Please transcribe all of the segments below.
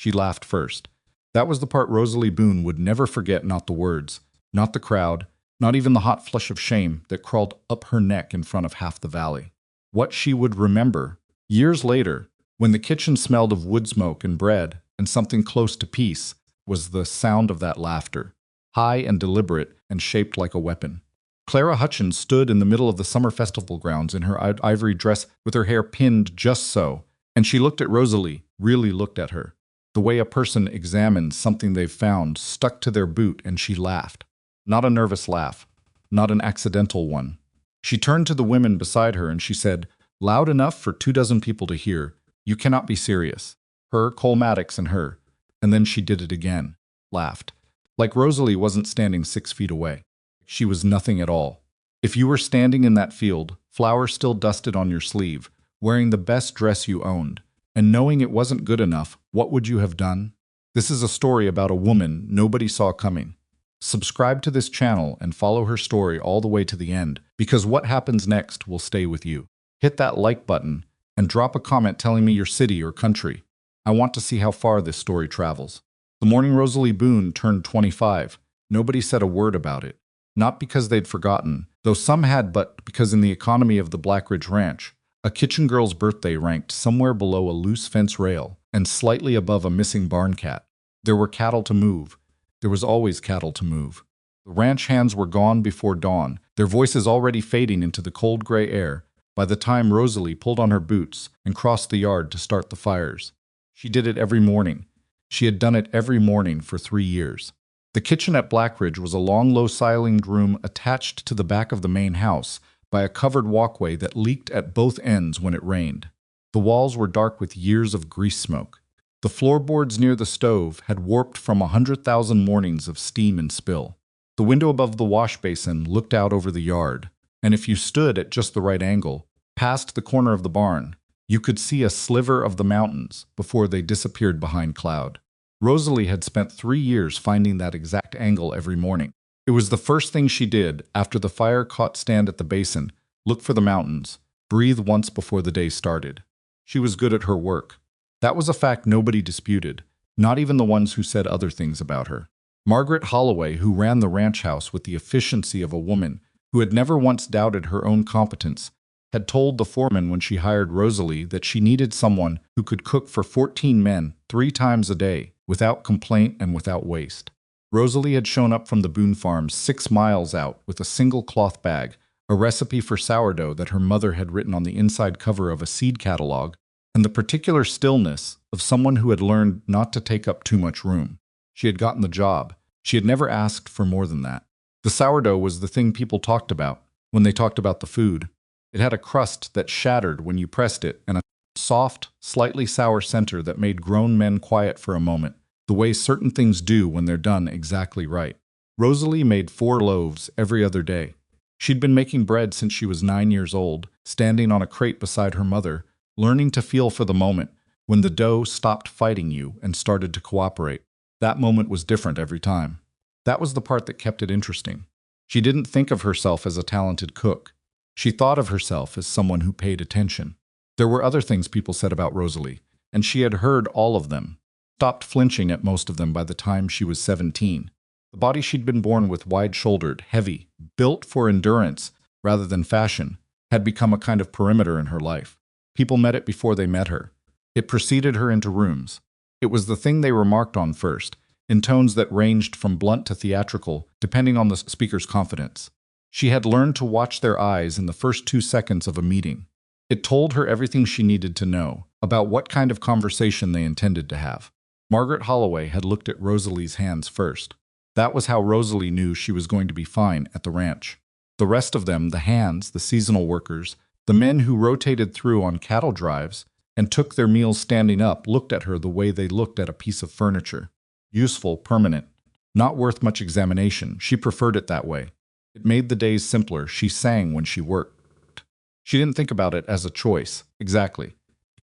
She laughed first. That was the part Rosalie Boone would never forget, not the words, not the crowd, not even the hot flush of shame that crawled up her neck in front of half the valley. What she would remember, years later, when the kitchen smelled of wood smoke and bread and something close to peace, was the sound of that laughter, high and deliberate and shaped like a weapon. Clara Hutchins stood in the middle of the summer festival grounds in her ivory dress with her hair pinned just so, and she looked at Rosalie, really looked at her. The way a person examines something they've found stuck to their boot, and she laughed. Not a nervous laugh, not an accidental one. She turned to the women beside her and she said, loud enough for 24 people to hear, "You cannot be serious." Her, Cole Maddox, and her. And then she did it again. Laughed. Like Rosalie wasn't standing 6 feet away. She was nothing at all. If you were standing in that field, flowers still dusted on your sleeve, wearing the best dress you owned, and knowing it wasn't good enough, what would you have done? This is a story about a woman nobody saw coming. Subscribe to this channel and follow her story all the way to the end, because what happens next will stay with you. Hit that like button and drop a comment telling me your city or country. I want to see how far this story travels. The morning Rosalie Boone turned 25, nobody said a word about it. Not because they'd forgotten, though some had, but because in the economy of the Blackridge Ranch, a kitchen girl's birthday ranked somewhere below a loose fence rail and slightly above a missing barn cat. There were cattle to move. There was always cattle to move. The ranch hands were gone before dawn, their voices already fading into the cold gray air by the time Rosalie pulled on her boots and crossed the yard to start the fires. She did it every morning. She had done it every morning for 3 years. The kitchen at Blackridge was a long, low-ceilinged room attached to the back of the main house by a covered walkway that leaked at both ends when it rained. The walls were dark with years of grease smoke. The floorboards near the stove had warped from 100,000 mornings of steam and spill. The window above the wash basin looked out over the yard, and if you stood at just the right angle, past the corner of the barn, you could see a sliver of the mountains before they disappeared behind cloud. Rosalie had spent 3 years finding that exact angle every morning. It was the first thing she did after the fire caught stand at the basin, look for the mountains, breathe once before the day started. She was good at her work. That was a fact nobody disputed, not even the ones who said other things about her. Margaret Holloway, who ran the ranch house with the efficiency of a woman who had never once doubted her own competence, had told the foreman when she hired Rosalie that she needed someone who could cook for 14 men 3 times a day, without complaint and without waste. Rosalie had shown up from the Boone farm 6 miles out with a single cloth bag, a recipe for sourdough that her mother had written on the inside cover of a seed catalog, and the particular stillness of someone who had learned not to take up too much room. She had gotten the job. She had never asked for more than that. The sourdough was the thing people talked about when they talked about the food. It had a crust that shattered when you pressed it and a soft, slightly sour center that made grown men quiet for a moment, the way certain things do when they're done exactly right. Rosalie made 4 loaves every other day. She'd been making bread since she was 9 years old, standing on a crate beside her mother, learning to feel for the moment when the dough stopped fighting you and started to cooperate. That moment was different every time. That was the part that kept it interesting. She didn't think of herself as a talented cook. She thought of herself as someone who paid attention. There were other things people said about Rosalie, and she had heard all of them, stopped flinching at most of them by the time she was 17. The body she'd been born with, wide-shouldered, heavy, built for endurance rather than fashion, had become a kind of perimeter in her life. People met it before they met her. It preceded her into rooms. It was the thing they remarked on first, in tones that ranged from blunt to theatrical, depending on the speaker's confidence. She had learned to watch their eyes in the first 2 seconds of a meeting. It told her everything she needed to know about what kind of conversation they intended to have. Margaret Holloway had looked at Rosalie's hands first. That was how Rosalie knew she was going to be fine at the ranch. The rest of them, the hands, the seasonal workers, the men who rotated through on cattle drives and took their meals standing up, looked at her the way they looked at a piece of furniture. Useful, permanent, not worth much examination. She preferred it that way. It made the days simpler. She sang when she worked. She didn't think about it as a choice, exactly.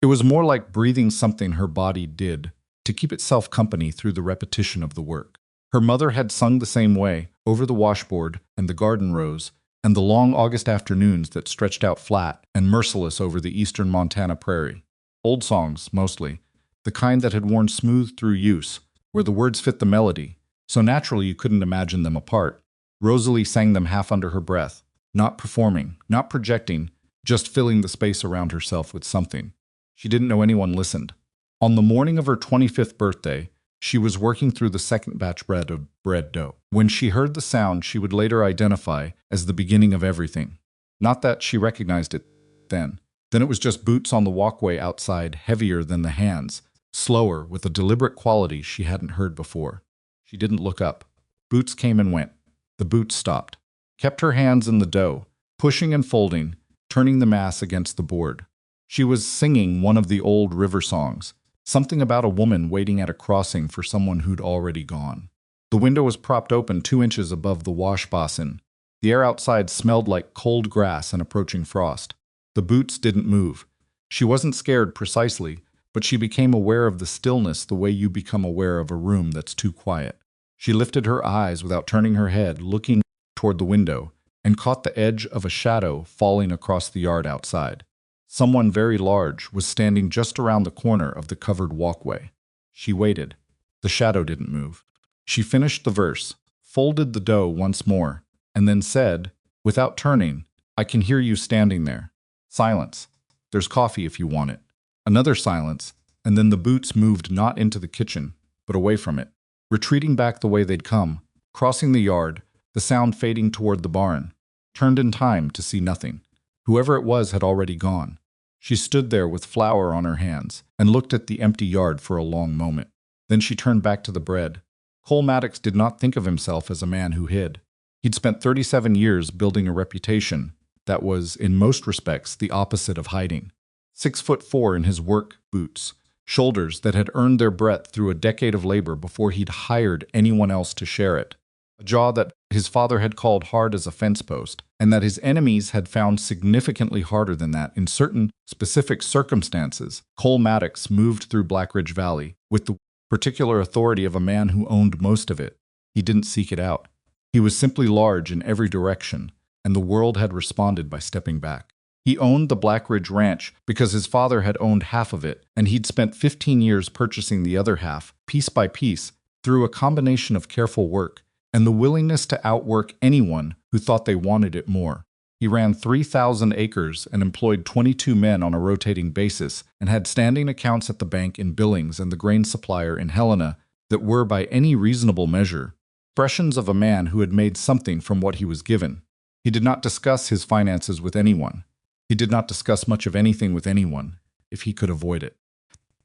It was more like breathing something her body did to keep itself company through the repetition of the work. Her mother had sung the same way, over the washboard and the garden rows, and the long August afternoons that stretched out flat and merciless over the eastern Montana prairie. Old songs, mostly. the kind that had worn smooth through use, where the words fit the melody, so naturally you couldn't imagine them apart. Rosalie sang them half under her breath, not performing, not projecting, just filling the space around herself with something. She didn't know anyone listened. On the morning of her 25th birthday, she was working through the second batch of bread dough. When she heard the sound she would later identify as the beginning of everything. Not that she recognized it then. Then it was just boots on the walkway outside, heavier than the hands, slower, with a deliberate quality she hadn't heard before. She didn't look up. Boots came and went. The boots stopped. Kept her hands in the dough, pushing and folding, turning the mass against the board. She was singing one of the old river songs, something about a woman waiting at a crossing for someone who'd already gone. The window was propped open 2 inches above the wash basin. The air outside smelled like cold grass and approaching frost. The boots didn't move. She wasn't scared precisely, but she became aware of the stillness the way you become aware of a room that's too quiet. She lifted her eyes without turning her head, looking toward the window, and caught the edge of a shadow falling across the yard outside. Someone very large was standing just around the corner of the covered walkway. She waited. The shadow didn't move. She finished the verse, folded the dough once more, and then said, without turning, "I can hear you standing there." Silence. "There's coffee if you want it." Another silence, and then the boots moved not into the kitchen, but away from it, retreating back the way they'd come, crossing the yard, the sound fading toward the barn, turned in time to see nothing. Whoever it was had already gone. She stood there with flour on her hands and looked at the empty yard for a long moment. Then she turned back to the bread. Cole Maddox did not think of himself as a man who hid. He'd spent 37 years building a reputation that was, in most respects, the opposite of hiding. 6'4" in his work boots, shoulders that had earned their breadth through a decade of labor before he'd hired anyone else to share it. A jaw that his father had called hard as a fence post, and that his enemies had found significantly harder than that in certain specific circumstances. Cole Maddox moved through Blackridge Valley with the particular authority of a man who owned most of it. He didn't seek it out. He was simply large in every direction, and the world had responded by stepping back. He owned the Blackridge Ranch because his father had owned half of it, and he'd spent 15 years purchasing the other half, piece by piece, through a combination of careful work and the willingness to outwork anyone who thought they wanted it more. He ran 3,000 acres and employed 22 men on a rotating basis and had standing accounts at the bank in Billings and the grain supplier in Helena that were, by any reasonable measure, expressions of a man who had made something from what he was given. He did not discuss his finances with anyone. He did not discuss much of anything with anyone, if he could avoid it.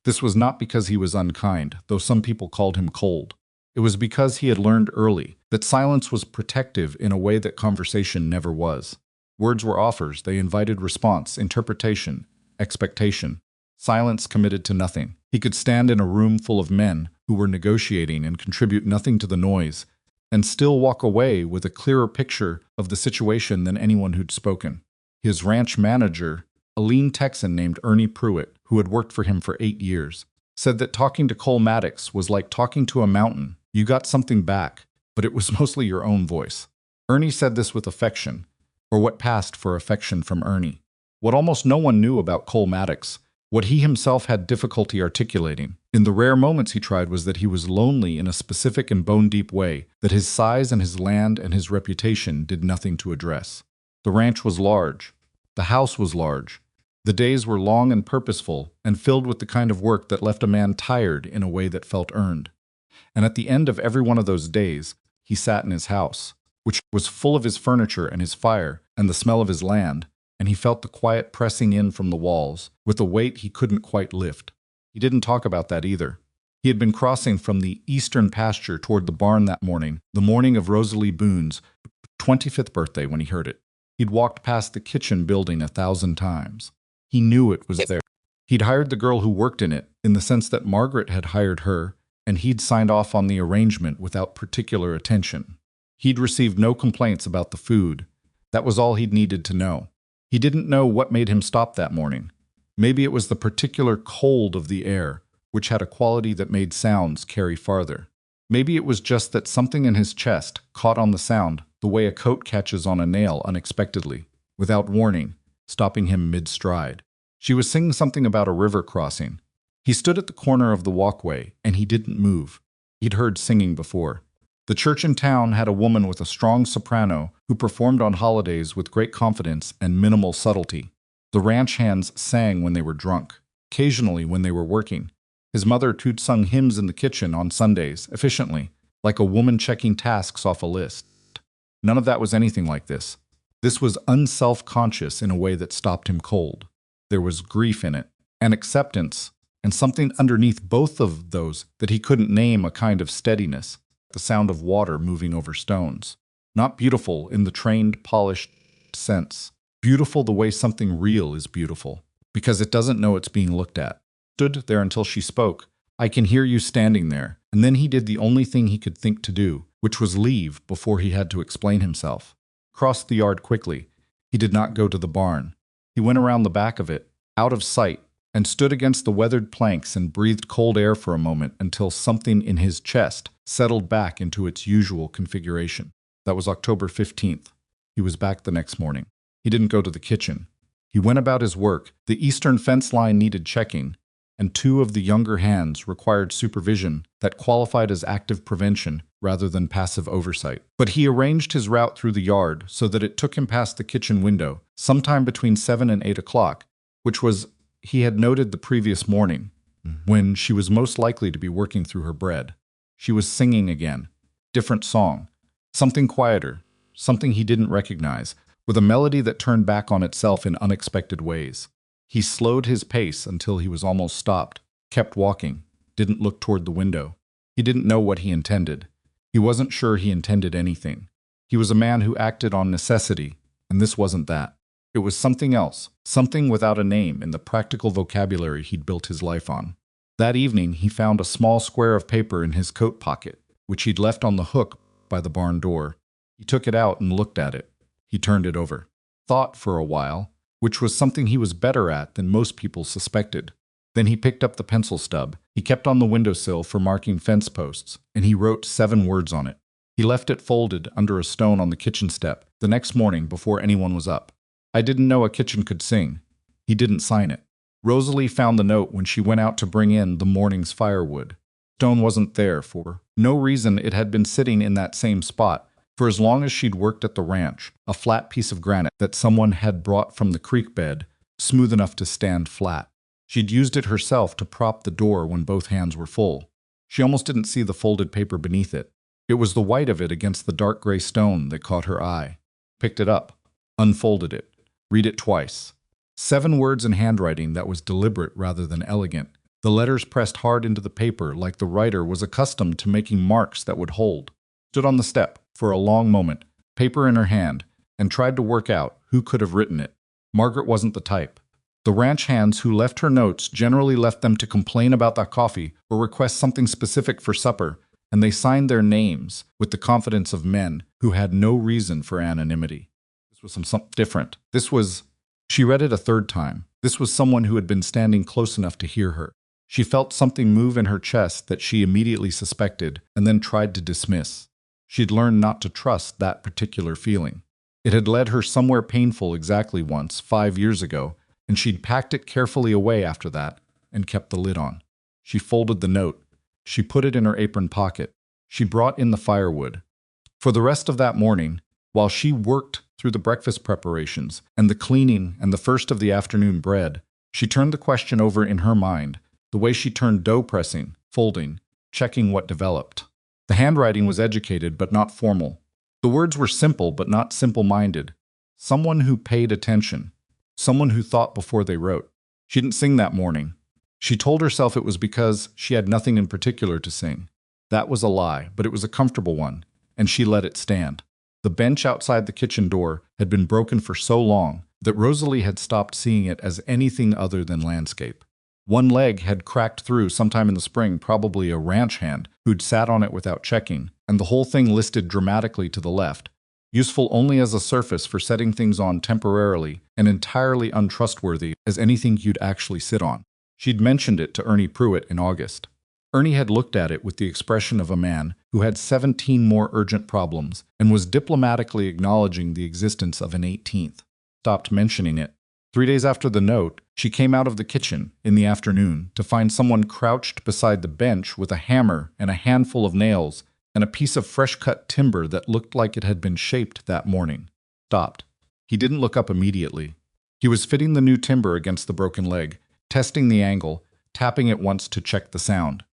This was not because he was unkind, though some people called him cold. It was because he had learned early that silence was protective in a way that conversation never was. Words were offers, they invited response, interpretation, expectation. Silence committed to nothing. He could stand in a room full of men who were negotiating and contribute nothing to the noise, and still walk away with a clearer picture of the situation than anyone who'd spoken. His ranch manager, a lean Texan named Ernie Pruitt, who had worked for him for 8 years, said that talking to Cole Maddox was like talking to a mountain. You got something back, but it was mostly your own voice. Ernie said this with affection, or what passed for affection from Ernie. What almost no one knew about Cole Maddox, what he himself had difficulty articulating, in the rare moments he tried, was that he was lonely in a specific and bone-deep way that his size and his land and his reputation did nothing to address. The ranch was large. The house was large. The days were long and purposeful and filled with the kind of work that left a man tired in a way that felt earned. And at the end of every one of those days, he sat in his house, which was full of his furniture and his fire and the smell of his land, and he felt the quiet pressing in from the walls with a weight he couldn't quite lift. He didn't talk about that either. He had been crossing from the eastern pasture toward the barn that morning, the morning of Rosalie Boone's 25th birthday, when he heard it. He'd walked past the kitchen building 1,000 times. He knew it was there. He'd hired the girl who worked in it, in the sense that Margaret had hired her, and he'd signed off on the arrangement without particular attention. He'd received no complaints about the food. That was all he'd needed to know. He didn't know what made him stop that morning. Maybe it was the particular cold of the air, which had a quality that made sounds carry farther. Maybe it was just that something in his chest caught on the sound, the way a coat catches on a nail unexpectedly, without warning, stopping him mid-stride. She was singing something about a river crossing. He stood at the corner of the walkway, and he didn't move. He'd heard singing before. The church in town had a woman with a strong soprano who performed on holidays with great confidence and minimal subtlety. The ranch hands sang when they were drunk, occasionally when they were working. His mother too'd sung hymns in the kitchen on Sundays, efficiently, like a woman checking tasks off a list. None of that was anything like this. This was unself-conscious in a way that stopped him cold. There was grief in it, and acceptance, and something underneath both of those that he couldn't name, a kind of steadiness, the sound of water moving over stones. Not beautiful in the trained, polished sense. Beautiful the way something real is beautiful, because it doesn't know it's being looked at. Stood there until she spoke. "I can hear you standing there." And then he did the only thing he could think to do, which was leave before he had to explain himself. Crossed the yard quickly. He did not go to the barn. He went around the back of it, out of sight, and stood against the weathered planks and breathed cold air for a moment until something in his chest settled back into its usual configuration. That was October 15th. He was back the next morning. He didn't go to the kitchen. He went about his work. The eastern fence line needed checking, and 2 of the younger hands required supervision that qualified as active prevention rather than passive oversight. But he arranged his route through the yard so that it took him past the kitchen window, sometime between 7 and 8 o'clock, which was, he had noted the previous morning, when she was most likely to be working through her bread. She was singing again. Different song. Something quieter, something he didn't recognize, with a melody that turned back on itself in unexpected ways. He slowed his pace until he was almost stopped, kept walking, didn't look toward the window. He didn't know what he intended. He wasn't sure he intended anything. He was a man who acted on necessity, and this wasn't that. It was something else, something without a name in the practical vocabulary he'd built his life on. That evening, he found a small square of paper in his coat pocket, which he'd left on the hook by the barn door. He took it out and looked at it. He turned it over. Thought for a while, which was something he was better at than most people suspected. Then he picked up the pencil stub. He kept on the windowsill for marking fence posts, and he wrote 7 words on it. He left it folded under a stone on the kitchen step the next morning before anyone was up. "I didn't know a kitchen could sing." He didn't sign it. Rosalie found the note when she went out to bring in the morning's firewood. Stone wasn't there for no reason. It had been sitting in that same spot for as long as she'd worked at the ranch, a flat piece of granite that someone had brought from the creek bed, smooth enough to stand flat. She'd used it herself to prop the door when both hands were full. She almost didn't see the folded paper beneath it. It was the white of it against the dark gray stone that caught her eye. Picked it up, unfolded it, read it twice. 7 words in handwriting that was deliberate rather than elegant. The letters pressed hard into the paper like the writer was accustomed to making marks that would hold. Stood on the step for a long moment, paper in her hand, and tried to work out who could have written it. Margaret wasn't the type. The ranch hands who left her notes generally left them to complain about the coffee or request something specific for supper, and they signed their names with the confidence of men who had no reason for anonymity. This was something different. She read it a 3rd time. This was someone who had been standing close enough to hear her. She felt something move in her chest that she immediately suspected and then tried to dismiss. She'd learned not to trust that particular feeling. It had led her somewhere painful exactly once, 5 years ago, and she'd packed it carefully away after that and kept the lid on. She folded the note. She put it in her apron pocket. She brought in the firewood. For the rest of that morning, while she worked through the breakfast preparations and the cleaning and the first of the afternoon bread, she turned the question over in her mind, the way she turned dough pressing, folding, checking what developed. The handwriting was educated but not formal. The words were simple but not simple-minded. Someone who paid attention. Someone who thought before they wrote. She didn't sing that morning. She told herself it was because she had nothing in particular to sing. That was a lie, but it was a comfortable one, and she let it stand. The bench outside the kitchen door had been broken for so long that Rosalie had stopped seeing it as anything other than landscape. One leg had cracked through sometime in the spring, probably a ranch hand who'd sat on it without checking, and the whole thing listed dramatically to the left, useful only as a surface for setting things on temporarily and entirely untrustworthy as anything you'd actually sit on. She'd mentioned it to Ernie Pruitt in August. Ernie had looked at it with the expression of a man who had 17 more urgent problems and was diplomatically acknowledging the existence of an 18th. Stopped mentioning it. 3 days after the note, She came out of the kitchen in the afternoon to find someone crouched beside the bench with a hammer and a handful of nails and a piece of fresh-cut timber that looked like it had been shaped that morning. Stopped. He didn't look up immediately. He was fitting the new timber against the broken leg, testing the angle, tapping it once to check the sound.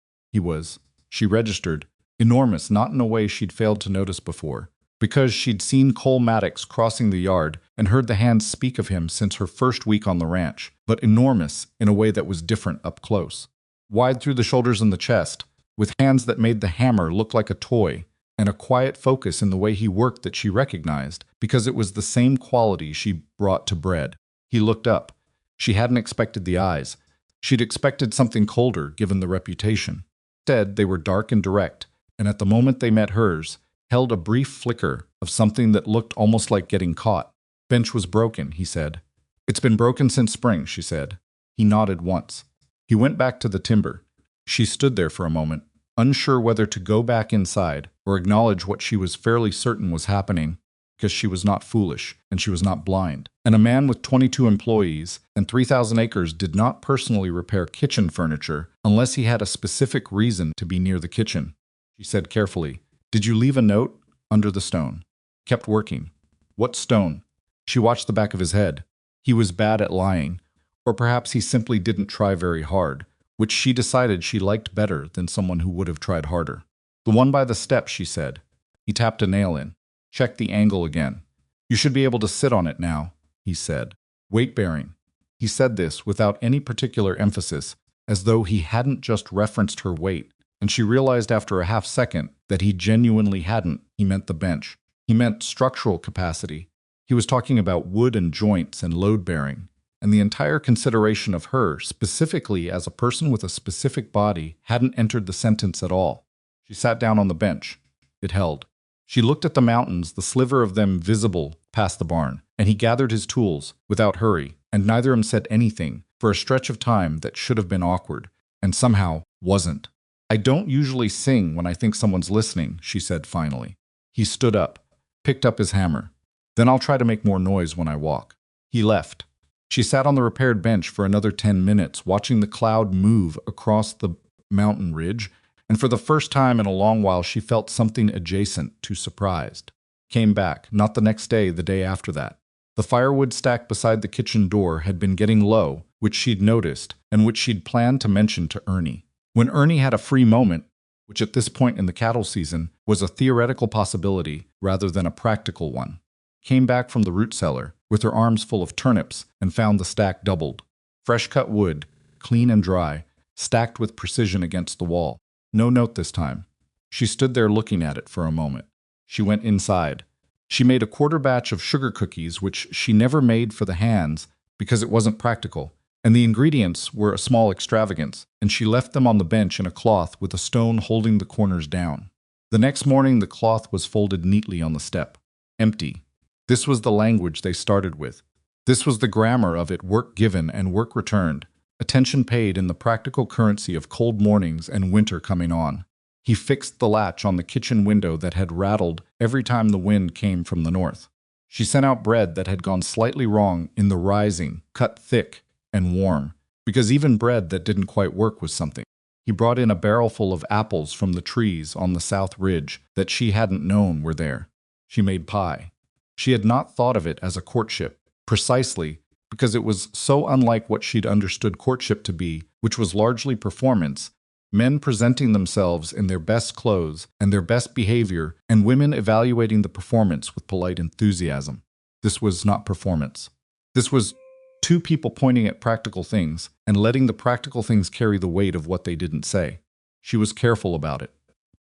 She registered, enormous, not in a way she'd failed to notice before, because she'd seen Cole Maddox crossing the yard and heard the hands speak of him since her first week on the ranch, but enormous in a way that was different up close. Wide through the shoulders and the chest, with hands that made the hammer look like a toy, and a quiet focus in the way he worked that she recognized, because it was the same quality she brought to bread. He looked up. She hadn't expected the eyes. She'd expected something colder, given the reputation. Instead, they were dark and direct, and at the moment they met hers, held a brief flicker of something that looked almost like getting caught. "Bench was broken," he said. "It's been broken since spring," she said. He nodded once. He went back to the timber. She stood there for a moment, unsure whether to go back inside or acknowledge what she was fairly certain was happening, because she was not foolish and she was not blind. And a man with 22 employees and 3,000 acres did not personally repair kitchen furniture unless he had a specific reason to be near the kitchen. She said carefully, "Did you leave a note?" "Under the stone." Kept working. "What stone?" She watched the back of his head. He was bad at lying, or perhaps he simply didn't try very hard, which she decided she liked better than someone who would have tried harder. "The one by the steps," she said. He tapped a nail in. "Check the angle again. You should be able to sit on it now," he said. "Weight-bearing." He said this without any particular emphasis, as though he hadn't just referenced her weight, and she realized after a half-second that he genuinely hadn't. He meant the bench. He meant structural capacity. He was talking about wood and joints and load-bearing, and the entire consideration of her, specifically as a person with a specific body, hadn't entered the sentence at all. She sat down on the bench. It held. She looked at the mountains, the sliver of them visible past the barn, and he gathered his tools, without hurry, and neither of them said anything, for a stretch of time that should have been awkward, and somehow wasn't. "I don't usually sing when I think someone's listening," she said finally. He stood up, picked up his hammer. "Then I'll try to make more noise when I walk." He left. She sat on the repaired bench for another 10 minutes, watching the cloud move across the mountain ridge, and for the first time in a long while she felt something adjacent to surprised. Came back, not the next day, the day after that. The firewood stack beside the kitchen door had been getting low, which she'd noticed, and which she'd planned to mention to Ernie. When Ernie had a free moment, which at this point in the cattle season was a theoretical possibility rather than a practical one, came back from the root cellar with her arms full of turnips and found the stack doubled. Fresh-cut wood, clean and dry, stacked with precision against the wall. No note this time. She stood there looking at it for a moment. She went inside. She made a quarter batch of sugar cookies, which she never made for the hands because it wasn't practical, and the ingredients were a small extravagance, and she left them on the bench in a cloth with a stone holding the corners down. The next morning the cloth was folded neatly on the step. Empty. This was the language they started with. This was the grammar of it: work given and work returned, attention paid in the practical currency of cold mornings and winter coming on. He fixed the latch on the kitchen window that had rattled every time the wind came from the north. She sent out bread that had gone slightly wrong in the rising, cut thick and warm, because even bread that didn't quite work was something. He brought in a barrelful of apples from the trees on the south ridge that she hadn't known were there. She made pie. She had not thought of it as a courtship, precisely because it was so unlike what she'd understood courtship to be, which was largely performance, men presenting themselves in their best clothes and their best behavior, and women evaluating the performance with polite enthusiasm. This was not performance. This was two people pointing at practical things and letting the practical things carry the weight of what they didn't say. She was careful about it.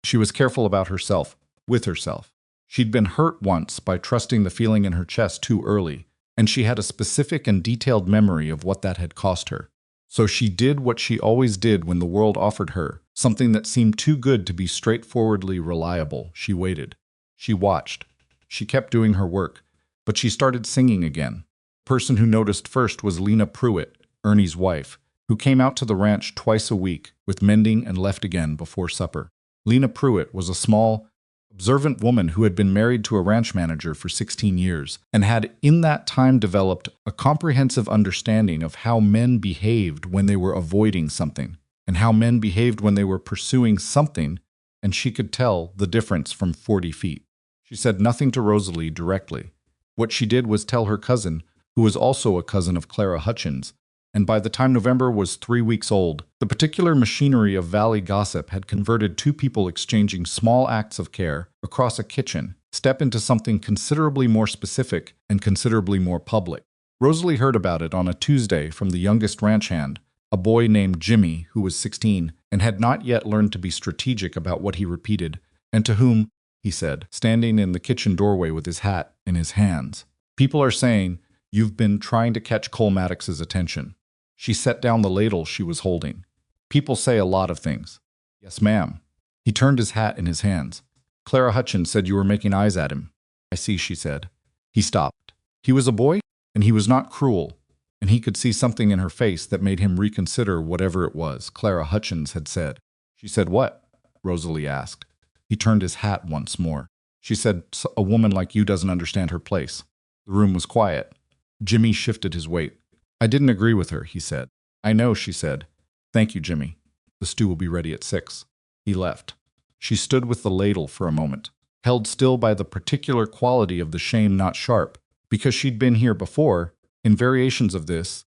She was careful about herself, with herself. She'd been hurt once by trusting the feeling in her chest too early, and she had a specific and detailed memory of what that had cost her. So she did what she always did when the world offered her, something that seemed too good to be straightforwardly reliable. She waited. She watched. She kept doing her work, but she started singing again. The person who noticed first was Lena Pruitt, Ernie's wife, who came out to the ranch twice a week with mending and left again before supper. Lena Pruitt was a small, observant woman who had been married to a ranch manager for 16 years and had in that time developed a comprehensive understanding of how men behaved when they were avoiding something and how men behaved when they were pursuing something, and she could tell the difference from 40 feet. She said nothing to Rosalie directly. What she did was tell her cousin, who was also a cousin of Clara Hutchins, and by the time November was 3 weeks old, the particular machinery of valley gossip had converted two people exchanging small acts of care across a kitchen step into something considerably more specific and considerably more public. Rosalie heard about it on a Tuesday from the youngest ranch hand, a boy named Jimmy who was 16 and had not yet learned to be strategic about what he repeated, and to whom, he said, standing in the kitchen doorway with his hat in his hands, "People are saying, you've been trying to catch Cole Maddox's attention." She set down the ladle she was holding. "People say a lot of things." "Yes, ma'am." He turned his hat in his hands. "Clara Hutchins said you were making eyes at him." "I see," she said. He stopped. He was a boy, and he was not cruel, and he could see something in her face that made him reconsider whatever it was Clara Hutchins had said. "She said what?" Rosalie asked. He turned his hat once more. "She said a woman like you doesn't understand her place." The room was quiet. Jimmy shifted his weight. "I didn't agree with her," he said. "I know," she said. "Thank you, Jimmy. The stew will be ready at 6. He left. She stood with the ladle for a moment, held still by the particular quality of the shame not sharp, because she'd been here before, in variations of this,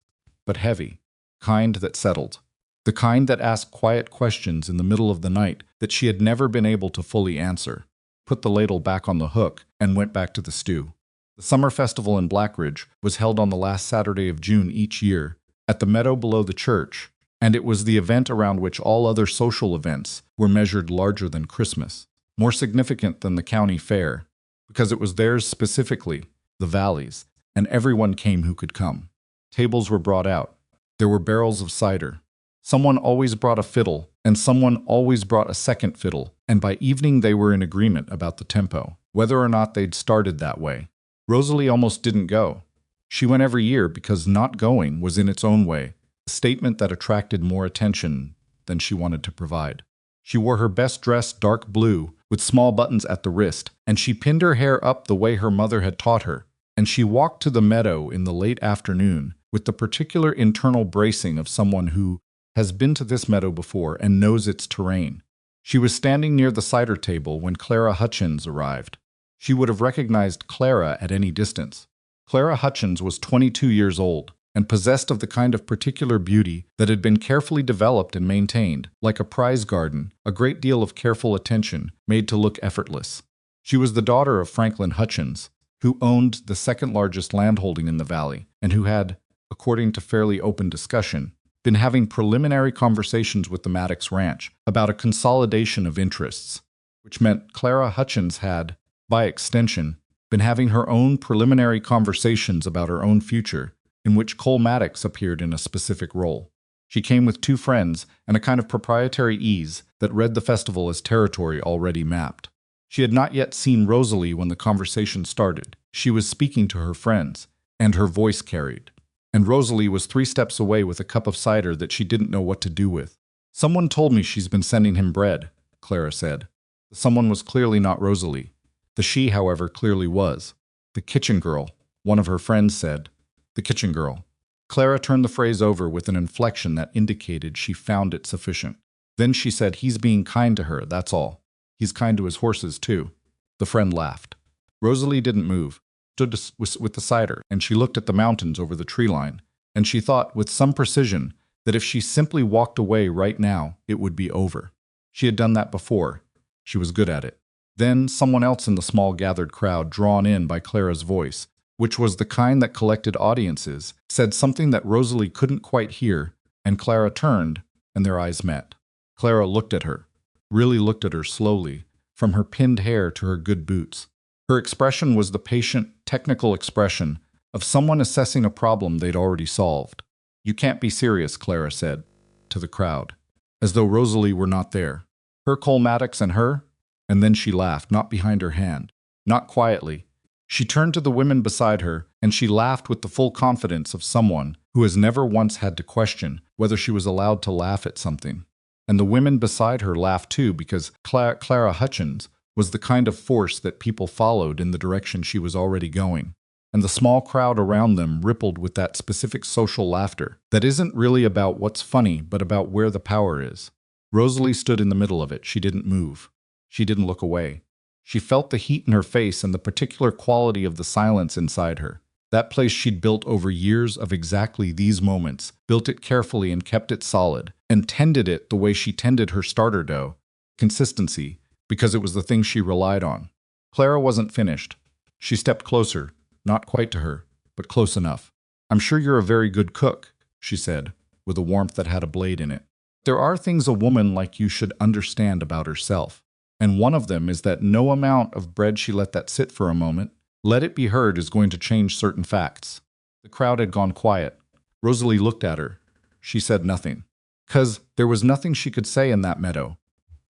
but heavy, kind that settled, the kind that asked quiet questions in the middle of the night that she had never been able to fully answer, put the ladle back on the hook, and went back to the stew. The summer festival in Blackridge was held on the last Saturday of June each year, at the meadow below the church, and it was the event around which all other social events were measured larger than Christmas, more significant than the county fair, because it was theirs specifically, the Valley's, and everyone came who could come. Tables were brought out. There were barrels of cider. Someone always brought a fiddle, and someone always brought a second fiddle, and by evening they were in agreement about the tempo, whether or not they'd started that way. Rosalie almost didn't go. She went every year because not going was in its own way a statement that attracted more attention than she wanted to provide. She wore her best dress dark blue with small buttons at the wrist, and she pinned her hair up the way her mother had taught her, and she walked to the meadow in the late afternoon with the particular internal bracing of someone who has been to this meadow before and knows its terrain. She was standing near the cider table when Clara Hutchins arrived. She would have recognized Clara at any distance. Clara Hutchins was 22 years old and possessed of the kind of particular beauty that had been carefully developed and maintained, like a prize garden, a great deal of careful attention, made to look effortless. She was the daughter of Franklin Hutchins, who owned the second largest landholding in the valley, and who had, according to fairly open discussion, been having preliminary conversations with the Maddox Ranch about a consolidation of interests, which meant Clara Hutchins had, by extension, been having her own preliminary conversations about her own future, in which Cole Maddox appeared in a specific role. She came with 2 friends and a kind of proprietary ease that read the festival as territory already mapped. She had not yet seen Rosalie when the conversation started. She was speaking to her friends, and her voice carried. And Rosalie was 3 steps away with a cup of cider that she didn't know what to do with. "Someone told me she's been sending him bread," Clara said. The someone was clearly not Rosalie. The she, however, clearly was. "The kitchen girl," one of her friends said. "The kitchen girl." Clara turned the phrase over with an inflection that indicated she found it sufficient. Then she said, "He's being kind to her, that's all. He's kind to his horses, too." The friend laughed. Rosalie didn't move, stood with the cider, and she looked at the mountains over the tree line, and she thought with some precision that if she simply walked away right now, it would be over. She had done that before. She was good at it. Then someone else in the small gathered crowd, drawn in by Clara's voice, which was the kind that collected audiences, said something that Rosalie couldn't quite hear, and Clara turned, and their eyes met. Clara looked at her, really looked at her slowly, from her pinned hair to her good boots. Her expression was the patient, technical expression of someone assessing a problem they'd already solved. "You can't be serious," Clara said, to the crowd, as though Rosalie were not there. "Her Cole Maddox and her?" And then she laughed, not behind her hand, not quietly. She turned to the women beside her, and she laughed with the full confidence of someone who has never once had to question whether she was allowed to laugh at something. And the women beside her laughed too, because Clara Hutchins was the kind of force that people followed in the direction she was already going. And the small crowd around them rippled with that specific social laughter that isn't really about what's funny, but about where the power is. Rosalie stood in the middle of it. She didn't move. She didn't look away. She felt the heat in her face and the particular quality of the silence inside her. That place she'd built over years of exactly these moments, built it carefully and kept it solid, and tended it the way she tended her starter dough. Consistency, because it was the thing she relied on. Clara wasn't finished. She stepped closer, not quite to her, but close enough. "I'm sure you're a very good cook," she said, with a warmth that had a blade in it. "There are things a woman like you should understand about herself. And one of them is that no amount of bread she let that sit for a moment, let it be heard, is going to change certain facts." The crowd had gone quiet. Rosalie looked at her. She said nothing. 'Cause there was nothing she could say in that meadow.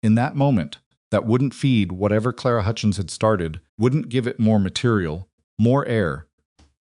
In that moment, that wouldn't feed whatever Clara Hutchins had started, wouldn't give it more material, more air,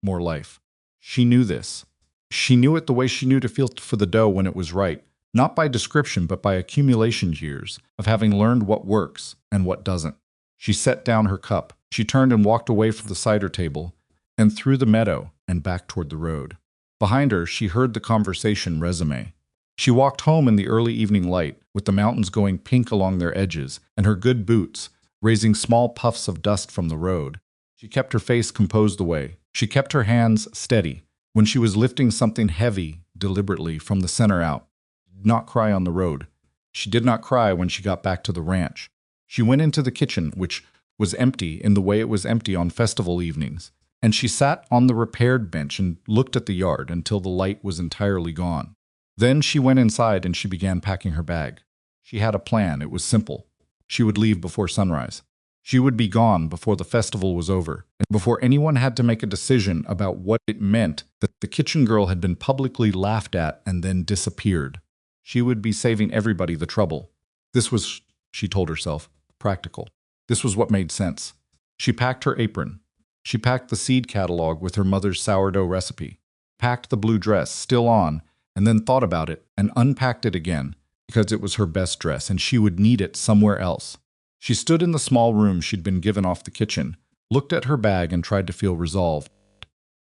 more life. She knew this. She knew it the way she knew to feel for the dough when it was right, not by description but by accumulation years of having learned what works and what doesn't. She set down her cup. She turned and walked away from the cider table and through the meadow and back toward the road. Behind her, she heard the conversation resume. She walked home in the early evening light, with the mountains going pink along their edges, and her good boots raising small puffs of dust from the road. She kept her face composed away. She kept her hands steady. When she was lifting something heavy, deliberately, from the center out, she did not cry on the road. She did not cry when she got back to the ranch. She went into the kitchen, which was empty in the way it was empty on festival evenings, and she sat on the repaired bench and looked at the yard until the light was entirely gone. Then she went inside and she began packing her bag. She had a plan. It was simple. She would leave before sunrise. She would be gone before the festival was over, and before anyone had to make a decision about what it meant that the kitchen girl had been publicly laughed at and then disappeared. She would be saving everybody the trouble. This was, she told herself, practical. This was what made sense. She packed her apron. She packed the seed catalog with her mother's sourdough recipe, packed the blue dress, still on, and then thought about it and unpacked it again, because it was her best dress and she would need it somewhere else. She stood in the small room she'd been given off the kitchen, looked at her bag and tried to feel resolved.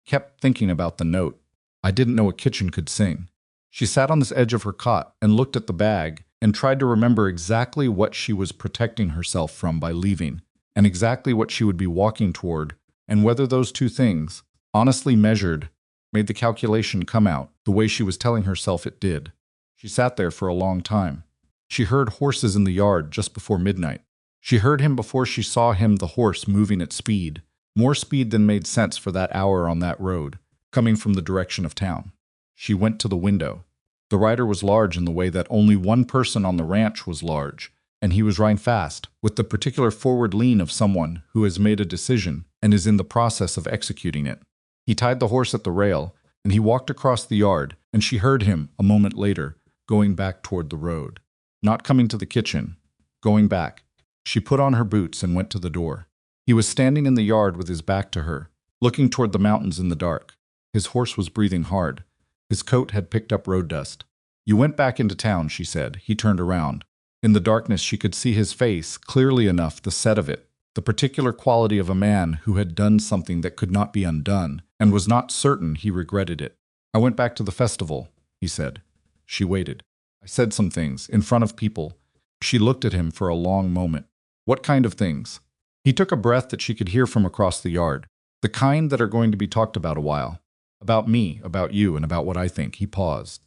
Kept thinking about the note. I didn't know a kitchen could sing. She sat on this edge of her cot and looked at the bag and tried to remember exactly what she was protecting herself from by leaving, and exactly what she would be walking toward, and whether those two things, honestly measured, made the calculation come out the way she was telling herself it did. She sat there for a long time. She heard horses in the yard just before midnight. She heard him before she saw him, the horse moving at speed, more speed than made sense for that hour on that road, coming from the direction of town. She went to the window. The rider was large in the way that only one person on the ranch was large, and he was riding fast, with the particular forward lean of someone who has made a decision and is in the process of executing it. He tied the horse at the rail, and he walked across the yard, and she heard him, a moment later, going back toward the road. Not coming to the kitchen, going back. She put on her boots and went to the door. He was standing in the yard with his back to her, looking toward the mountains in the dark. His horse was breathing hard. His coat had picked up road dust. "You went back into town," she said. He turned around. In the darkness she could see his face, clearly enough, the set of it, the particular quality of a man who had done something that could not be undone, and was not certain he regretted it. "I went back to the festival," he said. She waited. "I said some things, in front of people." She looked at him for a long moment. "What kind of things?" He took a breath that she could hear from across the yard. "The kind that are going to be talked about a while. About me, about you, and about what I think." He paused.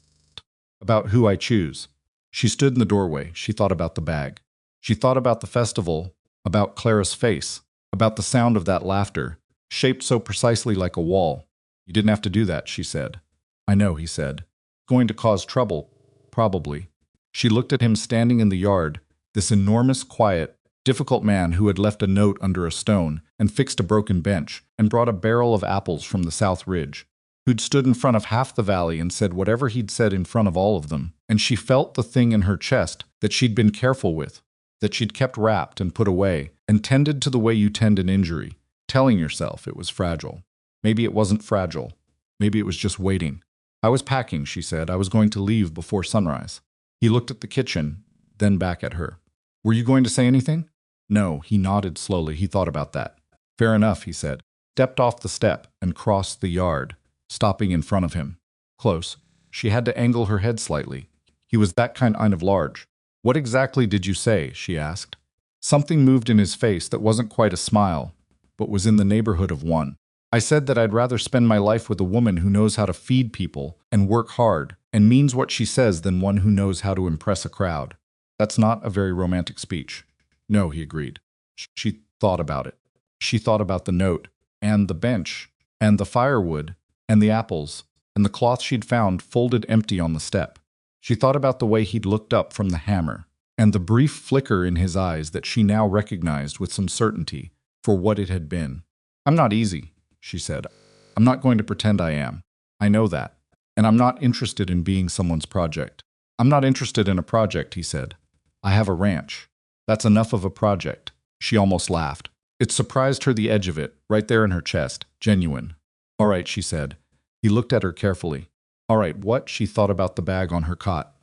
"About who I choose." She stood in the doorway. She thought about the bag. She thought about the festival, about Clara's face, about the sound of that laughter, shaped so precisely like a wall. "You didn't have to do that," she said. "I know," he said. "Going to cause trouble, probably." She looked at him standing in the yard, this enormous, quiet, difficult man who had left a note under a stone and fixed a broken bench and brought a barrel of apples from the South Ridge, who'd stood in front of half the valley and said whatever he'd said in front of all of them, and she felt the thing in her chest that she'd been careful with, that she'd kept wrapped and put away, and tended to the way you tend an injury, telling yourself it was fragile. Maybe it wasn't fragile. Maybe it was just waiting. "I was packing," she said. "I was going to leave before sunrise." He looked at the kitchen, then back at her. "Were you going to say anything?" No, he nodded slowly. He thought about that. Fair enough, he said. Stepped off the step and crossed the yard, stopping in front of him. Close. She had to angle her head slightly. He was that kind of large. What exactly did you say? She asked. Something moved in his face that wasn't quite a smile, but was in the neighborhood of one. I said that I'd rather spend my life with a woman who knows how to feed people and work hard and means what she says than one who knows how to impress a crowd. That's not a very romantic speech. No, he agreed. She thought about it. She thought about the note, and the bench, and the firewood, and the apples, and the cloth she'd found folded empty on the step. She thought about the way he'd looked up from the hammer, and the brief flicker in his eyes that she now recognized with some certainty for what it had been. I'm not easy, she said. I'm not going to pretend I am. I know that. And I'm not interested in being someone's project. I'm not interested in a project, he said. I have a ranch. That's enough of a project. She almost laughed. It surprised her, the edge of it, right there in her chest, genuine. All right, she said. He looked at her carefully. All right, what? She thought about the bag on her cot.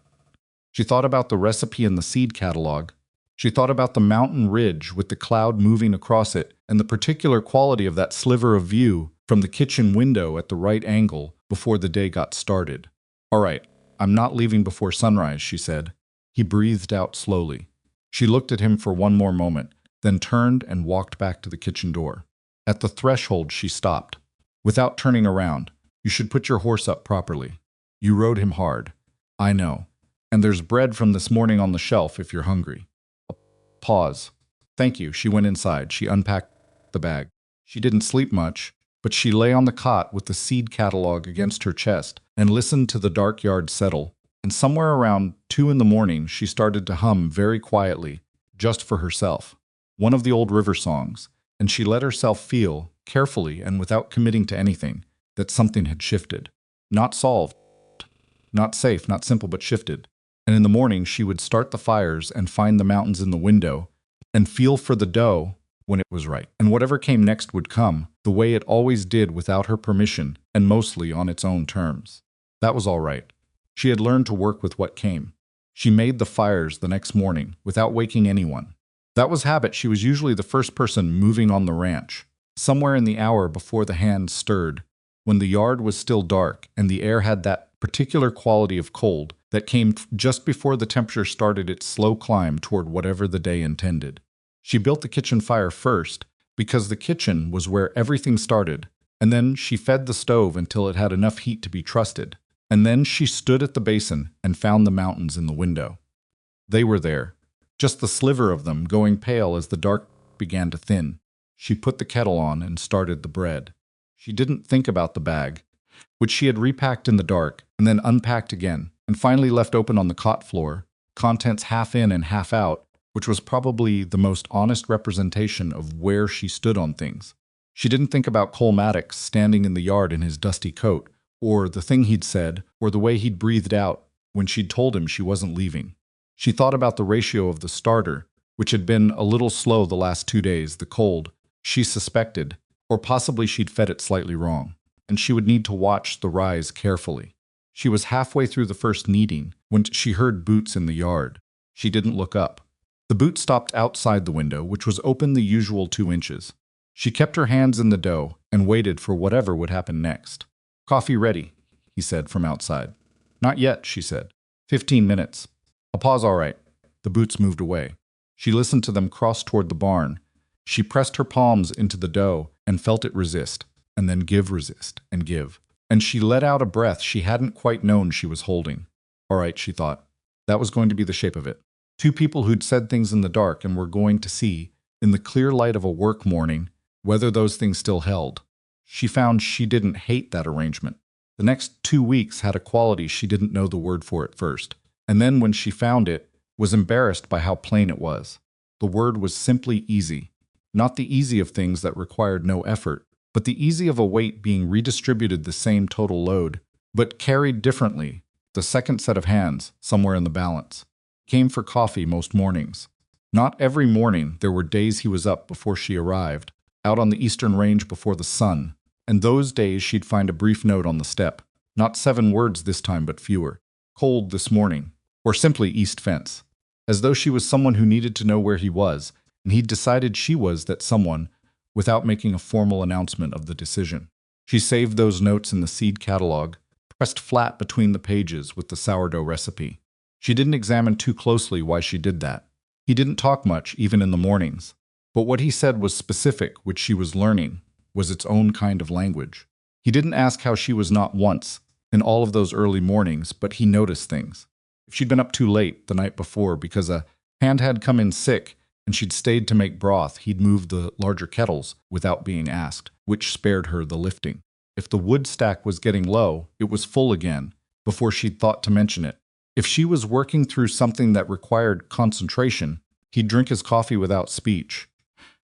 She thought about the recipe in the seed catalog. She thought about the mountain ridge with the cloud moving across it and the particular quality of that sliver of view from the kitchen window at the right angle before the day got started. All right, I'm not leaving before sunrise, she said. He breathed out slowly. She looked at him for one more moment, then turned and walked back to the kitchen door. At the threshold, she stopped. Without turning around, you should put your horse up properly. You rode him hard. I know. And there's bread from this morning on the shelf if you're hungry. A pause. Thank you. She went inside. She unpacked the bag. She didn't sleep much, but she lay on the cot with the seed catalog against her chest and listened to the dark yard settle. And somewhere around 2 a.m, she started to hum very quietly, just for herself, one of the old river songs, and she let herself feel, carefully and without committing to anything, that something had shifted. Not solved, not safe, not simple, but shifted. And in the morning she would start the fires and find the mountains in the window and feel for the dough when it was right. And whatever came next would come, the way it always did, without her permission and mostly on its own terms. That was all right. She had learned to work with what came. She made the fires the next morning without waking anyone. That was habit. She was usually the first person moving on the ranch, somewhere in the hour before the hands stirred, when the yard was still dark and the air had that particular quality of cold that came just before the temperature started its slow climb toward whatever the day intended. She built the kitchen fire first because the kitchen was where everything started, and then she fed the stove until it had enough heat to be trusted. And then she stood at the basin and found the mountains in the window. They were there, just the sliver of them going pale as the dark began to thin. She put the kettle on and started the bread. She didn't think about the bag, which she had repacked in the dark and then unpacked again, and finally left open on the cot floor, contents half in and half out, which was probably the most honest representation of where she stood on things. She didn't think about Cole Maddox standing in the yard in his dusty coat, or the thing he'd said, or the way he'd breathed out when she'd told him she wasn't leaving. She thought about the ratio of the starter, which had been a little slow the last 2 days, the cold, she suspected, or possibly she'd fed it slightly wrong, and she would need to watch the rise carefully. She was halfway through the first kneading when she heard boots in the yard. She didn't look up. The boot stopped outside the window, which was open the usual 2 inches. She kept her hands in the dough and waited for whatever would happen next. Coffee ready, he said from outside. Not yet, she said. 15 minutes. A pause, all right. The boots moved away. She listened to them cross toward the barn. She pressed her palms into the dough and felt it resist, and then resist, and give. And she let out a breath she hadn't quite known she was holding. All right, she thought. That was going to be the shape of it. 2 people who'd said things in the dark and were going to see, in the clear light of a work morning, whether those things still held. She found she didn't hate that arrangement. The next 2 weeks had a quality she didn't know the word for at first, and then when she found it, was embarrassed by how plain it was. The word was simply easy. Not the easy of things that required no effort, but the easy of a weight being redistributed the same total load, but carried differently, the second set of hands, somewhere in the balance. Came for coffee most mornings. Not every morning. There were days he was up before she arrived, out on the eastern range before the sun, and those days she'd find a brief note on the step. Not 7 words this time, but fewer. Cold this morning, or simply east fence. As though she was someone who needed to know where he was, and he'd decided she was that someone without making a formal announcement of the decision. She saved those notes in the seed catalog, pressed flat between the pages with the sourdough recipe. She didn't examine too closely why she did that. He didn't talk much, even in the mornings. But what he said was specific, which she was learning, was its own kind of language. He didn't ask how she was not once, in all of those early mornings, but he noticed things. If she'd been up too late the night before because a hand had come in sick and she'd stayed to make broth, he'd moved the larger kettles without being asked, which spared her the lifting. If the wood stack was getting low, it was full again, before she'd thought to mention it. If she was working through something that required concentration, he'd drink his coffee without speech,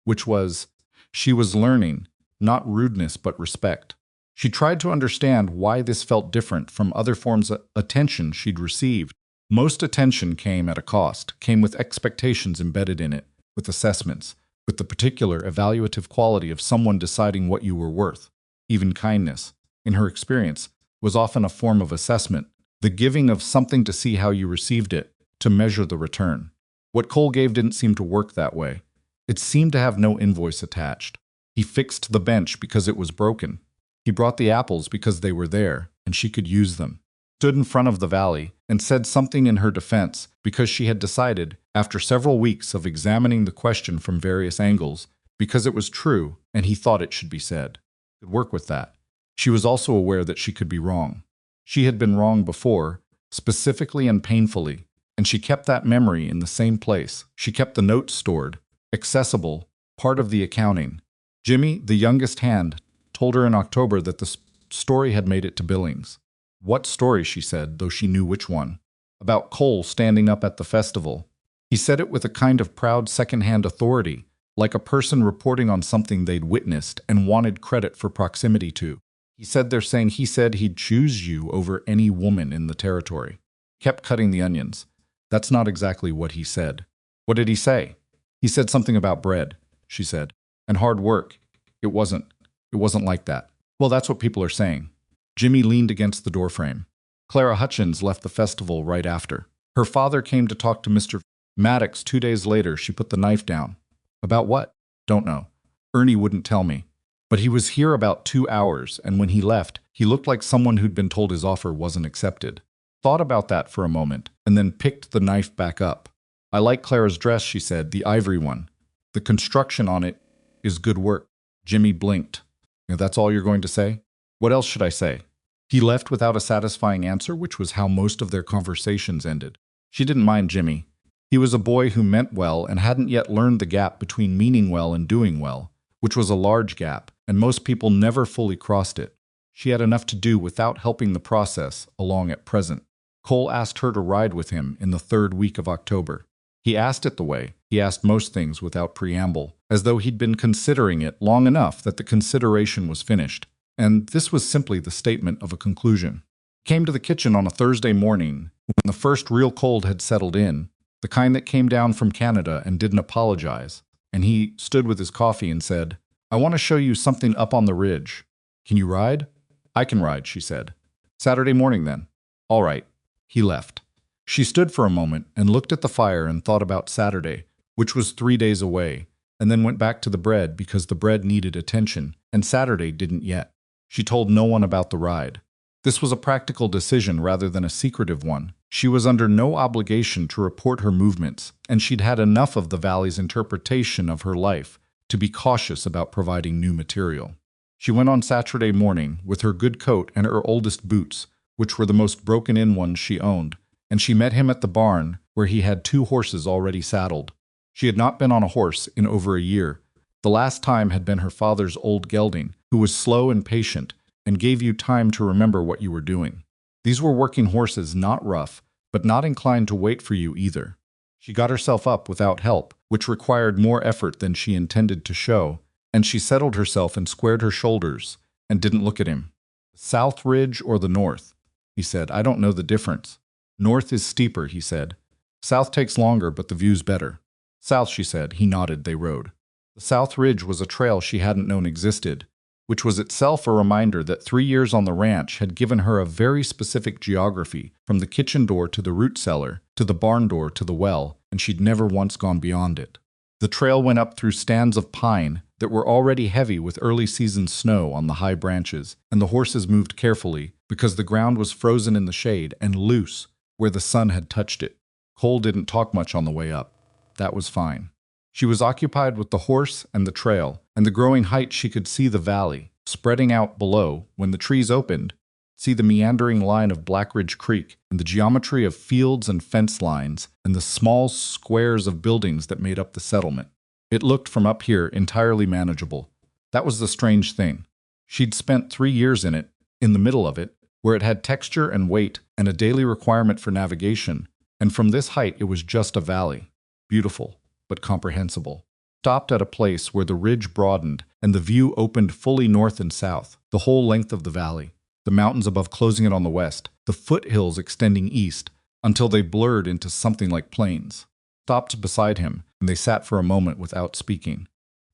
which was, she was learning, not rudeness but respect. She tried to understand why this felt different from other forms of attention she'd received. Most attention came at a cost, came with expectations embedded in it, with assessments, with the particular evaluative quality of someone deciding what you were worth. Even kindness, in her experience, was often a form of assessment, the giving of something to see how you received it, to measure the return. What Cole gave didn't seem to work that way. It seemed to have no invoice attached. He fixed the bench because it was broken. He brought the apples because they were there, and she could use them. Stood in front of the valley, and said something in her defense because she had decided, after several weeks of examining the question from various angles, because it was true, and he thought it should be said. Could work with that. She was also aware that she could be wrong. She had been wrong before, specifically and painfully, and she kept that memory in the same place. She kept the notes stored, accessible, part of the accounting. Jimmy, the youngest hand, told her in October that the story had made it to Billings. What story, she said, though she knew which one. About Cole standing up at the festival. He said it with a kind of proud second-hand authority, like a person reporting on something they'd witnessed and wanted credit for proximity to. He said they're saying he said he'd choose you over any woman in the territory. Kept cutting the onions. That's not exactly what he said. What did he say? He said something about bread, she said, and hard work. It wasn't like that. Well, that's what people are saying. Jimmy leaned against the doorframe. Clara Hutchins left the festival right after. Her father came to talk to Mr. Maddox 2 days later. She put the knife down. About what? Don't know. Ernie wouldn't tell me. But he was here about 2 hours, and when he left, he looked like someone who'd been told his offer wasn't accepted. Thought about that for a moment, and then picked the knife back up. I like Clara's dress, she said, the ivory one. The construction on it is good work. Jimmy blinked. That's all you're going to say? What else should I say? He left without a satisfying answer, which was how most of their conversations ended. She didn't mind Jimmy. He was a boy who meant well and hadn't yet learned the gap between meaning well and doing well, which was a large gap, and most people never fully crossed it. She had enough to do without helping the process along at present. Cole asked her to ride with him in the 3rd week of October. He asked it the way he asked most things without preamble, as though he'd been considering it long enough that the consideration was finished. And this was simply the statement of a conclusion. He came to the kitchen on a Thursday morning, when the first real cold had settled in, the kind that came down from Canada and didn't apologize, and he stood with his coffee and said, I want to show you something up on the ridge. Can you ride? I can ride, she said. Saturday morning, then. All right. He left. She stood for a moment and looked at the fire and thought about Saturday, which was 3 days away, and then went back to the bread because the bread needed attention, and Saturday didn't yet. She told no one about the ride. This was a practical decision rather than a secretive one. She was under no obligation to report her movements, and she'd had enough of the Valley's interpretation of her life to be cautious about providing new material. She went on Saturday morning with her good coat and her oldest boots, which were the most broken-in ones she owned, and she met him at the barn where he had 2 horses already saddled. She had not been on a horse in over a year. The last time had been her father's old gelding, who was slow and patient and gave you time to remember what you were doing. These were working horses, not rough, but not inclined to wait for you either. She got herself up without help, which required more effort than she intended to show, and she settled herself and squared her shoulders and didn't look at him. South Ridge or the north? He said. I don't know the difference. North is steeper, he said. South takes longer, but the view's better. South, she said. He nodded. They rode. The South Ridge was a trail she hadn't known existed, which was itself a reminder that 3 years on the ranch had given her a very specific geography, from the kitchen door to the root cellar, to the barn door to the well, and she'd never once gone beyond it. The trail went up through stands of pine that were already heavy with early season snow on the high branches, and the horses moved carefully because the ground was frozen in the shade and loose where the sun had touched it. Cole didn't talk much on the way up. That was fine. She was occupied with the horse and the trail, and the growing height she could see the valley, spreading out below when the trees opened, see the meandering line of Blackridge Creek, and the geometry of fields and fence lines, and the small squares of buildings that made up the settlement. It looked from up here entirely manageable. That was the strange thing. She'd spent 3 years in it, in the middle of it, where it had texture and weight and a daily requirement for navigation, and from this height it was just a valley. Beautiful, but comprehensible. Stopped at a place where the ridge broadened and the view opened fully north and south, the whole length of the valley, the mountains above closing it on the west, the foothills extending east, until they blurred into something like plains. Stopped beside him, and they sat for a moment without speaking.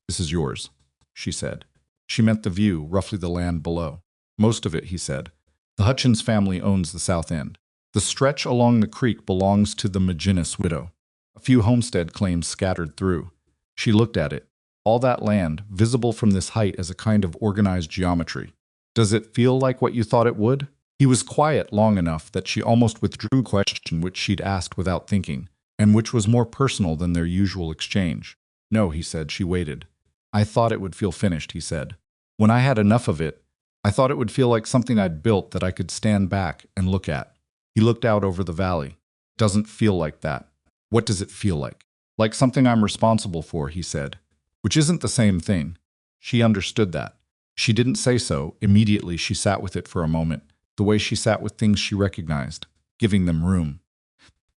"This is yours," she said. She meant the view, roughly the land below. "Most of it," he said. "The Hutchins family owns the south end. The stretch along the creek belongs to the McGinnis widow. A few homestead claims scattered through." She looked at it. All that land, visible from this height as a kind of organized geometry. "Does it feel like what you thought it would?" He was quiet long enough that she almost withdrew a question which she'd asked without thinking, and which was more personal than their usual exchange. "No," he said. She waited. "I thought it would feel finished," he said. "When I had enough of it, I thought it would feel like something I'd built that I could stand back and look at." He looked out over the valley. "Doesn't feel like that." "What does it feel like?" "Like something I'm responsible for," he said. "Which isn't the same thing." She understood that. She didn't say so. Immediately she sat with it for a moment, the way she sat with things she recognized, giving them room.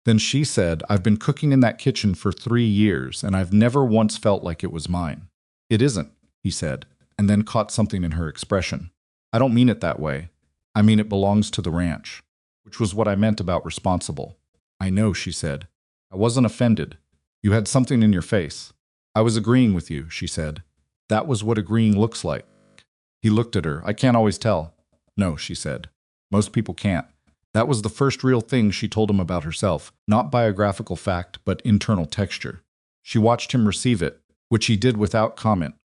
Then she said, "I've been cooking in that kitchen for 3 years, and I've never once felt like it was mine." "It isn't," he said, and then caught something in her expression. "I don't mean it that way. I mean it belongs to the ranch," which was what I meant about responsible. "I know," she said. "I wasn't offended. You had something in your face." "I was agreeing with you," she said. "That was what agreeing looks like." He looked at her. "I can't always tell." "No," she said. "Most people can't." That was the first real thing she told him about herself, not biographical fact, but internal texture. She watched him receive it, which he did without comment,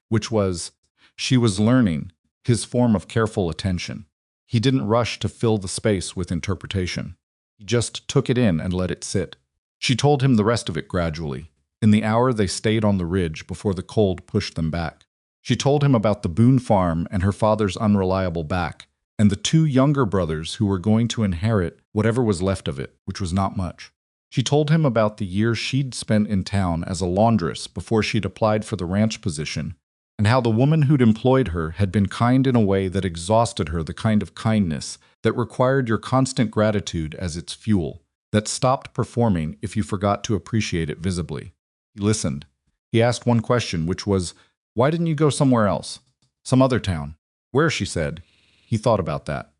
which was, she was learning, his form of careful attention. He didn't rush to fill the space with interpretation. He just took it in and let it sit. She told him the rest of it gradually. In the hour they stayed on the ridge before the cold pushed them back. She told him about the Boone farm and her father's unreliable back, and the 2 younger brothers who were going to inherit whatever was left of it, which was not much. She told him about the years she'd spent in town as a laundress before she'd applied for the ranch position, and how the woman who'd employed her had been kind in a way that exhausted her, the kind of kindness that required your constant gratitude as its fuel, that stopped performing if you forgot to appreciate it visibly. He listened. He asked one question, which was, "Why didn't you go somewhere else? Some other town?" "Where?" she said. He thought about that.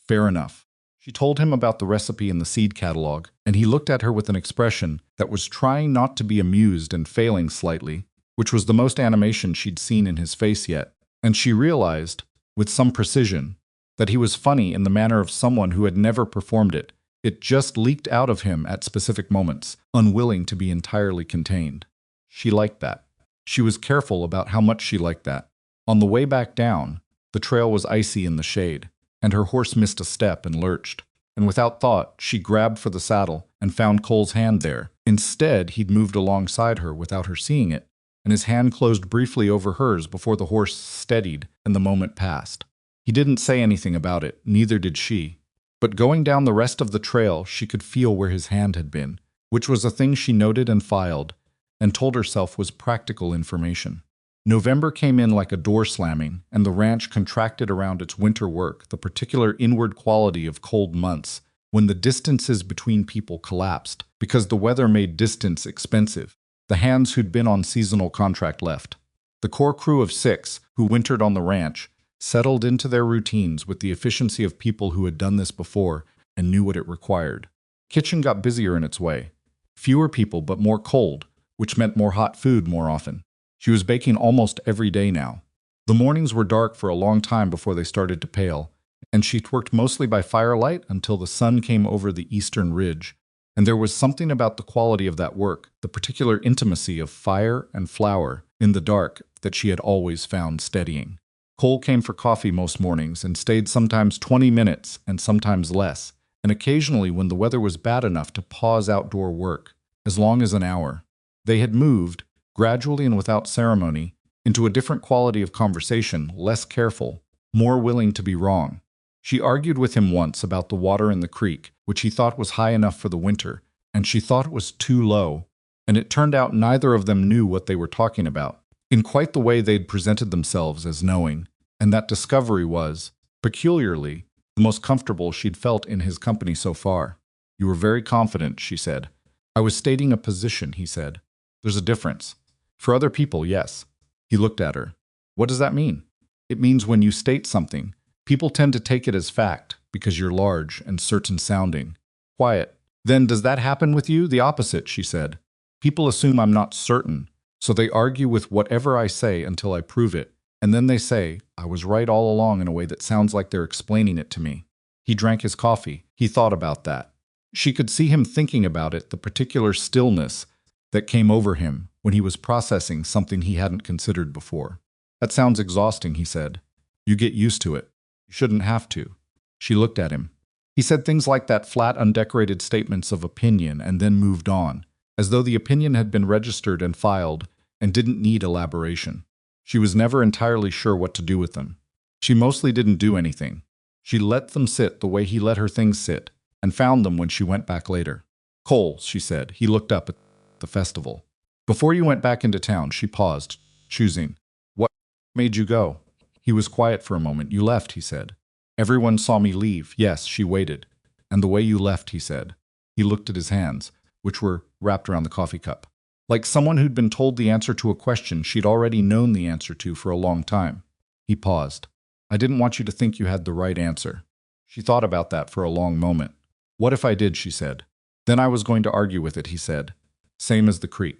"Fair enough." She told him about the recipe in the seed catalog, and he looked at her with an expression that was trying not to be amused and failing slightly, which was the most animation she'd seen in his face yet, and she realized, with some precision, that he was funny in the manner of someone who had never performed it. It just leaked out of him at specific moments, unwilling to be entirely contained. She liked that. She was careful about how much she liked that. On the way back down, the trail was icy in the shade, and her horse missed a step and lurched. And without thought, she grabbed for the saddle and found Cole's hand there. Instead, he'd moved alongside her without her seeing it, and his hand closed briefly over hers before the horse steadied and the moment passed. He didn't say anything about it, neither did she. But going down the rest of the trail, she could feel where his hand had been, which was a thing she noted and filed, and told herself was practical information. November came in like a door slamming, and the ranch contracted around its winter work, the particular inward quality of cold months, when the distances between people collapsed, because the weather made distance expensive. The hands who'd been on seasonal contract left. The core crew of 6, who wintered on the ranch, settled into their routines with the efficiency of people who had done this before and knew what it required. Kitchen got busier in its way. Fewer people, but more cold, which meant more hot food more often. She was baking almost every day now. The mornings were dark for a long time before they started to pale, and she worked mostly by firelight until the sun came over the eastern ridge, And there was something about the quality of that work, the particular intimacy of fire and flower in the dark, that she had always found steadying. Cole came for coffee most mornings and stayed sometimes 20 minutes and sometimes less, and occasionally when the weather was bad enough to pause outdoor work, as long as an hour. They had moved, gradually and without ceremony, into a different quality of conversation, less careful, more willing to be wrong. She argued with him once about the water in the creek, which he thought was high enough for the winter, and she thought it was too low, and it turned out neither of them knew what they were talking about, in quite the way they'd presented themselves as knowing, and that discovery was, peculiarly, the most comfortable she'd felt in his company so far. "You were very confident," she said. "I was stating a position," he said. "There's a difference. For other people, yes." He looked at her. "What does that mean?" "It means when you state something, people tend to take it as fact, because you're large and certain-sounding. Quiet. Then does that happen with you?" "The opposite," she said. "People assume I'm not certain, so they argue with whatever I say until I prove it, and then they say, I was right all along in a way that sounds like they're explaining it to me." He drank his coffee. He thought about that. She could see him thinking about it, the particular stillness that came over him when he was processing something he hadn't considered before. "That sounds exhausting," he said. "You get used to it. You shouldn't have to." She looked at him. He said things like that, flat, undecorated statements of opinion, and then moved on, as though the opinion had been registered and filed and didn't need elaboration. She was never entirely sure what to do with them. She mostly didn't do anything. She let them sit the way he let her things sit, and found them when she went back later. "Cole," she said. He looked up at the festival. "Before you went back into town," she paused, choosing. "What made you go?" He was quiet for a moment. "You left," he said. "Everyone saw me leave." "Yes," she waited. "And the way you left," he said. He looked at his hands, which were wrapped around the coffee cup. Like someone who'd been told the answer to a question she'd already known the answer to for a long time. He paused. "I didn't want you to think you had the right answer." She thought about that for a long moment. "What if I did?" she said. "Then I was going to argue with it," he said. "Same as the creek."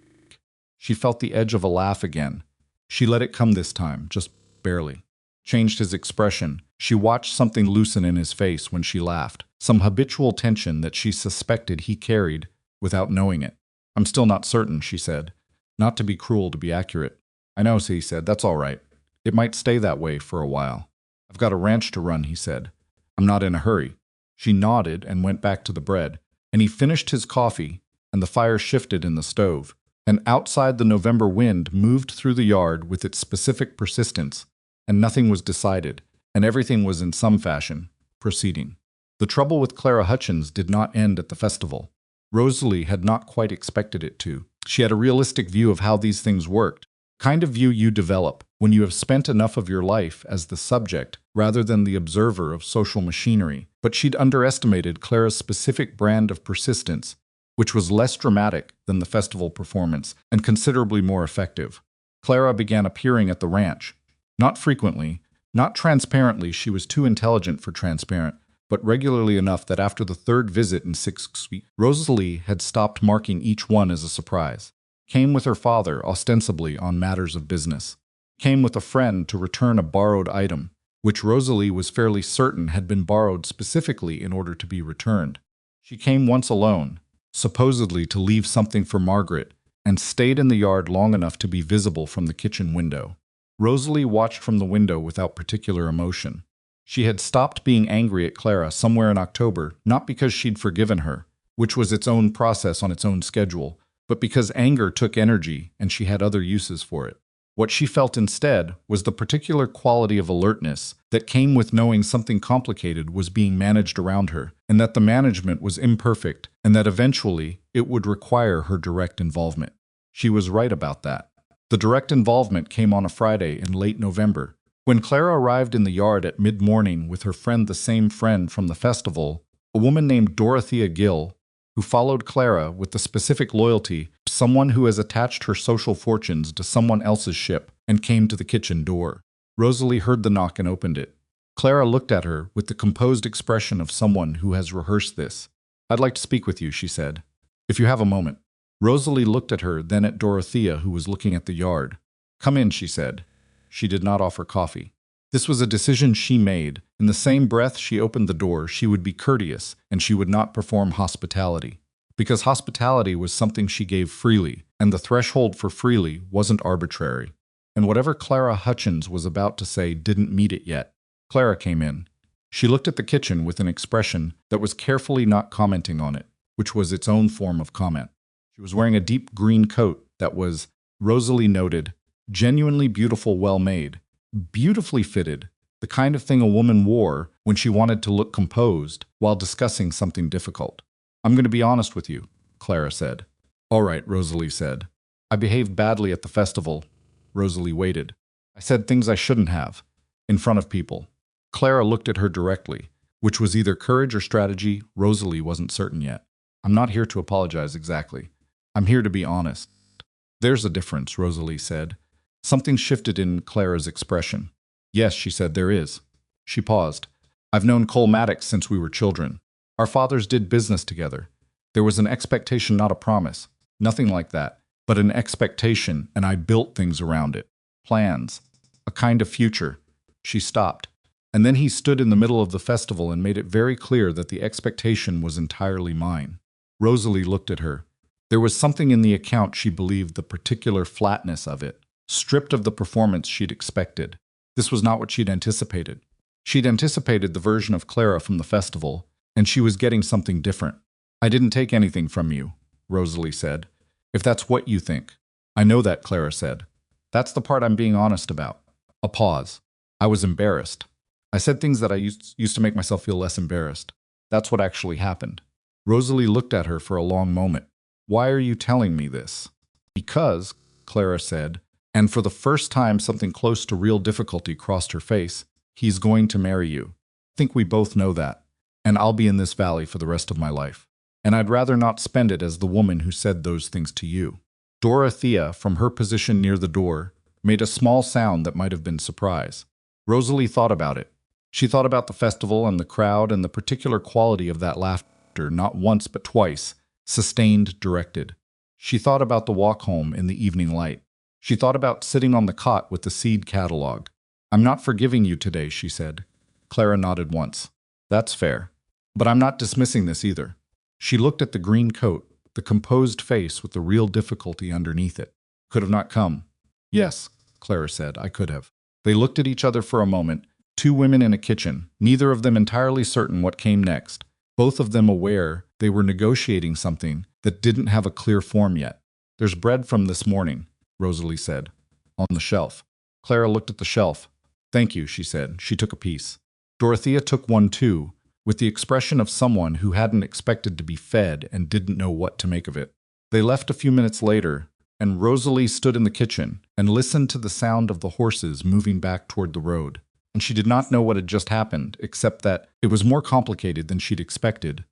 She felt the edge of a laugh again. She let it come this time, just barely. Changed his expression. She watched something loosen in his face when she laughed, some habitual tension that she suspected he carried without knowing it. "I'm still not certain," she said. "Not to be cruel, to be accurate." "I know," he said. "That's all right. It might stay that way for a while." "I've got a ranch to run," he said. "I'm not in a hurry." She nodded and went back to the bread, and he finished his coffee, and the fire shifted in the stove. And outside, the November wind moved through the yard with its specific persistence, and nothing was decided, and everything was in some fashion proceeding. The trouble with Clara Hutchins did not end at the festival. Rosalie had not quite expected it to. She had a realistic view of how these things worked, kind of view you develop when you have spent enough of your life as the subject rather than the observer of social machinery. But she'd underestimated Clara's specific brand of persistence, which was less dramatic than the festival performance and considerably more effective. Clara began appearing at the ranch. Not frequently, not transparently, she was too intelligent for transparent, but regularly enough that after the third visit in 6 weeks, Rosalie had stopped marking each one as a surprise. Came with her father, ostensibly on matters of business. Came with a friend to return a borrowed item, which Rosalie was fairly certain had been borrowed specifically in order to be returned. She came once alone, supposedly to leave something for Margaret, and stayed in the yard long enough to be visible from the kitchen window. Rosalie watched from the window without particular emotion. She had stopped being angry at Clara somewhere in October, not because she'd forgiven her, which was its own process on its own schedule, but because anger took energy and she had other uses for it. What she felt instead was the particular quality of alertness that came with knowing something complicated was being managed around her, and that the management was imperfect, and that eventually it would require her direct involvement. She was right about that. The direct involvement came on a Friday in late November. When Clara arrived in the yard at mid-morning with her friend, the same friend from the festival, a woman named Dorothea Gill, who followed Clara with the specific loyalty of someone who has attached her social fortunes to someone else's ship, and came to the kitchen door. Rosalie heard the knock and opened it. Clara looked at her with the composed expression of someone who has rehearsed this. "I'd like to speak with you," she said. "If you have a moment." Rosalie looked at her, then at Dorothea, who was looking at the yard. "Come in," she said. She did not offer coffee. This was a decision she made. In the same breath she opened the door, she would be courteous, and she would not perform hospitality. because hospitality was something she gave freely, and the threshold for freely wasn't arbitrary. And whatever Clara Hutchins was about to say didn't meet it yet. Clara came in. She looked at the kitchen with an expression that was carefully not commenting on it, which was its own form of comment. She was wearing a deep green coat that was, Rosalie noted, genuinely beautiful, well-made, beautifully fitted, the kind of thing a woman wore when she wanted to look composed while discussing something difficult. "I'm going to be honest with you," Clara said. "All right," Rosalie said. "I behaved badly at the festival." Rosalie waited. "I said things I shouldn't have, in front of people." Clara looked at her directly, which was either courage or strategy. Rosalie wasn't certain yet. "I'm not here to apologize exactly. I'm here to be honest." "There's a difference," Rosalie said. Something shifted in Clara's expression. "Yes," she said, "there is." She paused. "I've known Cole Maddox since we were children. Our fathers did business together. There was an expectation, not a promise. Nothing like that, but an expectation, and I built things around it. Plans. A kind of future." She stopped. "And then he stood in the middle of the festival and made it very clear that the expectation was entirely mine." Rosalie looked at her. There was something in the account she believed, the particular flatness of it, stripped of the performance she'd expected. This was not what she'd anticipated. She'd anticipated the version of Clara from the festival, and she was getting something different. "I didn't take anything from you," Rosalie said. "If that's what you think." "I know that," Clara said. "That's the part I'm being honest about." A pause. "I was embarrassed. I said things that I used to make myself feel less embarrassed. That's what actually happened." Rosalie looked at her for a long moment. "Why are you telling me this?" "Because," Clara said, and for the first time something close to real difficulty crossed her face, "he's going to marry you. I think we both know that. And I'll be in this valley for the rest of my life. And I'd rather not spend it as the woman who said those things to you." Dorothea, from her position near the door, made a small sound that might have been surprise. Rosalie thought about it. She thought about the festival and the crowd and the particular quality of that laughter, not once but twice, sustained, directed. She thought about the walk home in the evening light. She thought about sitting on the cot with the seed catalog. "I'm not forgiving you today," she said. Clara nodded once. "That's fair. But I'm not dismissing this either." She looked at the green coat, the composed face with the real difficulty underneath it. "Could have not come." "Yes," Clara said, "I could have." They looked at each other for a moment, two women in a kitchen, neither of them entirely certain what came next, both of them aware they were negotiating something that didn't have a clear form yet. "There's bread from this morning," Rosalie said, "on the shelf." Clara looked at the shelf. "Thank you," she said. She took a piece. Dorothea took one too, with the expression of someone who hadn't expected to be fed and didn't know what to make of it. They left a few minutes later, and Rosalie stood in the kitchen and listened to the sound of the horses moving back toward the road. And she did not know what had just happened, except that it was more complicated than she'd expected,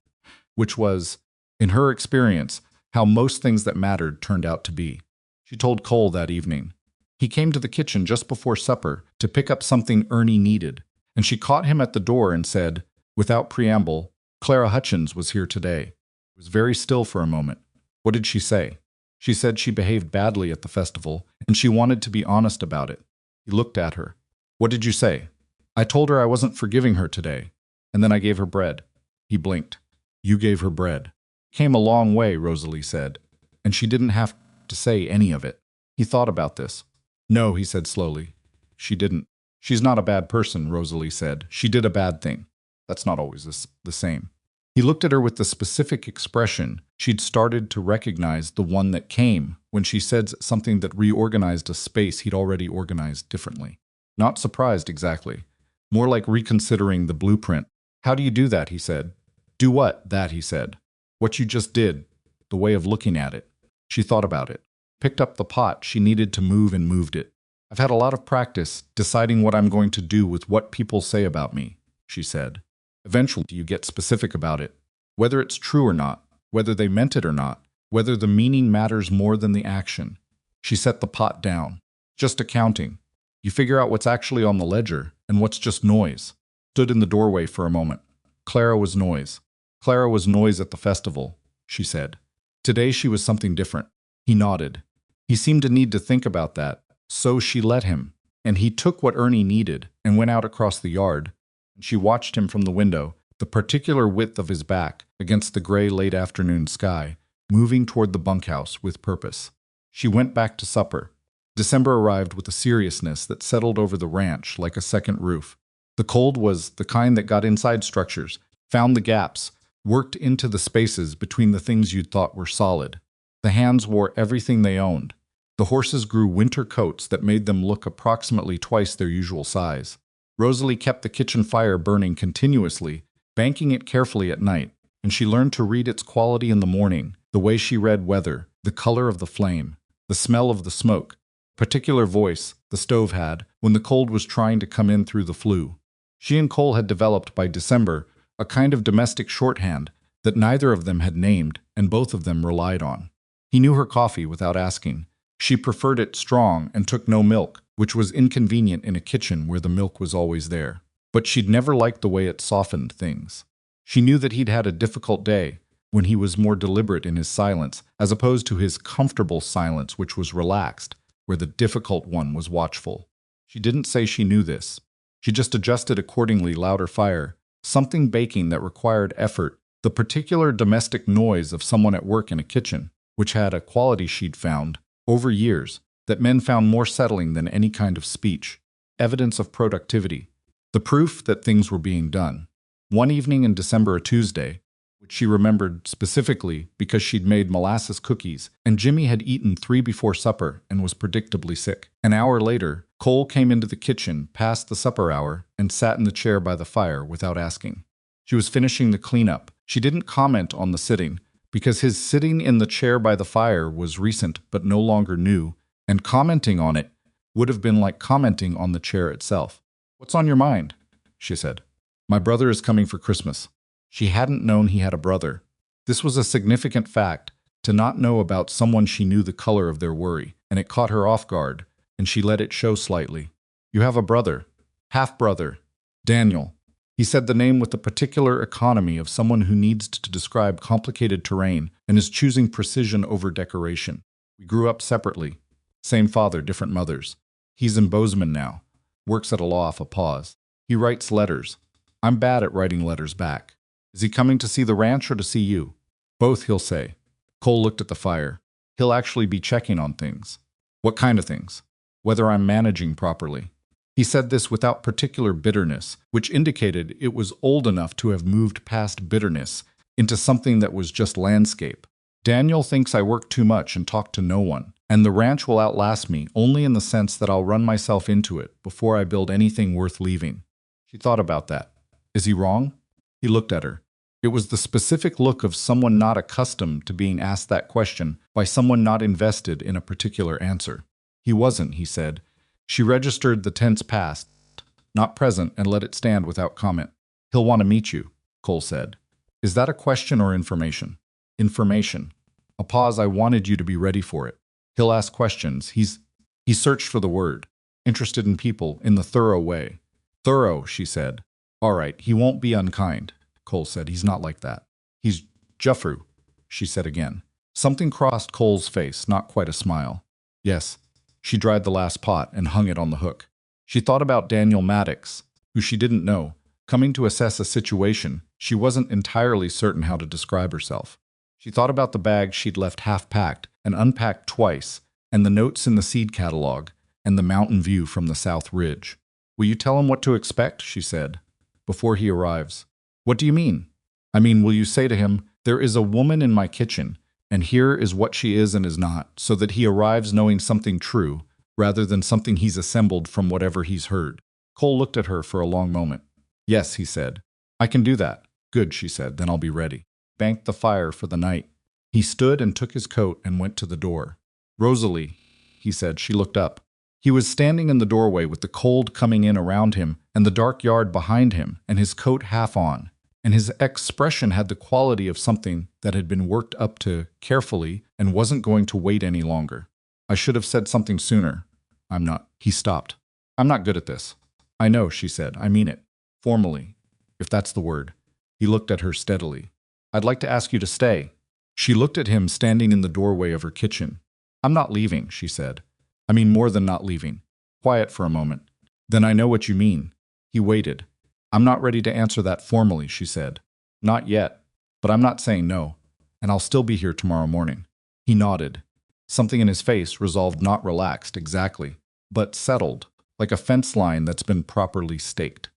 which was, in her experience, how most things that mattered turned out to be. She told Cole that evening. He came to the kitchen just before supper to pick up something Ernie needed, and she caught him at the door and said, without preamble, "Clara Hutchins was here today." It was very still for a moment. What did she say? She said she behaved badly at the festival, and she wanted to be honest about it. He looked at her. "What did you say?" "I told her I wasn't forgiving her today, and then I gave her bread." He blinked. "You gave her bread." "Came a long way," Rosalie said, "and she didn't have to say any of it." He thought about this. "No," he said slowly. "She didn't. She's not a bad person," Rosalie said. "She did a bad thing. That's not always the same." He looked at her with the specific expression she'd started to recognize, the one that came when she said something that reorganized a space he'd already organized differently. Not surprised exactly. More like reconsidering the blueprint. "How do you do that?" he said. "Do what?" "That," he said. "What you just did. The way of looking at it." She thought about it. Picked up the pot she needed to move and moved it. "I've had a lot of practice deciding what I'm going to do with what people say about me," she said. "Eventually you get specific about it. Whether it's true or not, whether they meant it or not, whether the meaning matters more than the action." She set the pot down. "Just accounting. You figure out what's actually on the ledger and what's just noise." Stood in the doorway for a moment. Clara was noise. Clara was noise at the festival, she said. Today she was something different. He nodded. He seemed to need to think about that, so she let him, and he took what Ernie needed and went out across the yard. She watched him from the window, the particular width of his back against the gray late afternoon sky, moving toward the bunkhouse with purpose. She went back to supper. December arrived with a seriousness that settled over the ranch like a second roof. The cold was the kind that got inside structures, found the gaps, worked into the spaces between the things you'd thought were solid. The hands wore everything they owned. The horses grew winter coats that made them look approximately twice their usual size. Rosalie kept the kitchen fire burning continuously, banking it carefully at night, and she learned to read its quality in the morning, the way she read weather, the color of the flame, the smell of the smoke, particular voice the stove had when the cold was trying to come in through the flue. She and Cole had developed by December a kind of domestic shorthand that neither of them had named and both of them relied on. He knew her coffee without asking. She preferred it strong and took no milk, which was inconvenient in a kitchen where the milk was always there. But she'd never liked the way it softened things. She knew that he'd had a difficult day when he was more deliberate in his silence, as opposed to his comfortable silence, which was relaxed, where the difficult one was watchful. She didn't say she knew this. She just adjusted accordingly louder fire, something baking that required effort, the particular domestic noise of someone at work in a kitchen, which had a quality she'd found, over years, that men found more settling than any kind of speech, evidence of productivity, the proof that things were being done. One evening in December, a Tuesday, which she remembered specifically because she'd made molasses cookies, and Jimmy had eaten 3 before supper and was predictably sick. An hour later, Cole came into the kitchen past the supper hour and sat in the chair by the fire without asking. She was finishing the cleanup. She didn't comment on the sitting, because his sitting in the chair by the fire was recent but no longer new, and commenting on it would have been like commenting on the chair itself. "What's on your mind?" she said. "My brother is coming for Christmas." She hadn't known he had a brother. This was a significant fact, to not know about someone she knew the color of their worry, and it caught her off guard, and she let it show slightly. "You have a brother. Half-brother. Daniel." He said the name with the particular economy of someone who needs to describe complicated terrain and is choosing precision over decoration. "We grew up separately. Same father, different mothers. He's in Bozeman now. Works at a law off a pause. He writes letters. I'm bad at writing letters back. Is he coming to see the ranch or to see you?" "Both," he'll say. Cole looked at the fire. "He'll actually be checking on things." "What kind of things?" "Whether I'm managing properly." He said this without particular bitterness, which indicated it was old enough to have moved past bitterness into something that was just landscape. "Daniel thinks I work too much and talk to no one, and the ranch will outlast me only in the sense that I'll run myself into it before I build anything worth leaving." She thought about that. "Is he wrong?" He looked at her. It was the specific look of someone not accustomed to being asked that question by someone not invested in a particular answer. "He wasn't," he said. She registered the tense past, not present, and let it stand without comment. "He'll want to meet you," Cole said. "Is that a question or information?" "Information." A pause. "I wanted you to be ready for it. He'll ask questions. He searched for the word. Interested in people, in the thorough way." "Thorough," she said. "All right, he won't be unkind," Cole said. "He's not like that." "He's Juffru," she said again. Something crossed Cole's face, not quite a smile. "Yes." She dried the last pot and hung it on the hook. She thought about Daniel Maddox, who she didn't know, coming to assess a situation. She wasn't entirely certain how to describe herself. She thought about the bag she'd left half-packed and unpacked twice, and the notes in the seed catalog, and the mountain view from the South Ridge. "Will you tell him what to expect?" she said. "Before he arrives." "What do you mean?" "I mean, will you say to him, 'There is a woman in my kitchen, and here is what she is and is not,' so that he arrives knowing something true, rather than something he's assembled from whatever he's heard?" Cole looked at her for a long moment. "Yes," he said. "I can do that." "Good," she said. "Then I'll be ready." Banked the fire for the night. He stood and took his coat and went to the door. "Rosalie," he said. She looked up. He was standing in the doorway with the cold coming in around him and the dark yard behind him and his coat half on, and his expression had the quality of something that had been worked up to carefully and wasn't going to wait any longer. "I should have said something sooner. I'm not." He stopped. "I'm not good at this." "I know," she said. "I mean it. Formally, if that's the word." He looked at her steadily. "I'd like to ask you to stay." She looked at him standing in the doorway of her kitchen. "I'm not leaving," she said. "I mean more than not leaving." Quiet for a moment. "Then I know what you mean." He waited. I'm not ready to answer that formally, she said. Not yet, but I'm not saying no, and I'll still be here tomorrow morning. He nodded. Something in his face resolved, not relaxed exactly, but settled, like a fence line that's been properly staked.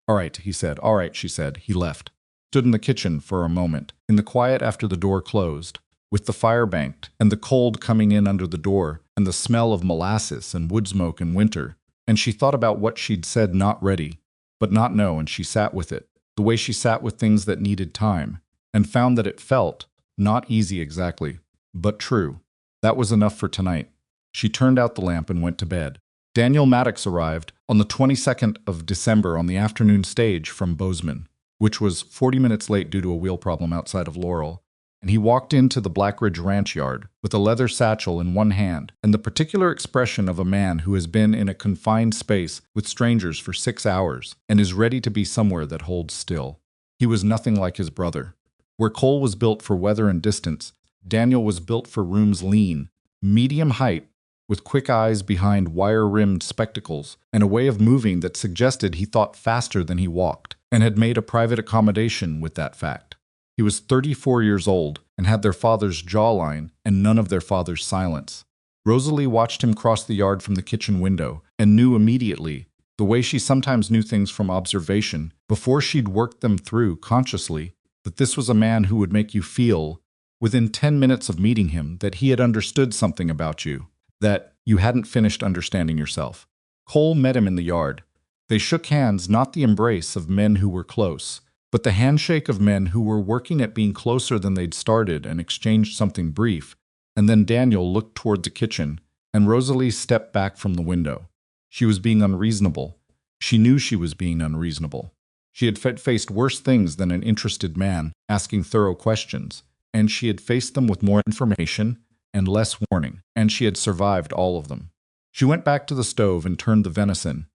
All right, he said. All right, she said. He left. Stood in the kitchen for a moment, in the quiet after the door closed, with the fire banked, and the cold coming in under the door, and the smell of molasses and wood smoke in winter. And she thought about what she'd said not ready, but not know, and she sat with it, the way she sat with things that needed time, and found that it felt, not easy exactly, but true. That was enough for tonight. She turned out the lamp and went to bed. Daniel Maddox arrived on the 22nd of December on the afternoon stage from Bozeman, which was 40 minutes late due to a wheel problem outside of Laurel, and he walked into the Blackridge Ranch yard with a leather satchel in one hand and the particular expression of a man who has been in a confined space with strangers for 6 hours and is ready to be somewhere that holds still. He was nothing like his brother. Where Cole was built for weather and distance, Daniel was built for rooms lean, medium height, with quick eyes behind wire-rimmed spectacles, and a way of moving that suggested he thought faster than he walked, and had made a private accommodation with that fact. He was 34 years old, and had their father's jawline and none of their father's silence. Rosalie watched him cross the yard from the kitchen window, and knew immediately, the way she sometimes knew things from observation, before she'd worked them through consciously, that this was a man who would make you feel, within 10 minutes of meeting him, that he had understood something about you, that you hadn't finished understanding yourself. Cole met him in the yard. They shook hands, not the embrace of men who were close, but the handshake of men who were working at being closer than they'd started, and exchanged something brief. And then Daniel looked toward the kitchen, and Rosalie stepped back from the window. She was being unreasonable. She knew she was being unreasonable. She had faced worse things than an interested man asking thorough questions, and she had faced them with more information and less warning, and she had survived all of them. She went back to the stove and turned the venison,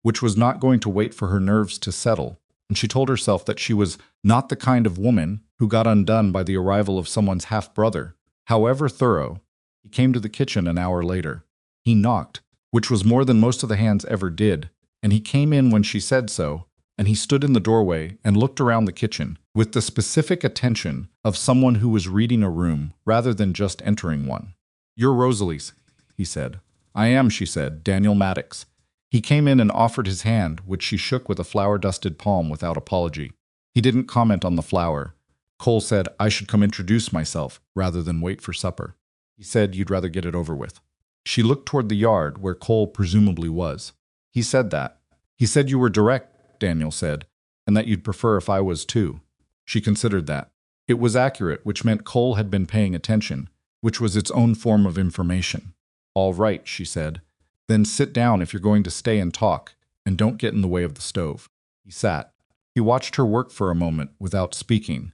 which was not going to wait for her nerves to settle, and she told herself that she was not the kind of woman who got undone by the arrival of someone's half-brother. However thorough, he came to the kitchen an hour later. He knocked, which was more than most of the hands ever did, and he came in when she said so, and he stood in the doorway and looked around the kitchen with the specific attention of someone who was reading a room rather than just entering one. "You're Rosalie's," he said. "I am," she said, "Daniel Maddox." He came in and offered his hand, which she shook with a flour-dusted palm without apology. He didn't comment on the flour. Cole said, "I should come introduce myself rather than wait for supper." He said, "You'd rather get it over with." She looked toward the yard where Cole presumably was. "He said that. He said you were direct," Daniel said, "and that you'd prefer if I was too." She considered that. It was accurate, which meant Cole had been paying attention, which was its own form of information. "All right," she said. "Then sit down if you're going to stay and talk, and don't get in the way of the stove." He sat. He watched her work for a moment without speaking,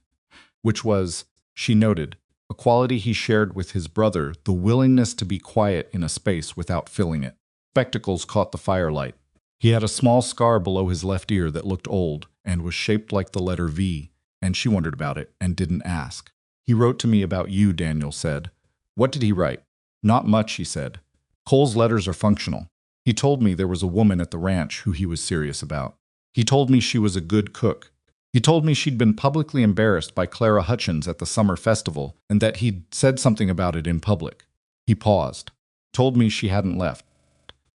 which was, she noted, a quality he shared with his brother, the willingness to be quiet in a space without filling it. Spectacles caught the firelight. He had a small scar below his left ear that looked old and was shaped like the letter V, and she wondered about it and didn't ask. "He wrote to me about you," Daniel said. "What did he write?" "Not much," he said. "Cole's letters are functional. He told me there was a woman at the ranch who he was serious about. He told me she was a good cook. He told me she'd been publicly embarrassed by Clara Hutchins at the summer festival and that he'd said something about it in public." He paused. "Told me she hadn't left."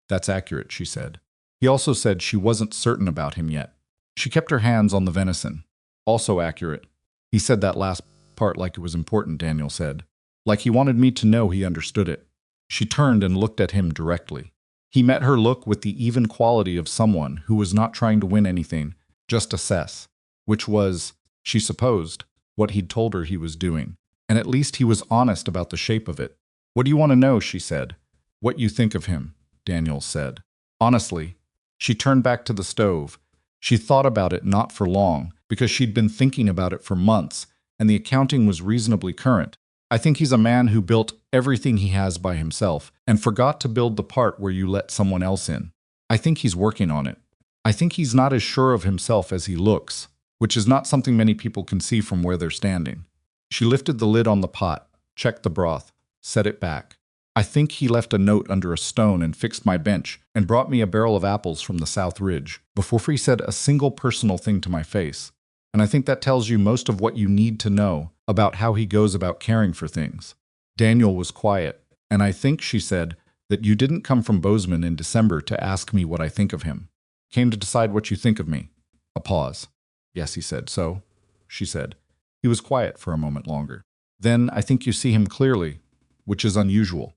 "That's accurate," she said. He also said she wasn't certain about him yet. She kept her hands on the venison. "Also accurate." He said that last part like it was important, Daniel said. Like he wanted me to know he understood it. She turned and looked at him directly. He met her look with the even quality of someone who was not trying to win anything, just assess, which was, she supposed, what he'd told her he was doing. And at least he was honest about the shape of it. "What do you want to know?" she said. "What you think of him," Daniel said. "Honestly." She turned back to the stove. She thought about it not for long, because she'd been thinking about it for months, and the accounting was reasonably current. "I think he's a man who built everything he has by himself, and forgot to build the part where you let someone else in. I think he's working on it. I think he's not as sure of himself as he looks, which is not something many people can see from where they're standing." She lifted the lid on the pot, checked the broth, set it back. I think he left a note under a stone and fixed my bench and brought me a barrel of apples from the South Ridge before he said a single personal thing to my face. And I think that tells you most of what you need to know about how he goes about caring for things. Daniel was quiet, and I think, she said, that you didn't come from Bozeman in December to ask me what I think of him. Came to decide what you think of me. A pause. Yes, he said. So? She said. He was quiet for a moment longer. Then I think you see him clearly, which is unusual.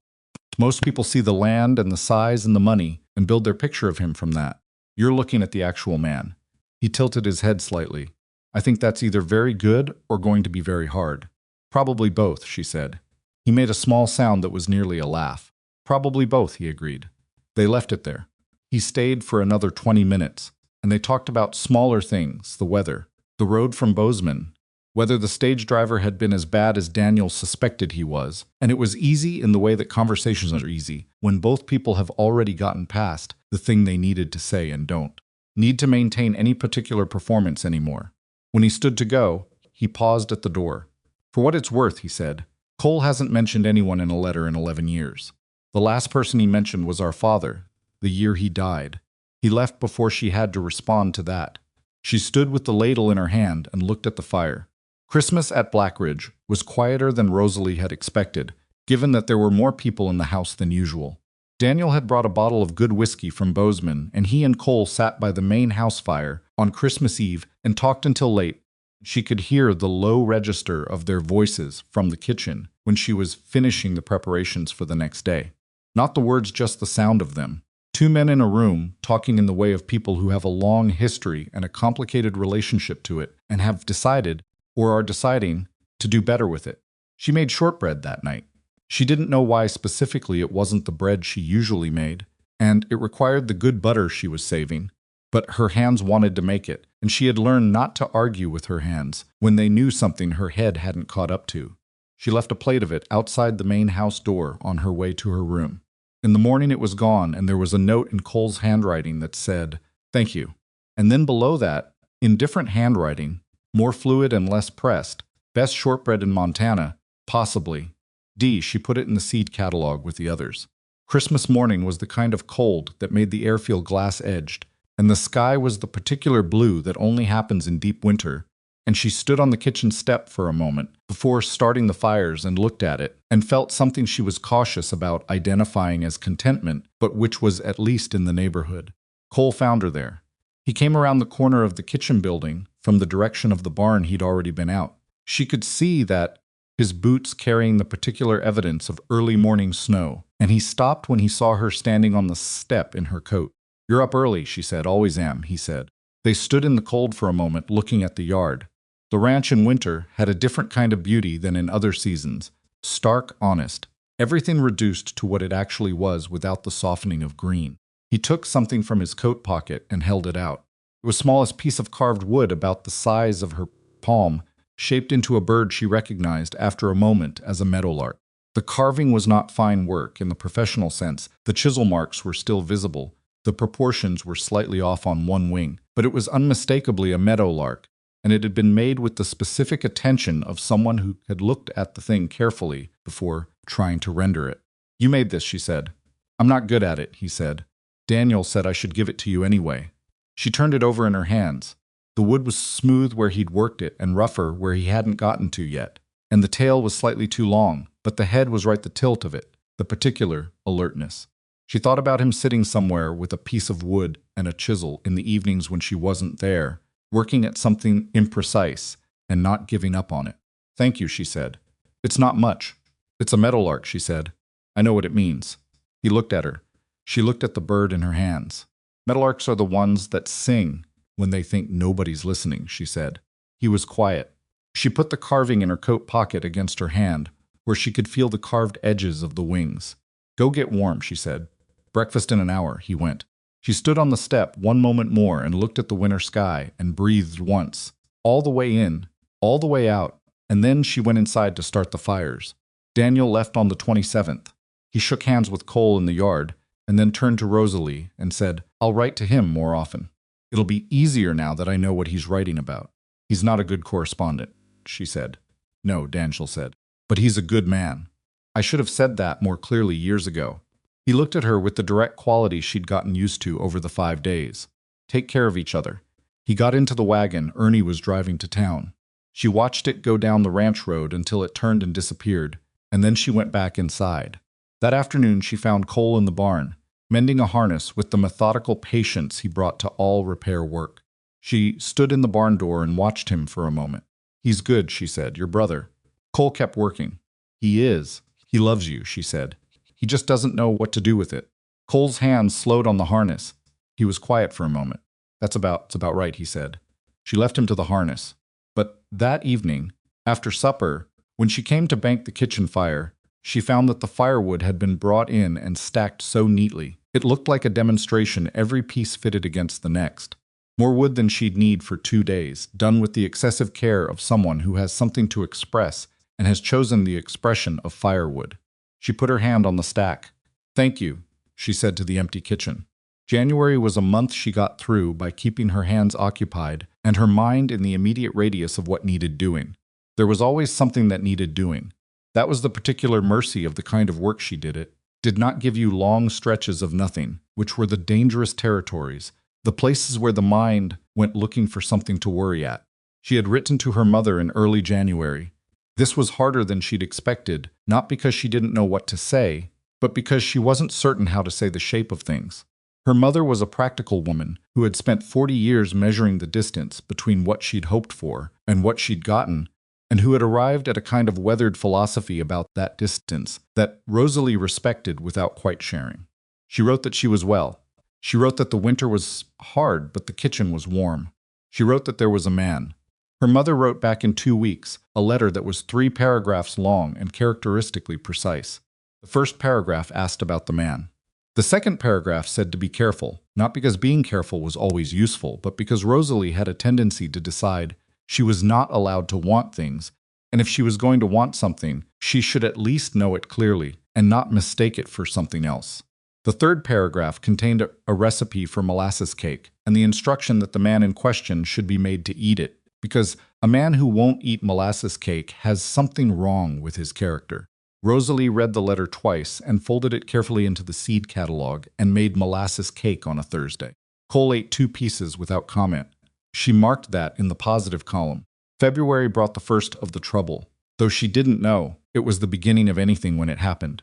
Most people see the land and the size and the money and build their picture of him from that. You're looking at the actual man. He tilted his head slightly. I think that's either very good or going to be very hard. Probably both, she said. He made a small sound that was nearly a laugh. Probably both, he agreed. They left it there. He stayed for another 20 minutes, and they talked about smaller things, the weather, the road from Bozeman, whether the stage driver had been as bad as Daniel suspected he was, and it was easy in the way that conversations are easy, when both people have already gotten past the thing they needed to say and don't need to maintain any particular performance anymore. When he stood to go, he paused at the door. For what it's worth, he said, Cole hasn't mentioned anyone in a letter in 11 years. The last person he mentioned was our father, the year he died. He left before she had to respond to that. She stood with the ladle in her hand and looked at the fire. Christmas at Blackridge was quieter than Rosalie had expected, given that there were more people in the house than usual. Daniel had brought a bottle of good whiskey from Bozeman, and he and Cole sat by the main house fire on Christmas Eve and talked until late. She could hear the low register of their voices from the kitchen when she was finishing the preparations for the next day. Not the words, just the sound of them. Two men in a room talking in the way of people who have a long history and a complicated relationship to it and have decided, or are deciding, to do better with it. She made shortbread that night. She didn't know why specifically it wasn't the bread she usually made, and it required the good butter she was saving, but her hands wanted to make it, and she had learned not to argue with her hands when they knew something her head hadn't caught up to. She left a plate of it outside the main house door on her way to her room. In the morning it was gone, and there was a note in Cole's handwriting that said, "Thank you." And then below that, in different handwriting, more fluid and less pressed, "Best shortbread in Montana, possibly. D." She put it in the seed catalog with the others. Christmas morning was the kind of cold that made the air feel glass-edged, and the sky was the particular blue that only happens in deep winter, and she stood on the kitchen step for a moment before starting the fires and looked at it, and felt something she was cautious about identifying as contentment, but which was at least in the neighborhood. Cole found her there. He came around the corner of the kitchen building from the direction of the barn he'd already been out. She could see that his boots carrying the particular evidence of early morning snow, and he stopped when he saw her standing on the step in her coat. "You're up early," she said. "Always am," he said. They stood in the cold for a moment, looking at the yard. The ranch in winter had a different kind of beauty than in other seasons. Stark, honest. Everything reduced to what it actually was without the softening of green. He took something from his coat pocket and held it out. It was the smallest piece of carved wood about the size of her palm, shaped into a bird she recognized after a moment as a meadowlark. The carving was not fine work in the professional sense. The chisel marks were still visible. The proportions were slightly off on one wing, but it was unmistakably a meadowlark, and it had been made with the specific attention of someone who had looked at the thing carefully before trying to render it. "You made this," she said. "I'm not good at it," he said. "Daniel said I should give it to you anyway." She turned it over in her hands. The wood was smooth where he'd worked it and rougher where he hadn't gotten to yet, and the tail was slightly too long, but the head was right the tilt of it, the particular alertness. She thought about him sitting somewhere with a piece of wood and a chisel in the evenings when she wasn't there, working at something imprecise and not giving up on it. "Thank you," she said. "It's not much." "It's a meadowlark," she said. "I know what it means." He looked at her. She looked at the bird in her hands. "Meadowlarks are the ones that sing when they think nobody's listening," she said. He was quiet. She put the carving in her coat pocket against her hand, where she could feel the carved edges of the wings. "Go get warm," she said. "Breakfast in an hour," he went. She stood on the step one moment more and looked at the winter sky and breathed once, all the way in, all the way out, and then she went inside to start the fires. Daniel left on the 27th. He shook hands with Cole in the yard, and then turned to Rosalie and said, "I'll write to him more often. It'll be easier now that I know what he's writing about." "He's not a good correspondent," she said. "No," Daniel said, "but he's a good man." I should have said that more clearly years ago. He looked at her with the direct quality she'd gotten used to over the 5 days. Take care of each other. He got into the wagon Ernie was driving to town. She watched it go down the ranch road until it turned and disappeared, and then she went back inside. That afternoon she found Cole in the barn, mending a harness with the methodical patience he brought to all repair work. She stood in the barn door and watched him for a moment. He's good, she said, your brother. Cole kept working. He is. He loves you, she said. He just doesn't know what to do with it. Cole's hands slowed on the harness. He was quiet for a moment. That's about right, he said. She left him to the harness. But that evening, after supper, when she came to bank the kitchen fire, she found that the firewood had been brought in and stacked so neatly. It looked like a demonstration, every piece fitted against the next. More wood than she'd need for 2 days, done with the excessive care of someone who has something to express and has chosen the expression of firewood. She put her hand on the stack. Thank you, she said to the empty kitchen. January was a month she got through by keeping her hands occupied and her mind in the immediate radius of what needed doing. There was always something that needed doing. That was the particular mercy of the kind of work she did. It did not give you long stretches of nothing, which were the dangerous territories, the places where the mind went looking for something to worry at. She had written to her mother in early January. This was harder than she'd expected, not because she didn't know what to say, but because she wasn't certain how to say the shape of things. Her mother was a practical woman who had spent 40 years measuring the distance between what she'd hoped for and what she'd gotten, and who had arrived at a kind of weathered philosophy about that distance that Rosalie respected without quite sharing. She wrote that she was well. She wrote that the winter was hard, but the kitchen was warm. She wrote that there was a man. Her mother wrote back in 2 weeks, a letter that was 3 paragraphs long and characteristically precise. The first paragraph asked about the man. The second paragraph said to be careful, not because being careful was always useful, but because Rosalie had a tendency to decide she was not allowed to want things, and if she was going to want something, she should at least know it clearly and not mistake it for something else. The third paragraph contained a recipe for molasses cake and the instruction that the man in question should be made to eat it, because a man who won't eat molasses cake has something wrong with his character. Rosalie read the letter twice and folded it carefully into the seed catalog and made molasses cake on a Thursday. Cole ate 2 pieces without comment. She marked that in the positive column. February brought the first of the trouble, though she didn't know it was the beginning of anything when it happened.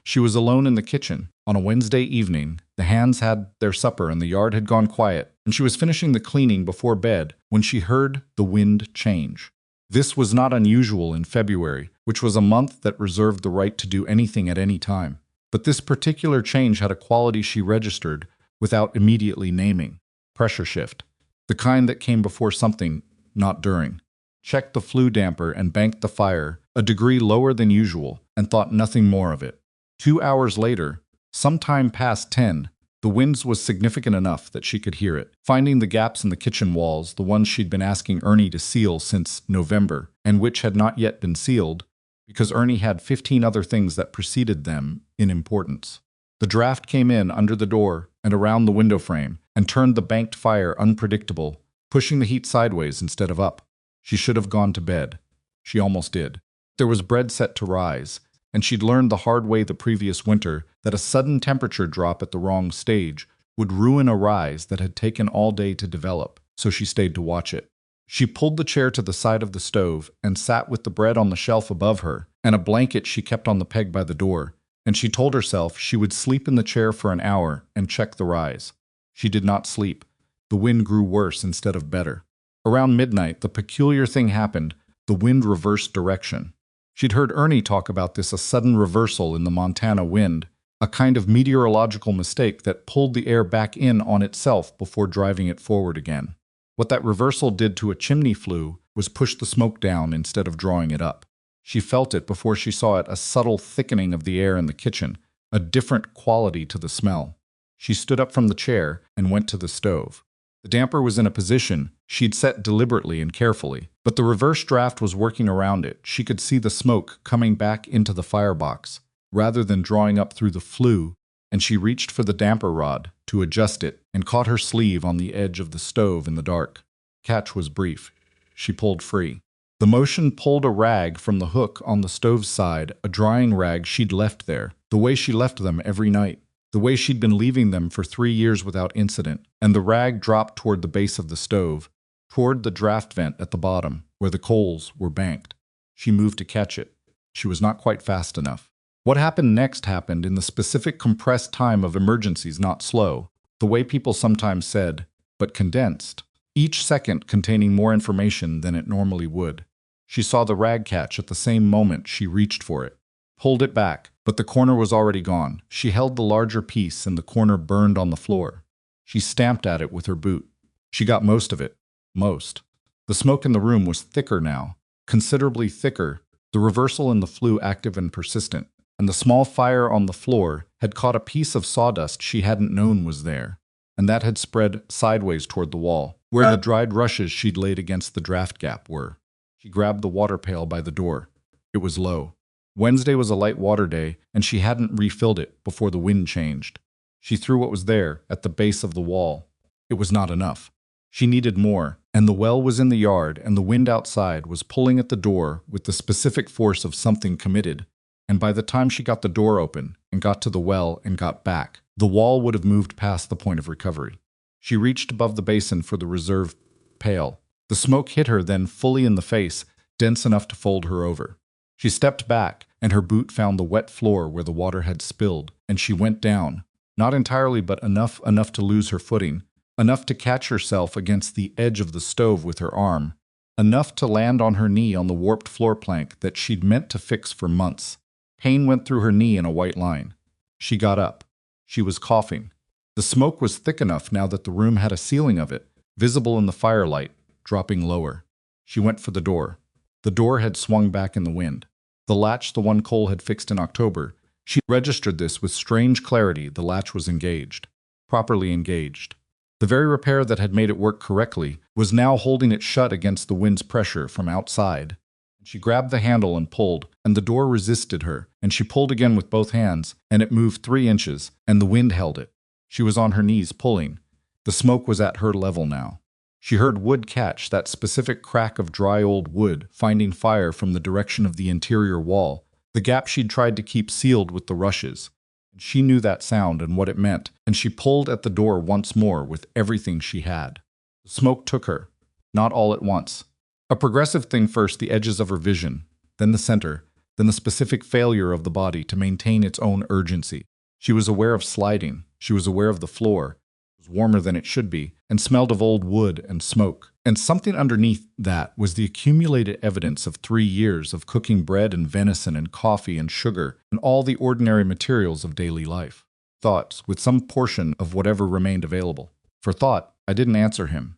She was alone in the kitchen. On a Wednesday evening, the hands had their supper and the yard had gone quiet, and she was finishing the cleaning before bed when she heard the wind change. This was not unusual in February, which was a month that reserved the right to do anything at any time. But this particular change had a quality she registered without immediately naming. Pressure shift. The kind that came before something, not during. Checked the flue damper and banked the fire a degree lower than usual and thought nothing more of it. 2 hours later, sometime past 10, the wind was significant enough that she could hear it. Finding the gaps in the kitchen walls, the ones she'd been asking Ernie to seal since November, and which had not yet been sealed, because Ernie had 15 other things that preceded them in importance. The draft came in under the door and around the window frame, and turned the banked fire unpredictable, pushing the heat sideways instead of up. She should have gone to bed. She almost did. There was bread set to rise, and she'd learned the hard way the previous winter that a sudden temperature drop at the wrong stage would ruin a rise that had taken all day to develop, so she stayed to watch it. She pulled the chair to the side of the stove and sat with the bread on the shelf above her and a blanket she kept on the peg by the door, and she told herself she would sleep in the chair for an hour and check the rise. She did not sleep. The wind grew worse instead of better. Around midnight, the peculiar thing happened. The wind reversed direction. She'd heard Ernie talk about this, a sudden reversal in the Montana wind, a kind of meteorological mistake that pulled the air back in on itself before driving it forward again. What that reversal did to a chimney flue was push the smoke down instead of drawing it up. She felt it before she saw it, a subtle thickening of the air in the kitchen, a different quality to the smell. She stood up from the chair and went to the stove. The damper was in a position she'd set deliberately and carefully, but the reverse draft was working around it. She could see the smoke coming back into the firebox, rather than drawing up through the flue, and she reached for the damper rod to adjust it and caught her sleeve on the edge of the stove in the dark. Catch was brief. She pulled free. The motion pulled a rag from the hook on the stove's side, a drying rag she'd left there, the way she left them every night, the way she'd been leaving them for 3 years without incident, and the rag dropped toward the base of the stove, toward the draft vent at the bottom, where the coals were banked. She moved to catch it. She was not quite fast enough. What happened next happened in the specific compressed time of emergencies, not slow, the way people sometimes said, but condensed, each second containing more information than it normally would. She saw the rag catch at the same moment she reached for it, pulled it back, but the corner was already gone. She held the larger piece and the corner burned on the floor. She stamped at it with her boot. She got most of it. Most. The smoke in the room was thicker now, considerably thicker, the reversal in the flue active and persistent, and the small fire on the floor had caught a piece of sawdust she hadn't known was there, and that had spread sideways toward the wall, where the dried rushes she'd laid against the draft gap were. She grabbed the water pail by the door. It was low. Wednesday was a light water day, and she hadn't refilled it before the wind changed. She threw what was there at the base of the wall. It was not enough. She needed more, and the well was in the yard, and the wind outside was pulling at the door with the specific force of something committed, and by the time she got the door open and got to the well and got back, the wall would have moved past the point of recovery. She reached above the basin for the reserve pail. The smoke hit her then fully in the face, dense enough to fold her over. She stepped back, and her boot found the wet floor where the water had spilled, and she went down, not entirely but enough to lose her footing, enough to catch herself against the edge of the stove with her arm, enough to land on her knee on the warped floor plank that she'd meant to fix for months. Pain went through her knee in a white line. She got up. She was coughing. The smoke was thick enough now that the room had a ceiling of it, visible in the firelight, dropping lower. She went for the door. The door had swung back in the wind. The latch, the one Cole had fixed in October, she registered this with strange clarity. The latch was engaged. Properly engaged. The very repair that had made it work correctly was now holding it shut against the wind's pressure from outside. She grabbed the handle and pulled, and the door resisted her, and she pulled again with both hands, and it moved 3 inches, and the wind held it. She was on her knees pulling. The smoke was at her level now. She heard wood catch, that specific crack of dry old wood finding fire from the direction of the interior wall, the gap she'd tried to keep sealed with the rushes. And she knew that sound and what it meant, and she pulled at the door once more with everything she had. The smoke took her, not all at once. A progressive thing first, the edges of her vision, then the center, then the specific failure of the body to maintain its own urgency. She was aware of sliding. She was aware of the floor. It was warmer than it should be, and smelled of old wood and smoke. And something underneath that was the accumulated evidence of 3 years of cooking bread and venison and coffee and sugar and all the ordinary materials of daily life. Thoughts, with some portion of whatever remained available. For thought, I didn't answer him.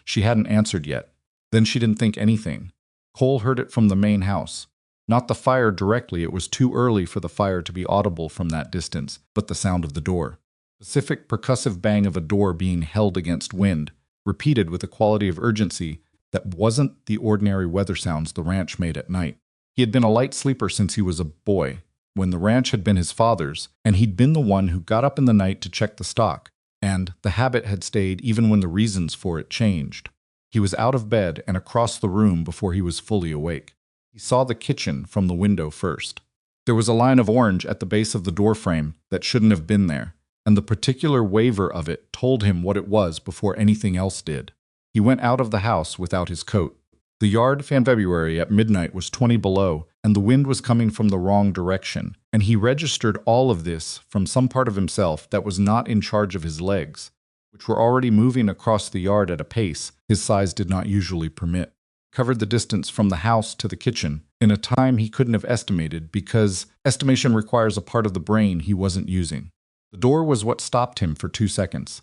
She hadn't answered yet. Then she didn't think anything. Cole heard it from the main house. Not the fire directly, it was too early for the fire to be audible from that distance, but the sound of the door. Specific percussive bang of a door being held against wind, repeated with a quality of urgency that wasn't the ordinary weather sounds the ranch made at night. He had been a light sleeper since he was a boy, when the ranch had been his father's, and he'd been the one who got up in the night to check the stock, and the habit had stayed even when the reasons for it changed. He was out of bed and across the room before he was fully awake. He saw the kitchen from the window first. There was a line of orange at the base of the doorframe that shouldn't have been there, and the particular waver of it told him what it was before anything else did. He went out of the house without his coat. The yard in February at midnight was 20 below, and the wind was coming from the wrong direction, and he registered all of this from some part of himself that was not in charge of his legs, which were already moving across the yard at a pace his size did not usually permit. Covered the distance from the house to the kitchen in a time he couldn't have estimated because estimation requires a part of the brain he wasn't using. The door was what stopped him for 2 seconds.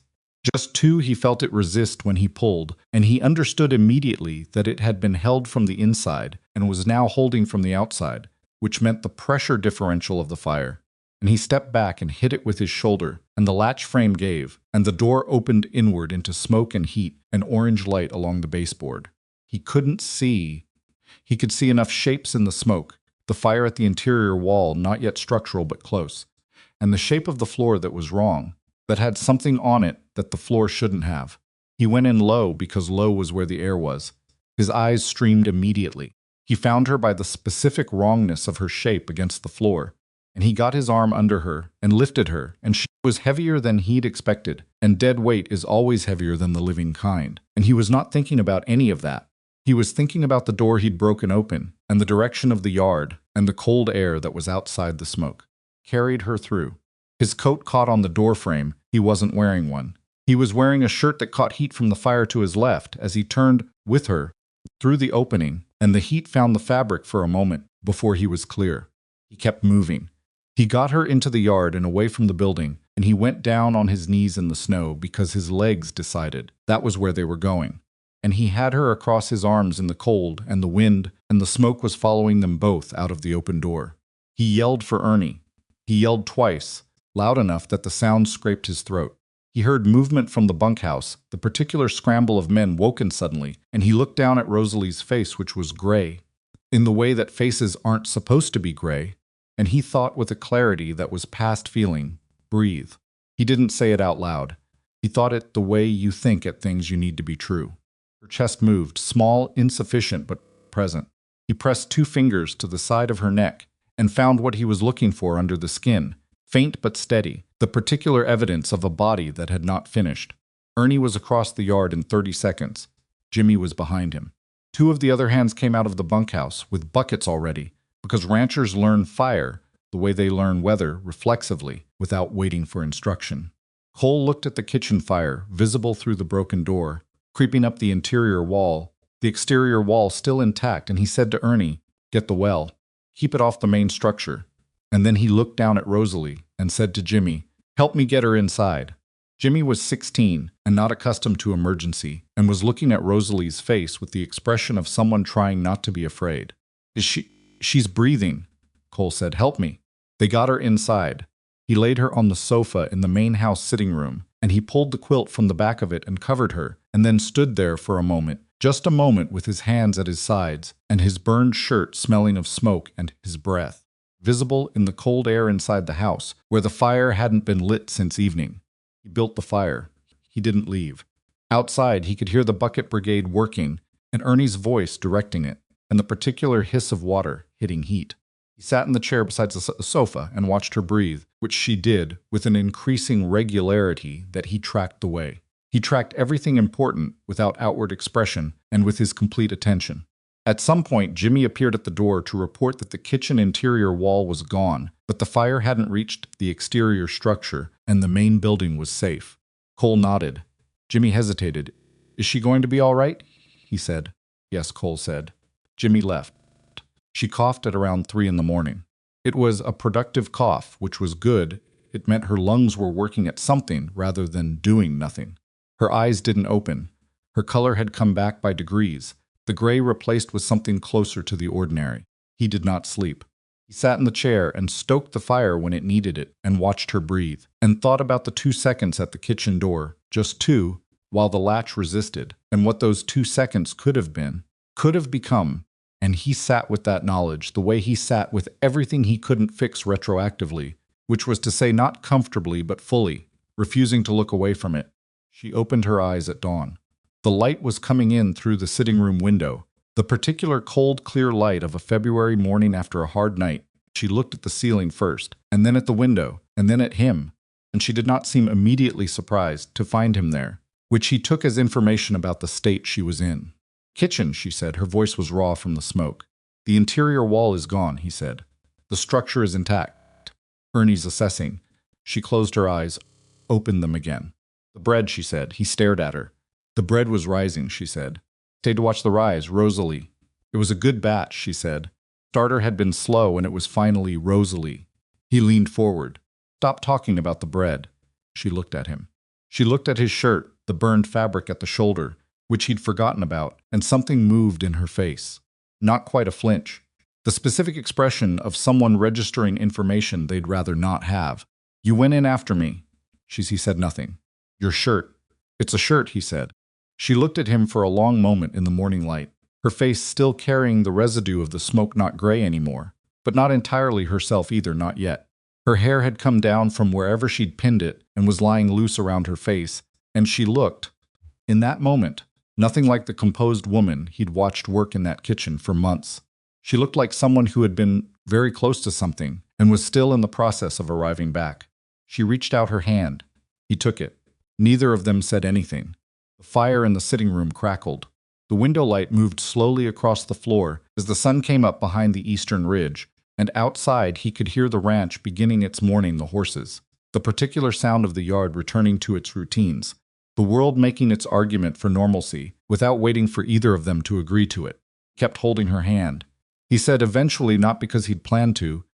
Just 2, he felt it resist when he pulled, and he understood immediately that it had been held from the inside and was now holding from the outside, which meant the pressure differential of the fire. And he stepped back and hit it with his shoulder, and the latch frame gave, and the door opened inward into smoke and heat and orange light along the baseboard. He couldn't see. He could see enough shapes in the smoke, the fire at the interior wall not yet structural but close, and the shape of the floor that was wrong, that had something on it that the floor shouldn't have. He went in low because low was where the air was. His eyes streamed immediately. He found her by the specific wrongness of her shape against the floor, and he got his arm under her and lifted her, and she was heavier than he'd expected, and dead weight is always heavier than the living kind. And he was not thinking about any of that. He was thinking about the door he'd broken open, and the direction of the yard, and the cold air that was outside the smoke. Carried her through. His coat caught on the door frame. He wasn't wearing one. He was wearing a shirt that caught heat from the fire to his left as he turned with her through the opening, and the heat found the fabric for a moment before he was clear. He kept moving. He got her into the yard and away from the building, and he went down on his knees in the snow because his legs decided that was where they were going. And he had her across his arms in the cold and the wind, and the smoke was following them both out of the open door. He yelled for Ernie. He yelled twice, loud enough that the sound scraped his throat. He heard movement from the bunkhouse, the particular scramble of men woken suddenly, and he looked down at Rosalie's face, which was gray, in the way that faces aren't supposed to be gray, and he thought with a clarity that was past feeling, breathe. He didn't say it out loud. He thought it the way you think at things you need to be true. Her chest moved, small, insufficient, but present. He pressed 2 fingers to the side of her neck and found what he was looking for under the skin, faint but steady, the particular evidence of a body that had not finished. Ernie was across the yard in 30 seconds. Jimmy was behind him. 2 of the other hands came out of the bunkhouse with buckets already, because ranchers learn fire the way they learn weather, reflexively, without waiting for instruction. Cole looked at the kitchen fire, visible through the broken door, creeping up the interior wall, the exterior wall still intact, and he said to Ernie, "Get the well. Keep it off the main structure." And then he looked down at Rosalie and said to Jimmy, "Help me get her inside." Jimmy was 16 and not accustomed to emergency, and was looking at Rosalie's face with the expression of someone trying not to be afraid. She's breathing," Cole said. "Help me." They got her inside. He laid her on the sofa in the main house sitting room, and he pulled the quilt from the back of it and covered her, and then stood there for a moment, just a moment, with his hands at his sides, and his burned shirt smelling of smoke and his breath, visible in the cold air inside the house, where the fire hadn't been lit since evening. He built the fire. He didn't leave. Outside, he could hear the bucket brigade working, and Ernie's voice directing it, and the particular hiss of water hitting heat. He sat in the chair beside the sofa and watched her breathe, which she did with an increasing regularity that he tracked the way. He tracked everything important without outward expression and with his complete attention. At some point, Jimmy appeared at the door to report that the kitchen interior wall was gone, but the fire hadn't reached the exterior structure and the main building was safe. Cole nodded. Jimmy hesitated. "Is she going to be all right?" he said. "Yes," Cole said. Jimmy left. She coughed at around 3 in the morning. It was a productive cough, which was good. It meant her lungs were working at something rather than doing nothing. Her eyes didn't open. Her color had come back by degrees, the gray replaced with something closer to the ordinary. He did not sleep. He sat in the chair and stoked the fire when it needed it and watched her breathe, and thought about the 2 seconds at the kitchen door, just 2, while the latch resisted, and what those 2 seconds could have been, could have become. And he sat with that knowledge the way he sat with everything he couldn't fix retroactively, which was to say not comfortably but fully, refusing to look away from it. She opened her eyes at dawn. The light was coming in through the sitting room window, the particular cold, clear light of a February morning after a hard night. She looked at the ceiling first, and then at the window, and then at him, and she did not seem immediately surprised to find him there, which he took as information about the state she was in. "Kitchen," she said. Her voice was raw from the smoke. "The interior wall is gone," he said. "The structure is intact." Ernie's assessing. She closed her eyes, opened them again. "The bread," she said. He stared at her. "The bread was rising," she said. "Stayed to watch the rise, Rosalie." "It was a good batch," she said. Starter had been slow, and it was finally Rosalie. He leaned forward. "Stop talking about the bread." She looked at him. She looked at his shirt, the burned fabric at the shoulder, which he'd forgotten about, and something moved in her face. Not quite a flinch. The specific expression of someone registering information they'd rather not have. "You went in after me." He said nothing. "Your shirt." "It's a shirt," he said. She looked at him for a long moment in the morning light, her face still carrying the residue of the smoke, not gray anymore, but not entirely herself either, not yet. Her hair had come down from wherever she'd pinned it and was lying loose around her face, and she looked, in that moment, Nothing like the composed woman he'd watched work in that kitchen for months. She looked like someone who had been very close to something and was still in the process of arriving back. She reached out her hand. He took it. Neither of them said anything. The fire in the sitting room crackled. The window light moved slowly across the floor as the sun came up behind the eastern ridge, and outside he could hear the ranch beginning its morning the horses, the particular sound of the yard returning to its routines, the world making its argument for normalcy without waiting for either of them to agree to it. He kept holding her hand. He said eventually, not because he'd planned to,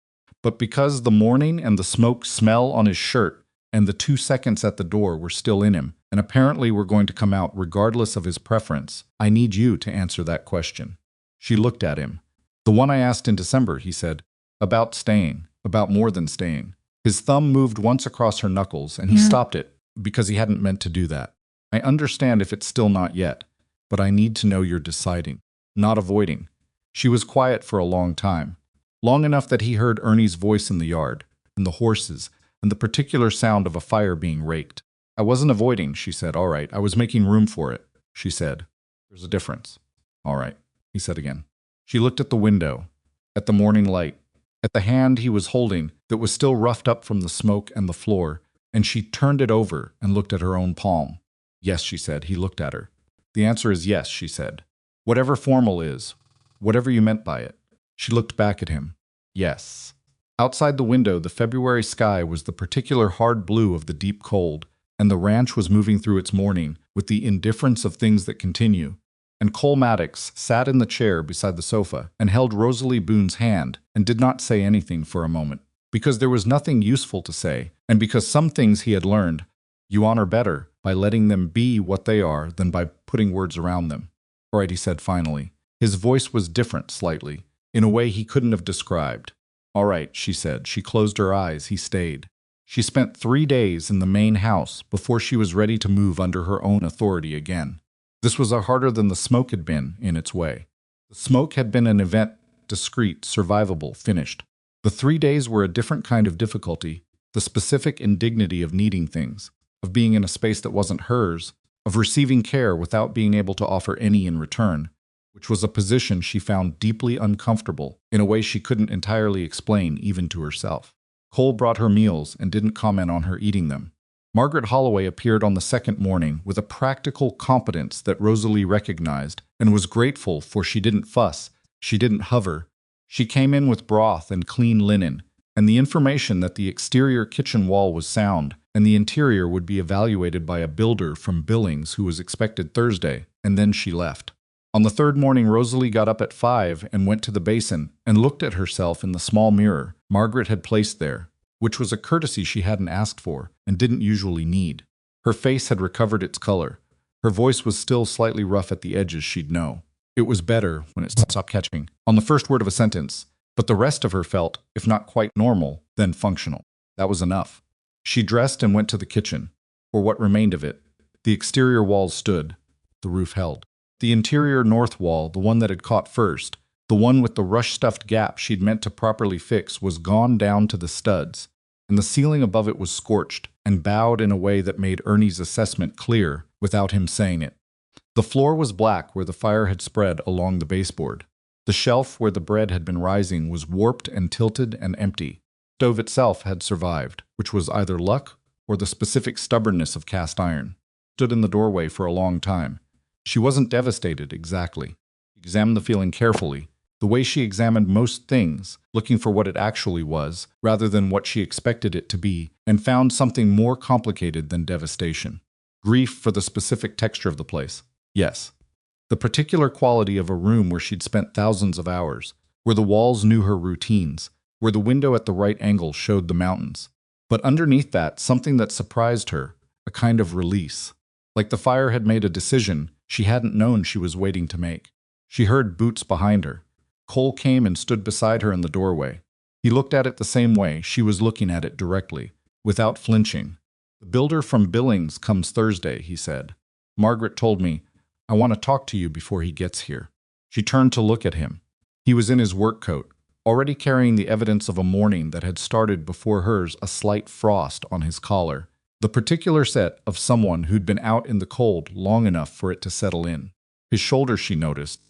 but because the morning and the smoke smell on his shirt and the 2 seconds at the door were still in him, and apparently were going to come out regardless of his preference. I need you to answer that question. She looked at him. The one I asked in December, he said. About staying, about more than staying. His thumb moved once across her knuckles, and he stopped it, because he hadn't meant to do that. I understand if it's still not yet, but I need to know you're deciding, not avoiding. She was quiet for a long time, long enough that he heard Ernie's voice in the yard, and the horses, and the particular sound of a fire being raked. I wasn't avoiding, she said. All right, I was making room for it, she said. There's a difference. All right, he said again. She looked at the window, at the morning light, at the hand he was holding that was still roughed up from the smoke and the floor, and she turned it over and looked at her own palm. Yes, she said. He looked at her. The answer is yes, she said. Whatever formal is, whatever you meant by it. She looked back at him. Yes. Outside the window, the February sky was the particular hard blue of the deep cold, and the ranch was moving through its morning with the indifference of things that continue. And Cole Maddox sat in the chair beside the sofa and held Rosalie Boone's hand and did not say anything for a moment, because there was nothing useful to say, and because some things he had learned you honor better by letting them be what they are than by putting words around them. All right, he said finally. His voice was different slightly, in a way he couldn't have described. All right, she said. She closed her eyes. He stayed. She spent 3 days in the main house before she was ready to move under her own authority again. This was harder than the smoke had been, in its way. The smoke had been an event, discreet, survivable, finished. The 3 days were a different kind of difficulty, the specific indignity of needing things, of being in a space that wasn't hers, of receiving care without being able to offer any in return, which was a position she found deeply uncomfortable in a way she couldn't entirely explain even to herself. Cole brought her meals and didn't comment on her eating them. Margaret Holloway appeared on the second morning with a practical competence that Rosalie recognized and was grateful for. She didn't fuss, she didn't hover. She came in with broth and clean linen, and the information that the exterior kitchen wall was sound and the interior would be evaluated by a builder from Billings who was expected Thursday, and then she left. On the third morning, Rosalie got up at 5 and went to the basin and looked at herself in the small mirror Margaret had placed there, which was a courtesy she hadn't asked for and didn't usually need. Her face had recovered its color. Her voice was still slightly rough at the edges, she'd know. It was better when it stopped catching on the first word of a sentence, but the rest of her felt, if not quite normal, then functional. That was enough. She dressed and went to the kitchen, or what remained of it. The exterior walls stood. The roof held. The interior north wall, the one that had caught first, the one with the rush-stuffed gap she'd meant to properly fix, was gone down to the studs, and the ceiling above it was scorched and bowed in a way that made Ernie's assessment clear without him saying it. The floor was black where the fire had spread along the baseboard. The shelf where the bread had been rising was warped and tilted and empty. The stove itself had survived, which was either luck or the specific stubbornness of cast iron. Stood in the doorway for a long time. She wasn't devastated, exactly. She examined the feeling carefully, the way she examined most things, looking for what it actually was, rather than what she expected it to be, and found something more complicated than devastation. Grief for the specific texture of the place. Yes. The particular quality of a room where she'd spent thousands of hours, where the walls knew her routines, where the window at the right angle showed the mountains. But underneath that, something that surprised her, a kind of release. Like the fire had made a decision she hadn't known she was waiting to make. She heard boots behind her. Cole came and stood beside her in the doorway. He looked at it the same way she was looking at it directly, without flinching. The builder from Billings comes Thursday, he said. Margaret told me, I want to talk to you before he gets here. She turned to look at him. He was in his work coat, already carrying the evidence of a morning that had started before hers, a slight frost on his collar, The particular set of someone who'd been out in the cold long enough for it to settle in. His shoulder, she noticed,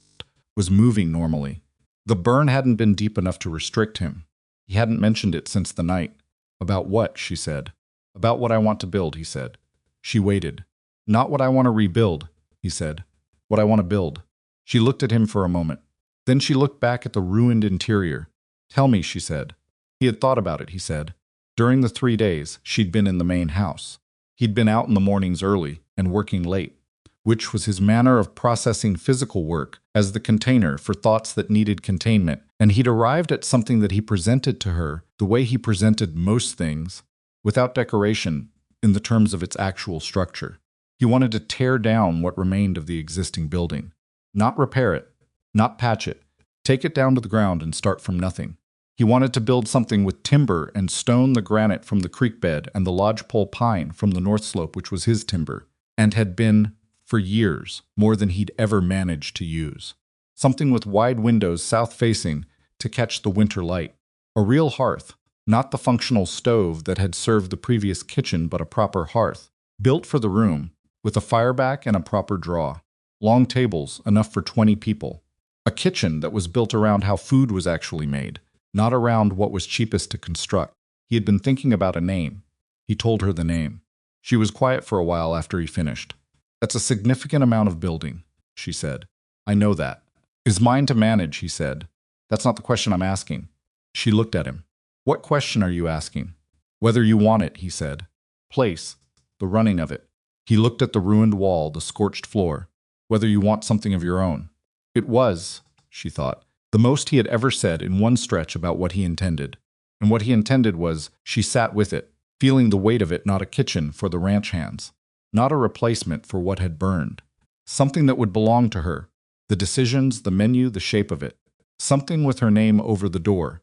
was moving normally. The burn hadn't been deep enough to restrict him. He hadn't mentioned it since the night. About what, she said. About what I want to build, he said. She waited. Not what I want to rebuild, he said. What I want to build. She looked at him for a moment. Then she looked back at the ruined interior. Tell me, she said. He had thought about it, he said. During the 3 days she'd been in the main house. He'd been out in the mornings early and working late, which was his manner of processing physical work as the container for thoughts that needed containment, and he'd arrived at something that he presented to her the way he presented most things, without decoration, in the terms of its actual structure. He wanted to tear down what remained of the existing building. Not repair it, not patch it, take it down to the ground and start from nothing. He wanted to build something with timber and stone, the granite from the creek bed and the lodgepole pine from the north slope, which was his timber, and had been, for years, more than he'd ever managed to use. Something with wide windows south-facing to catch the winter light. A real hearth, not the functional stove that had served the previous kitchen, but a proper hearth, built for the room, with a fireback and a proper draw. Long tables, enough for 20 people. A kitchen that was built around how food was actually made, not around what was cheapest to construct. He had been thinking about a name. He told her the name. She was quiet for a while after he finished. That's a significant amount of building, she said. I know that. It's mine to manage, he said. That's not the question I'm asking. She looked at him. What question are you asking? Whether you want it, he said. Place, the running of it. He looked at the ruined wall, the scorched floor. Whether you want something of your own. It was, she thought, the most he had ever said in one stretch about what he intended. And what he intended was, she sat with it, feeling the weight of it, not a kitchen for the ranch hands, not a replacement for what had burned. Something that would belong to her, the decisions, the menu, the shape of it. Something with her name over the door,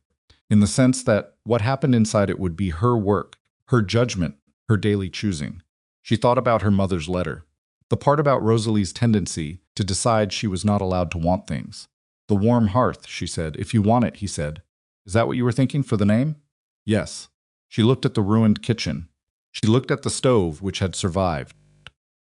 in the sense that what happened inside it would be her work, her judgment, her daily choosing. She thought about her mother's letter. The part about Rosalie's tendency to decide she was not allowed to want things. The warm hearth, she said. If you want it, he said. Is that what you were thinking for the name? Yes. She looked at the ruined kitchen. She looked at the stove, which had survived.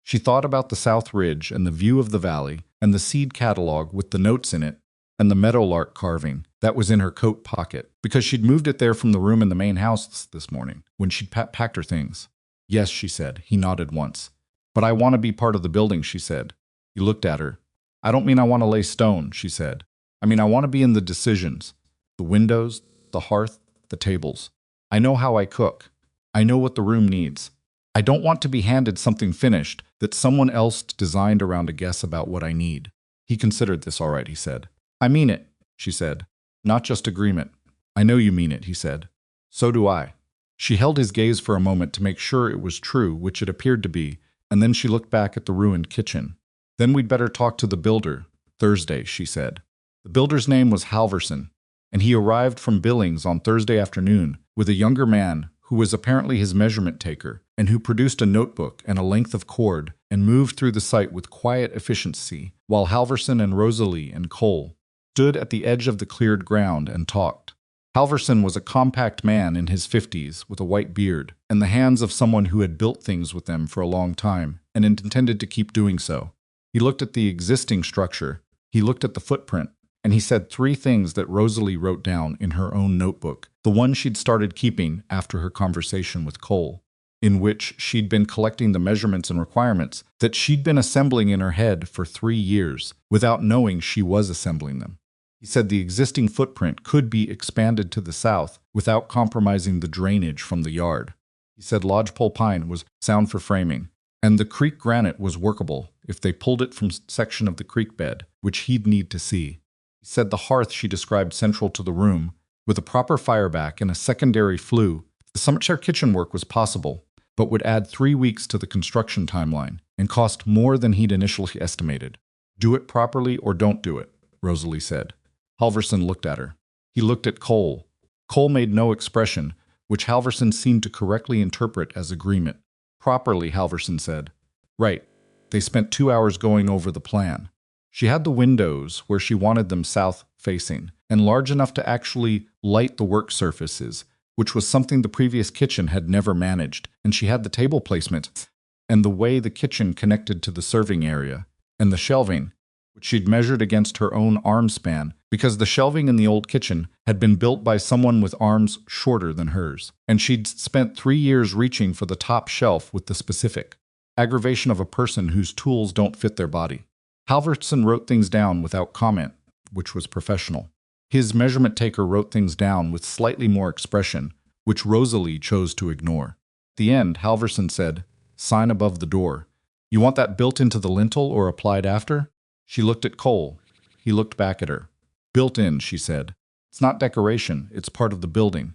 She thought about the south ridge and the view of the valley and the seed catalog with the notes in it and the meadowlark carving that was in her coat pocket, because she'd moved it there from the room in the main house this morning when she'd packed her things. Yes, she said. He nodded once. But I want to be part of the building, she said. He looked at her. I don't mean I want to lay stone, she said. I mean I want to be in the decisions. The windows, the hearth, the tables. I know how I cook. I know what the room needs. I don't want to be handed something finished that someone else designed around a guess about what I need. He considered this all right, he said. I mean it, she said. Not just agreement. I know you mean it, he said. So do I. She held his gaze for a moment to make sure it was true, which it appeared to be, and then she looked back at the ruined kitchen. Then we'd better talk to the builder, Thursday, she said. The builder's name was Halverson, and he arrived from Billings on Thursday afternoon with a younger man who was apparently his measurement taker, and who produced a notebook and a length of cord and moved through the site with quiet efficiency, while Halverson and Rosalie and Cole stood at the edge of the cleared ground and talked. Halverson was a compact man in his 50s with a white beard and the hands of someone who had built things with them for a long time and intended to keep doing so. He looked at the existing structure, he looked at the footprint, and he said 3 things that Rosalie wrote down in her own notebook, the one she'd started keeping after her conversation with Cole, in which she'd been collecting the measurements and requirements that she'd been assembling in her head for 3 years without knowing she was assembling them. He said the existing footprint could be expanded to the south without compromising the drainage from the yard. He said lodgepole pine was sound for framing, and the creek granite was workable if they pulled it from section of the creek bed, which he'd need to see. He said the hearth she described central to the room, with a proper fireback and a secondary flue. Some kitchen work was possible, but would add 3 weeks to the construction timeline and cost more than he'd initially estimated. Do it properly or don't do it, Rosalie said. Halverson looked at her. He looked at Cole. Cole made no expression, which Halverson seemed to correctly interpret as agreement. Properly, Halverson said. Right. They spent 2 hours going over the plan. She had the windows where she wanted them south-facing, and large enough to actually light the work surfaces, which was something the previous kitchen had never managed, and she had the table placement, and the way the kitchen connected to the serving area, and the shelving, which she'd measured against her own arm span, because the shelving in the old kitchen had been built by someone with arms shorter than hers, and she'd spent 3 years reaching for the top shelf with the specific aggravation of a person whose tools don't fit their body. Halverson wrote things down without comment, which was professional. His measurement taker wrote things down with slightly more expression, which Rosalie chose to ignore. At the end, Halverson said, "Sign above the door. You want that built into the lintel or applied after?" She looked at Cole. He looked back at her. "Built in," she said. "It's not decoration, it's part of the building."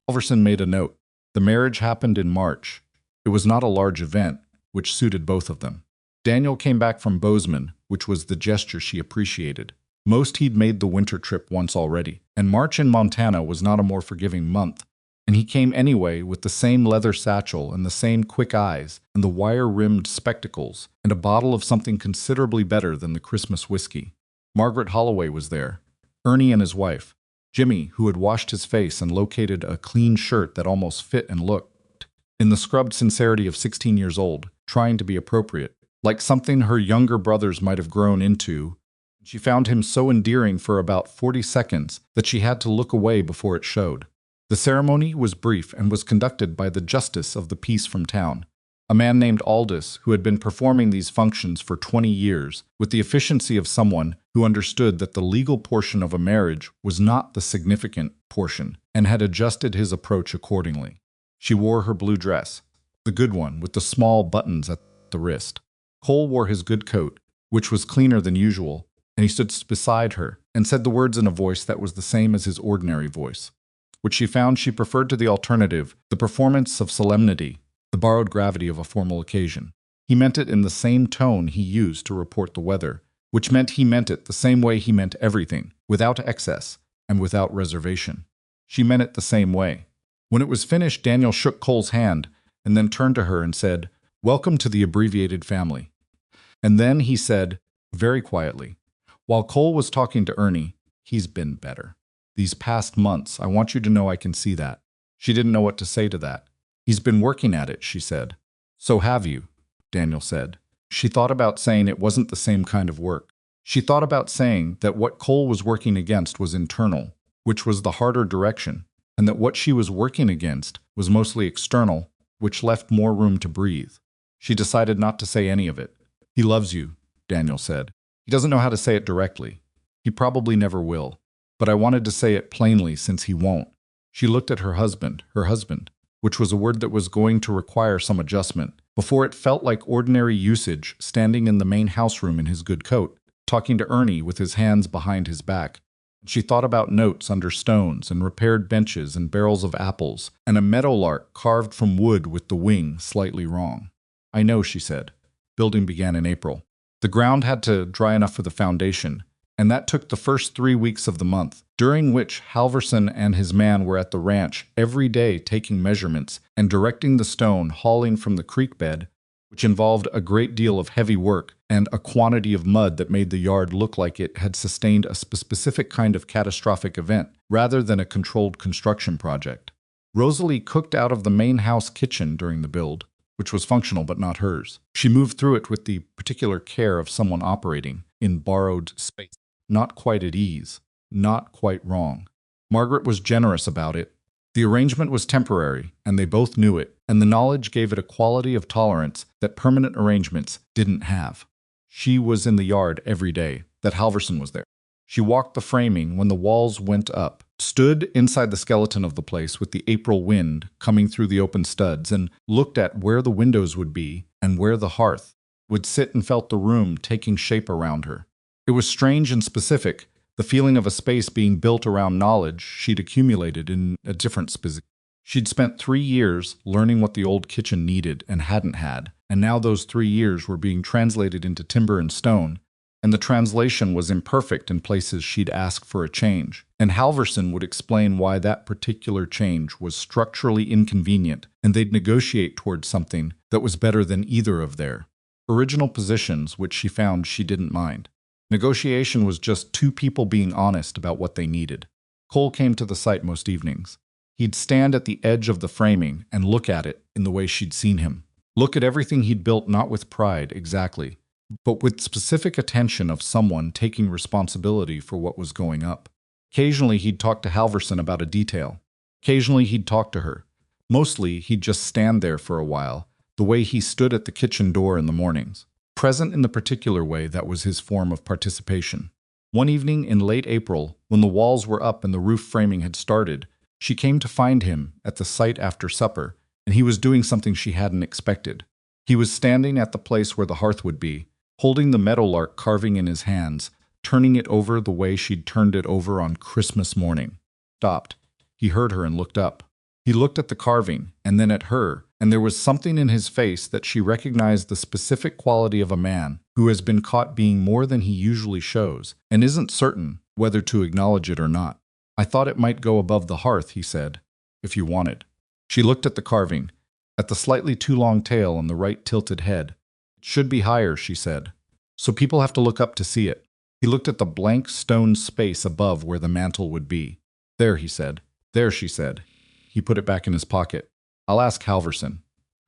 Halverson made a note. The marriage happened in March. It was not a large event, which suited both of them. Daniel came back from Bozeman, which was the gesture she appreciated. Most he'd made the winter trip once already, and March in Montana was not a more forgiving month. And he came anyway with the same leather satchel and the same quick eyes and the wire-rimmed spectacles and a bottle of something considerably better than the Christmas whiskey. Margaret Holloway was there, Ernie and his wife, Jimmy, who had washed his face and located a clean shirt that almost fit and looked, in the scrubbed sincerity of 16 years old, trying to be appropriate, like something her younger brothers might have grown into. She found him so endearing for about 40 seconds that she had to look away before it showed. The ceremony was brief and was conducted by the justice of the peace from town, a man named Aldous who had been performing these functions for 20 years with the efficiency of someone who understood that the legal portion of a marriage was not the significant portion and had adjusted his approach accordingly. She wore her blue dress, the good one with the small buttons at the wrist. Cole wore his good coat, which was cleaner than usual, and he stood beside her and said the words in a voice that was the same as his ordinary voice, which she found she preferred to the alternative, the performance of solemnity, the borrowed gravity of a formal occasion. He meant it in the same tone he used to report the weather, which meant he meant it the same way he meant everything, without excess and without reservation. She meant it the same way. When it was finished, Daniel shook Cole's hand and then turned to her and said, "Welcome to the abbreviated family." And then he said, very quietly, while Cole was talking to Ernie, "He's been better. These past months, I want you to know I can see that." She didn't know what to say to that. "He's been working at it," she said. "So have you," Daniel said. She thought about saying it wasn't the same kind of work. She thought about saying that what Cole was working against was internal, which was the harder direction, and that what she was working against was mostly external, which left more room to breathe. She decided not to say any of it. "He loves you," Daniel said. "He doesn't know how to say it directly. He probably never will. But I wanted to say it plainly since he won't." She looked at her husband, which was a word that was going to require some adjustment, before it felt like ordinary usage, standing in the main house room in his good coat, talking to Ernie with his hands behind his back. She thought about notes under stones and repaired benches and barrels of apples, and a meadowlark carved from wood with the wing slightly wrong. "I know," she said. Building began in April. The ground had to dry enough for the foundation, and that took the first 3 weeks of the month, during which Halverson and his man were at the ranch every day taking measurements and directing the stone hauling from the creek bed, which involved a great deal of heavy work and a quantity of mud that made the yard look like it had sustained a specific kind of catastrophic event, rather than a controlled construction project. Rosalie cooked out of the main house kitchen during the build, which was functional but not hers. She moved through it with the particular care of someone operating in borrowed space. Not quite at ease, not quite wrong. Margaret was generous about it. The arrangement was temporary, and they both knew it, and the knowledge gave it a quality of tolerance that permanent arrangements didn't have. She was in the yard every day that Halverson was there. She walked the framing when the walls went up, stood inside the skeleton of the place with the April wind coming through the open studs, and looked at where the windows would be and where the hearth would sit, and felt the room taking shape around her. It was strange and specific, the feeling of a space being built around knowledge she'd accumulated in a different space. She'd spent 3 years learning what the old kitchen needed and hadn't had, and now those 3 years were being translated into timber and stone, and the translation was imperfect in places she'd ask for a change. And Halverson would explain why that particular change was structurally inconvenient, and they'd negotiate towards something that was better than either of their original positions, which she found she didn't mind. Negotiation was just two people being honest about what they needed. Cole came to the site most evenings. He'd stand at the edge of the framing and look at it in the way she'd seen him. Look at everything he'd built, not with pride, exactly, but with specific attention of someone taking responsibility for what was going up. Occasionally he'd talk to Halverson about a detail. Occasionally he'd talk to her. Mostly he'd just stand there for a while, the way he stood at the kitchen door in the mornings. Present in the particular way that was his form of participation. One evening in late April, when the walls were up and the roof framing had started, she came to find him at the site after supper, and he was doing something she hadn't expected. He was standing at the place where the hearth would be, holding the meadowlark carving in his hands, turning it over the way she'd turned it over on Christmas morning. Stopped. He heard her and looked up. He looked at the carving, and then at her, and there was something in his face that she recognized the specific quality of a man who has been caught being more than he usually shows, and isn't certain whether to acknowledge it or not. I thought it might go above the hearth, he said, if you wanted. She looked at the carving, at the slightly too long tail and the right tilted head. It should be higher, she said, so people have to look up to see it. He looked at the blank stone space above where the mantel would be. There, he said. There, she said. He put it back in his pocket. I'll ask Halverson.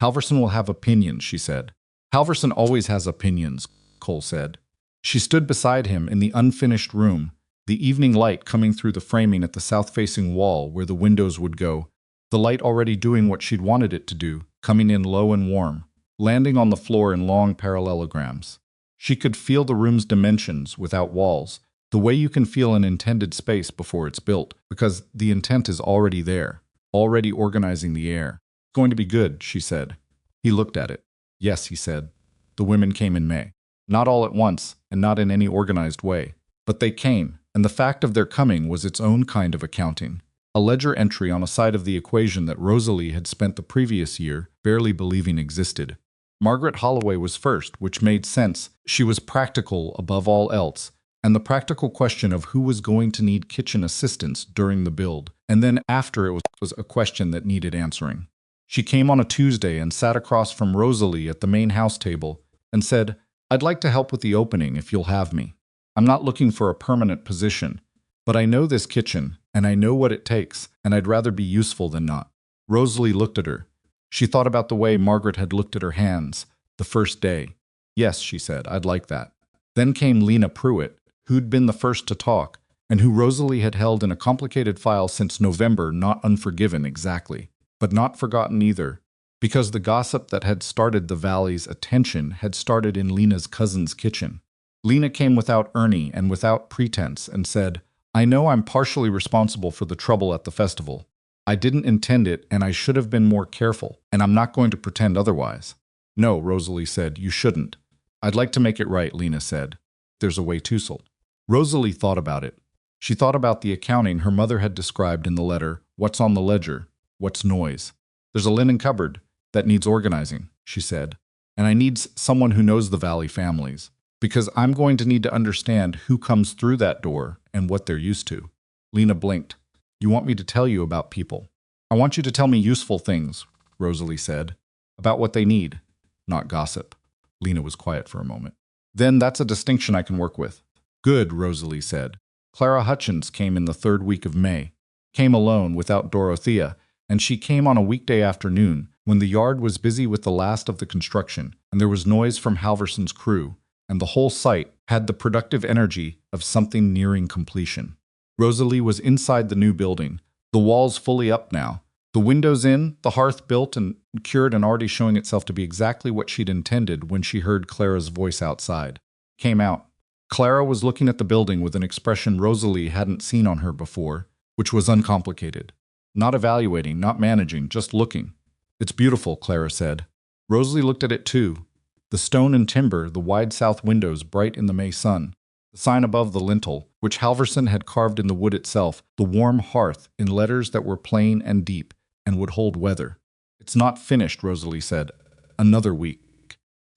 Halverson will have opinions, she said. Halverson always has opinions, Cole said. She stood beside him in the unfinished room, the evening light coming through the framing at the south-facing wall where the windows would go, the light already doing what she'd wanted it to do, coming in low and warm, landing on the floor in long parallelograms. She could feel the room's dimensions without walls, the way you can feel an intended space before it's built, because the intent is already there, already organizing the air. It's going to be good, she said. He looked at it. Yes, he said. The women came in May. Not all at once, and not in any organized way. But they came, and the fact of their coming was its own kind of accounting. A ledger entry on a side of the equation that Rosalie had spent the previous year barely believing existed. Margaret Holloway was first, which made sense. She was practical above all else, and the practical question of who was going to need kitchen assistance during the build, and then after it was a question that needed answering. She came on a Tuesday and sat across from Rosalie at the main house table and said, I'd like to help with the opening if you'll have me. I'm not looking for a permanent position, but I know this kitchen, and I know what it takes, and I'd rather be useful than not. Rosalie looked at her. She thought about the way Margaret had looked at her hands the first day. Yes, she said, I'd like that. Then came Lena Pruitt, who'd been the first to talk, and who Rosalie had held in a complicated file since November, not unforgiven exactly, but not forgotten either, because the gossip that had started the Valley's attention had started in Lena's cousin's kitchen. Lena came without Ernie and without pretense and said, I know I'm partially responsible for the trouble at the festival. I didn't intend it, and I should have been more careful, and I'm not going to pretend otherwise. No, Rosalie said, you shouldn't. I'd like to make it right, Lena said. There's a way to solve. Rosalie thought about it. She thought about the accounting her mother had described in the letter. What's on the ledger? What's noise? There's a linen cupboard that needs organizing, she said, and I need someone who knows the Valley families, because I'm going to need to understand who comes through that door and what they're used to. Lena blinked. You want me to tell you about people? I want you to tell me useful things, Rosalie said, about what they need, not gossip. Lena was quiet for a moment. Then that's a distinction I can work with. Good, Rosalie said. Clara Hutchins came in the third week of May. Came alone without Dorothea, and she came on a weekday afternoon when the yard was busy with the last of the construction, and there was noise from Halverson's crew, and the whole site had the productive energy of something nearing completion. Rosalie was inside the new building, the walls fully up now, the windows in, the hearth built and cured and already showing itself to be exactly what she'd intended when she heard Clara's voice outside. Came out. Clara was looking at the building with an expression Rosalie hadn't seen on her before, which was uncomplicated. Not evaluating, not managing, just looking. It's beautiful, Clara said. Rosalie looked at it too. The stone and timber, the wide south windows bright in the May sun, the sign above the lintel, which Halverson had carved in the wood itself, the warm hearth in letters that were plain and deep and would hold weather. It's not finished, Rosalie said. Another week.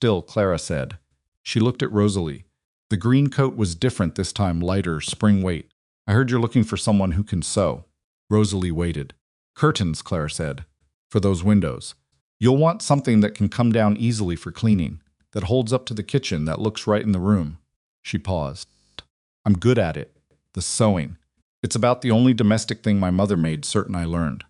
Still, Clara said. She looked at Rosalie. The green coat was different this time, lighter, spring weight. I heard you're looking for someone who can sew. Rosalie waited. Curtains, Clara said, for those windows. You'll want something that can come down easily for cleaning, that holds up to the kitchen, that looks right in the room. She paused. I'm good at it. The sewing. It's about the only domestic thing my mother made certain I learned.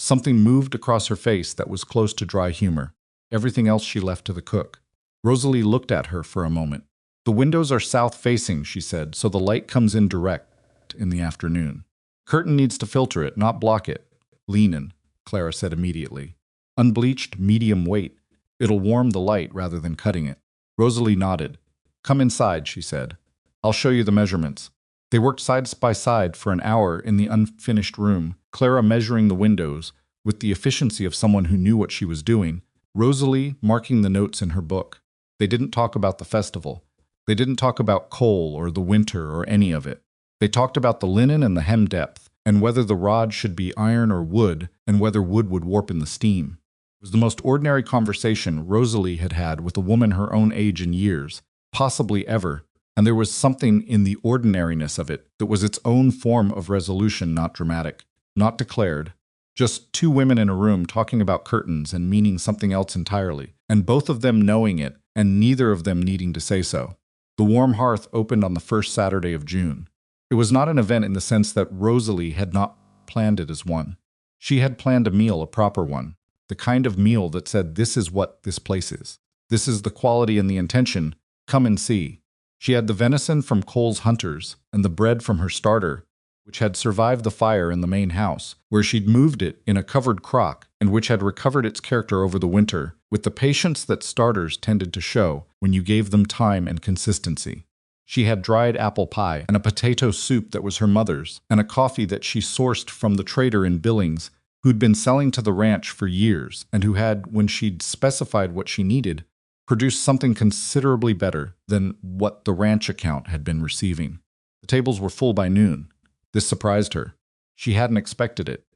Something moved across her face that was close to dry humor. Everything else she left to the cook. Rosalie looked at her for a moment. The windows are south-facing, she said, so the light comes in direct in the afternoon. Curtain needs to filter it, not block it. Linen, Clara said immediately. Unbleached, medium weight. It'll warm the light rather than cutting it. Rosalie nodded. Come inside, she said. I'll show you the measurements. They worked side by side for an hour in the unfinished room, Clara measuring the windows with the efficiency of someone who knew what she was doing, Rosalie marking the notes in her book. They didn't talk about the festival. They didn't talk about Cole or the winter or any of it. They talked about the linen and the hem depth, and whether the rod should be iron or wood, and whether wood would warp in the steam. It was the most ordinary conversation Rosalie had had with a woman her own age in years, possibly ever, and there was something in the ordinariness of it that was its own form of resolution, not dramatic, not declared. Just two women in a room talking about curtains and meaning something else entirely, and both of them knowing it, and neither of them needing to say so. The Warm Hearth opened on the first Saturday of June. It was not an event in the sense that Rosalie had not planned it as one. She had planned a meal, a proper one, the kind of meal that said, this is what this place is. This is the quality and the intention. Come and see. She had the venison from Cole's hunters and the bread from her starter, which had survived the fire in the main house, where she'd moved it in a covered crock and which had recovered its character over the winter, with the patience that starters tended to show when you gave them time and consistency. She had dried apple pie and a potato soup that was her mother's, and a coffee that she sourced from the trader in Billings, who'd been selling to the ranch for years and who had, when she'd specified what she needed, produced something considerably better than what the ranch account had been receiving. The tables were full by noon. This surprised her. She hadn't expected it.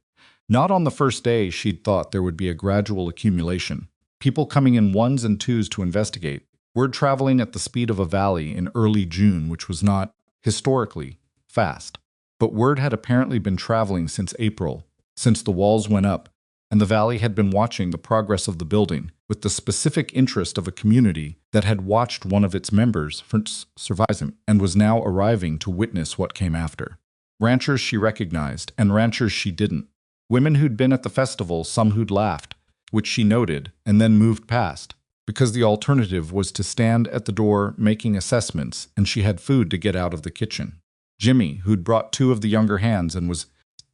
Not on the first day she'd thought there would be a gradual accumulation. People coming in ones and twos to investigate. Word traveling at the speed of a valley in early June, which was not, historically, fast. But word had apparently been traveling since April, since the walls went up, and the valley had been watching the progress of the building with the specific interest of a community that had watched one of its members survive him and was now arriving to witness what came after. Ranchers she recognized, and ranchers she didn't. Women who'd been at the festival, some who'd laughed, which she noted, and then moved past, because the alternative was to stand at the door making assessments, and she had food to get out of the kitchen. Jimmy, who'd brought two of the younger hands and was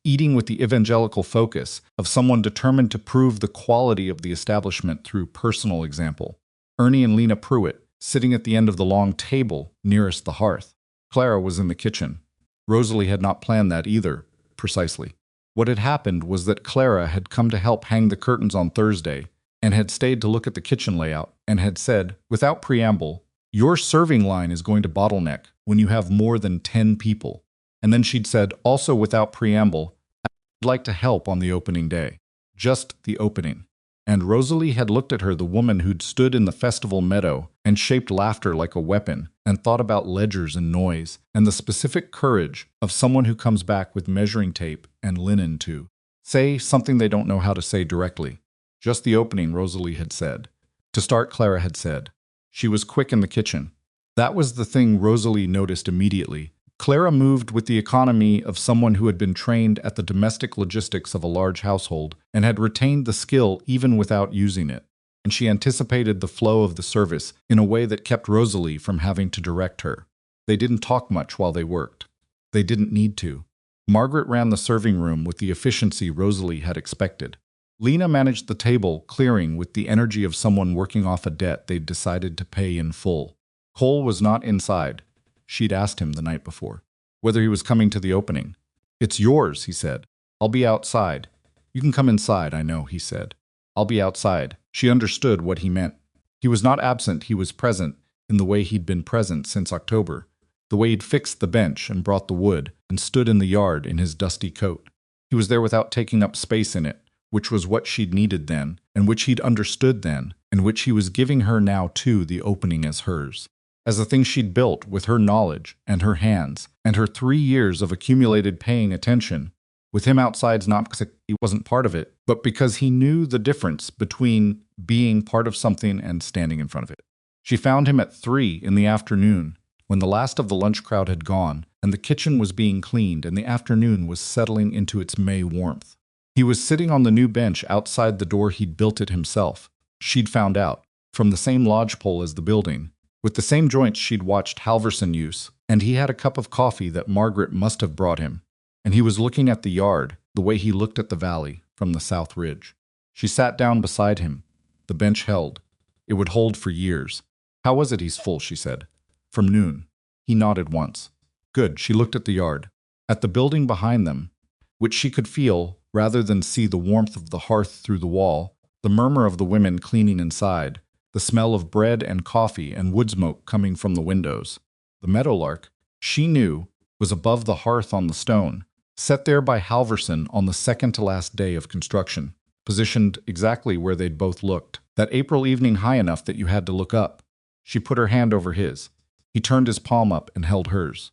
eating with the evangelical focus of someone determined to prove the quality of the establishment through personal example. Ernie and Lena Pruitt, sitting at the end of the long table nearest the hearth. Clara was in the kitchen. Rosalie had not planned that either, precisely. What had happened was that Clara had come to help hang the curtains on Thursday, and had stayed to look at the kitchen layout, and had said, without preamble, your serving line is going to bottleneck when you have more than 10 people. And then she'd said, also without preamble, I'd like to help on the opening day. Just the opening. And Rosalie had looked at her, the woman who'd stood in the festival meadow and shaped laughter like a weapon, and thought about ledgers and noise, and the specific courage of someone who comes back with measuring tape and linen to say something they don't know how to say directly. Just the opening, Rosalie had said. To start, Clara had said. She was quick in the kitchen. That was the thing Rosalie noticed immediately. Clara moved with the economy of someone who had been trained at the domestic logistics of a large household and had retained the skill even without using it. And she anticipated the flow of the service in a way that kept Rosalie from having to direct her. They didn't talk much while they worked. They didn't need to. Margaret ran the serving room with the efficiency Rosalie had expected. Lena managed the table clearing with the energy of someone working off a debt they'd decided to pay in full. Cole was not inside. She'd asked him the night before whether he was coming to the opening. It's yours, he said. I'll be outside. You can come inside, I know, he said. I'll be outside. She understood what he meant. He was not absent, he was present in the way he'd been present since October, the way he'd fixed the bench and brought the wood and stood in the yard in his dusty coat. He was there without taking up space in it, which was what she'd needed then, and which he'd understood then, and which he was giving her now too, the opening as hers. As the thing she'd built with her knowledge and her hands and her 3 years of accumulated paying attention, with him outside's not because he wasn't part of it, but because he knew the difference between being part of something and standing in front of it. She found him at 3 in the afternoon, when the last of the lunch crowd had gone, and the kitchen was being cleaned and the afternoon was settling into its May warmth. He was sitting on the new bench outside the door. He'd built it himself. She'd found out, from the same lodgepole as the building, with the same joints she'd watched Halverson use, and he had a cup of coffee that Margaret must have brought him. And he was looking at the yard, the way he looked at the valley, from the south ridge. She sat down beside him. The bench held. It would hold for years. How was it he's full, she said. From noon. He nodded once. Good. She looked at the yard. At the building behind them, which she could feel, rather than see the warmth of the hearth through the wall, the murmur of the women cleaning inside, the smell of bread and coffee and wood smoke coming from the windows. The meadowlark, she knew, was above the hearth on the stone, set there by Halverson on the second-to-last day of construction, positioned exactly where they'd both looked, that April evening high enough that you had to look up. She put her hand over his. He turned his palm up and held hers.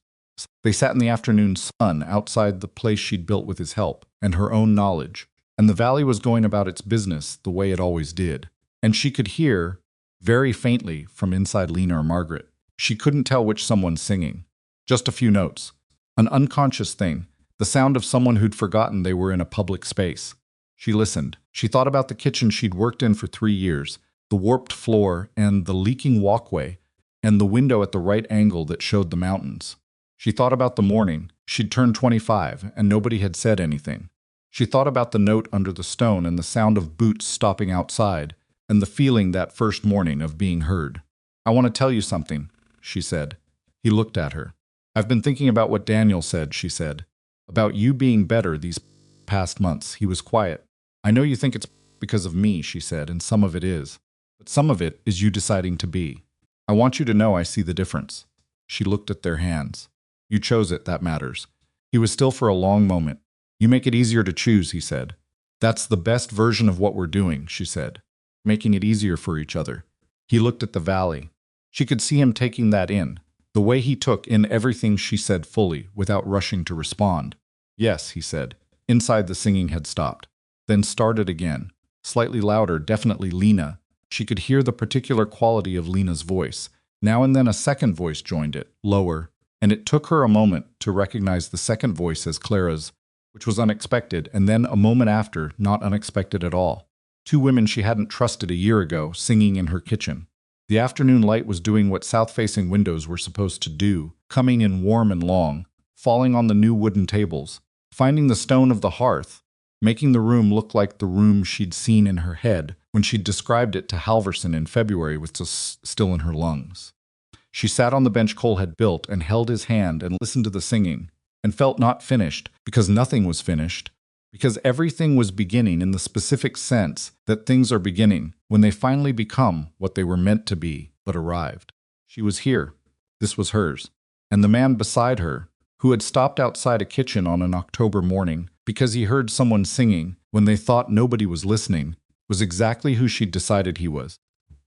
They sat in the afternoon sun outside the place she'd built with his help and her own knowledge, and the valley was going about its business the way it always did. And she could hear, very faintly, from inside Lena or Margaret. She couldn't tell which someone's singing. Just a few notes. An unconscious thing, the sound of someone who'd forgotten they were in a public space. She listened. She thought about the kitchen she'd worked in for 3 years, the warped floor and the leaking walkway, and the window at the right angle that showed the mountains. She thought about the morning. She'd turned 25, and nobody had said anything. She thought about the note under the stone and the sound of boots stopping outside, and the feeling that first morning of being heard. I want to tell you something, she said. He looked at her. I've been thinking about what Daniel said, she said. About you being better these past months. He was quiet. I know you think it's because of me, she said, and some of it is. But some of it is you deciding to be. I want you to know I see the difference. She looked at their hands. You chose it, that matters. He was still for a long moment. You make it easier to choose, he said. That's the best version of what we're doing, she said. Making it easier for each other. He looked at the valley. She could see him taking that in, the way he took in everything she said fully, without rushing to respond. Yes, he said. Inside the singing had stopped. Then started again. Slightly louder, definitely Lena. She could hear the particular quality of Lena's voice. Now and then a second voice joined it, lower, and it took her a moment to recognize the second voice as Clara's, which was unexpected, and then a moment after, not unexpected at all. 2 women she hadn't trusted a year ago, singing in her kitchen. The afternoon light was doing what south-facing windows were supposed to do, coming in warm and long, falling on the new wooden tables, finding the stone of the hearth, making the room look like the room she'd seen in her head when she'd described it to Halverson in February with still in her lungs. She sat on the bench Cole had built and held his hand and listened to the singing, and felt not finished, because nothing was finished, because everything was beginning in the specific sense that things are beginning when they finally become what they were meant to be, but arrived. She was here. This was hers. And the man beside her, who had stopped outside a kitchen on an October morning because he heard someone singing when they thought nobody was listening, was exactly who she'd decided he was.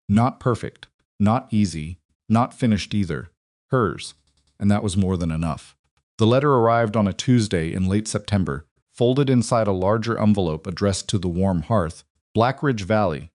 Not perfect, not easy, not finished either. Hers. And that was more than enough. The letter arrived on a Tuesday in late September, folded inside a larger envelope addressed to the Warm Hearth, Black Ridge Valley,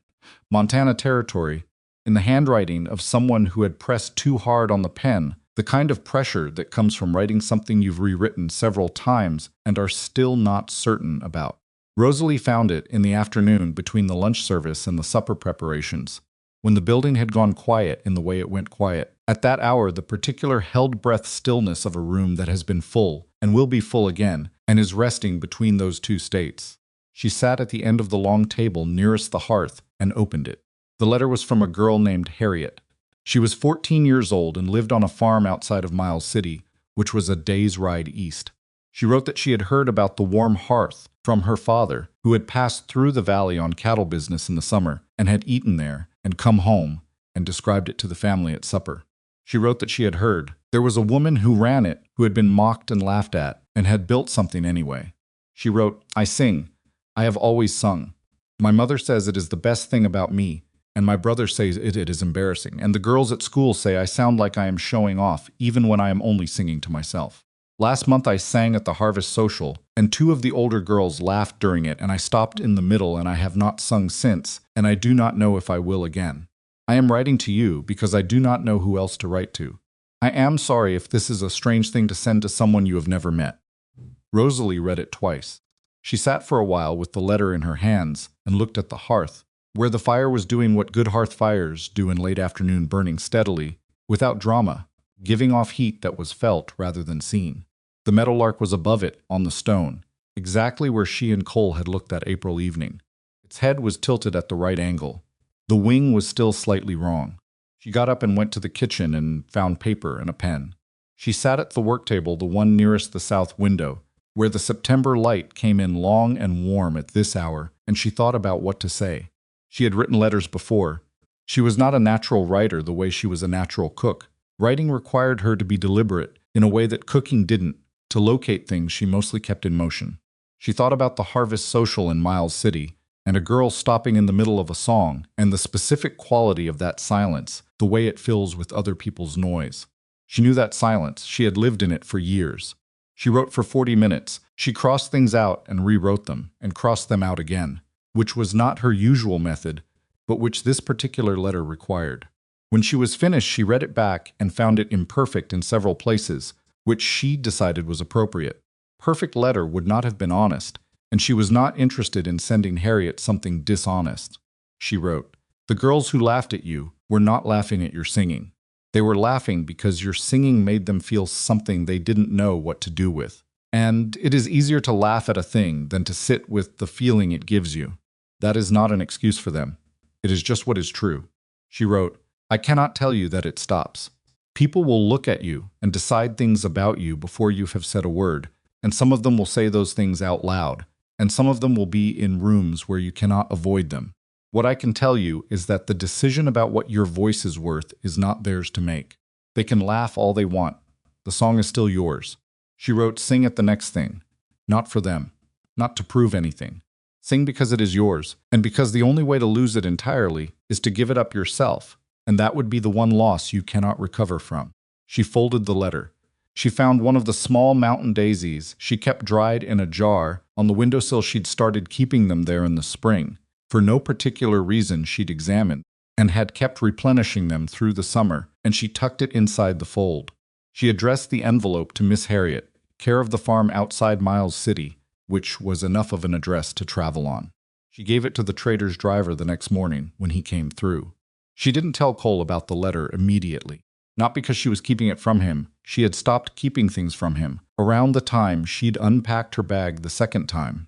Montana Territory, in the handwriting of someone who had pressed too hard on the pen, the kind of pressure that comes from writing something you've rewritten several times and are still not certain about. Rosalie found it in the afternoon between the lunch service and the supper preparations, when the building had gone quiet in the way it went quiet. At that hour, the particular held-breath stillness of a room that has been full, and will be full again, and is resting between those two states. She sat at the end of the long table nearest the hearth and opened it. The letter was from a girl named Harriet. She was 14 years old and lived on a farm outside of Miles City, which was a day's ride east. She wrote that she had heard about the Warm Hearth from her father, who had passed through the valley on cattle business in the summer and had eaten there and come home and described it to the family at supper. She wrote that she had heard there was a woman who ran it who had been mocked and laughed at and had built something anyway. She wrote, I sing. I have always sung. My mother says it is the best thing about me, and my brother says it is embarrassing, and the girls at school say I sound like I am showing off even when I am only singing to myself. Last month I sang at the Harvest Social, and 2 of the older girls laughed during it, and I stopped in the middle, and I have not sung since, and I do not know if I will again. I am writing to you because I do not know who else to write to. I am sorry if this is a strange thing to send to someone you have never met. Rosalie read it twice. She sat for a while with the letter in her hands and looked at the hearth, where the fire was doing what good hearth fires do in late afternoon, burning steadily, without drama, giving off heat that was felt rather than seen. The meadowlark was above it, on the stone, exactly where she and Cole had looked that April evening. Its head was tilted at the right angle. The wing was still slightly wrong. She got up and went to the kitchen and found paper and a pen. She sat at the work table, the one nearest the south window, where the September light came in long and warm at this hour, and she thought about what to say. She had written letters before. She was not a natural writer the way she was a natural cook. Writing required her to be deliberate in a way that cooking didn't. To locate things she mostly kept in motion. She thought about the Harvest Social in Miles City, and a girl stopping in the middle of a song, and the specific quality of that silence, the way it fills with other people's noise. She knew that silence. She had lived in it for years. She wrote for 40 minutes. She crossed things out and rewrote them, and crossed them out again, which was not her usual method, but which this particular letter required. When she was finished, she read it back and found it imperfect in several places, which she decided was appropriate. Perfect letter would not have been honest, and she was not interested in sending Harriet something dishonest. She wrote, "The girls who laughed at you were not laughing at your singing. They were laughing because your singing made them feel something they didn't know what to do with. And it is easier to laugh at a thing than to sit with the feeling it gives you. That is not an excuse for them. It is just what is true." She wrote, "I cannot tell you that it stops. People will look at you and decide things about you before you have said a word, and some of them will say those things out loud, and some of them will be in rooms where you cannot avoid them. What I can tell you is that the decision about what your voice is worth is not theirs to make. They can laugh all they want. The song is still yours." She wrote, "Sing at the next thing. Not for them. Not to prove anything. Sing because it is yours, and because the only way to lose it entirely is to give it up yourself. And that would be the one loss you cannot recover from." She folded the letter. She found one of the small mountain daisies she kept dried in a jar on the windowsill. She'd started keeping them there in the spring. For no particular reason she'd examined, and had kept replenishing them through the summer, and she tucked it inside the fold. She addressed the envelope to Miss Harriet, care of the farm outside Miles City, which was enough of an address to travel on. She gave it to the trader's driver the next morning when he came through. She didn't tell Cole about the letter immediately. Not because she was keeping it from him. She had stopped keeping things from him around the time she'd unpacked her bag the second time,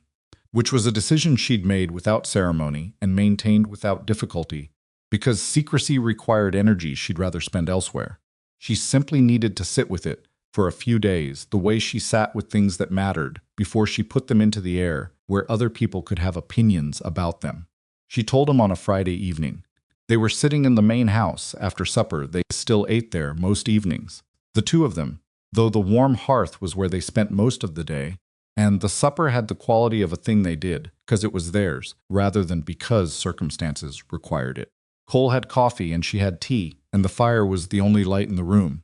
which was a decision she'd made without ceremony and maintained without difficulty, because secrecy required energy she'd rather spend elsewhere. She simply needed to sit with it for a few days, the way she sat with things that mattered, before she put them into the air where other people could have opinions about them. She told him on a Friday evening. They were sitting in the main house after supper. They still ate there most evenings, the two of them, though the Warm Hearth was where they spent most of the day, and the supper had the quality of a thing they did, because it was theirs, rather than because circumstances required it. Cole had coffee and she had tea, and the fire was the only light in the room,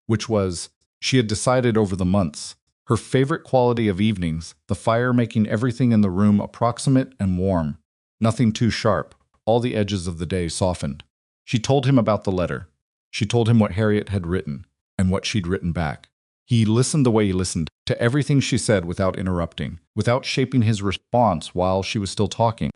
which was, she had decided over the months, her favorite quality of evenings, the fire making everything in the room approximate and warm, nothing too sharp. All the edges of the day softened. She told him about the letter. She told him what Harriet had written, and what she'd written back. He listened the way he listened, to everything she said without interrupting, without shaping his response while she was still talking,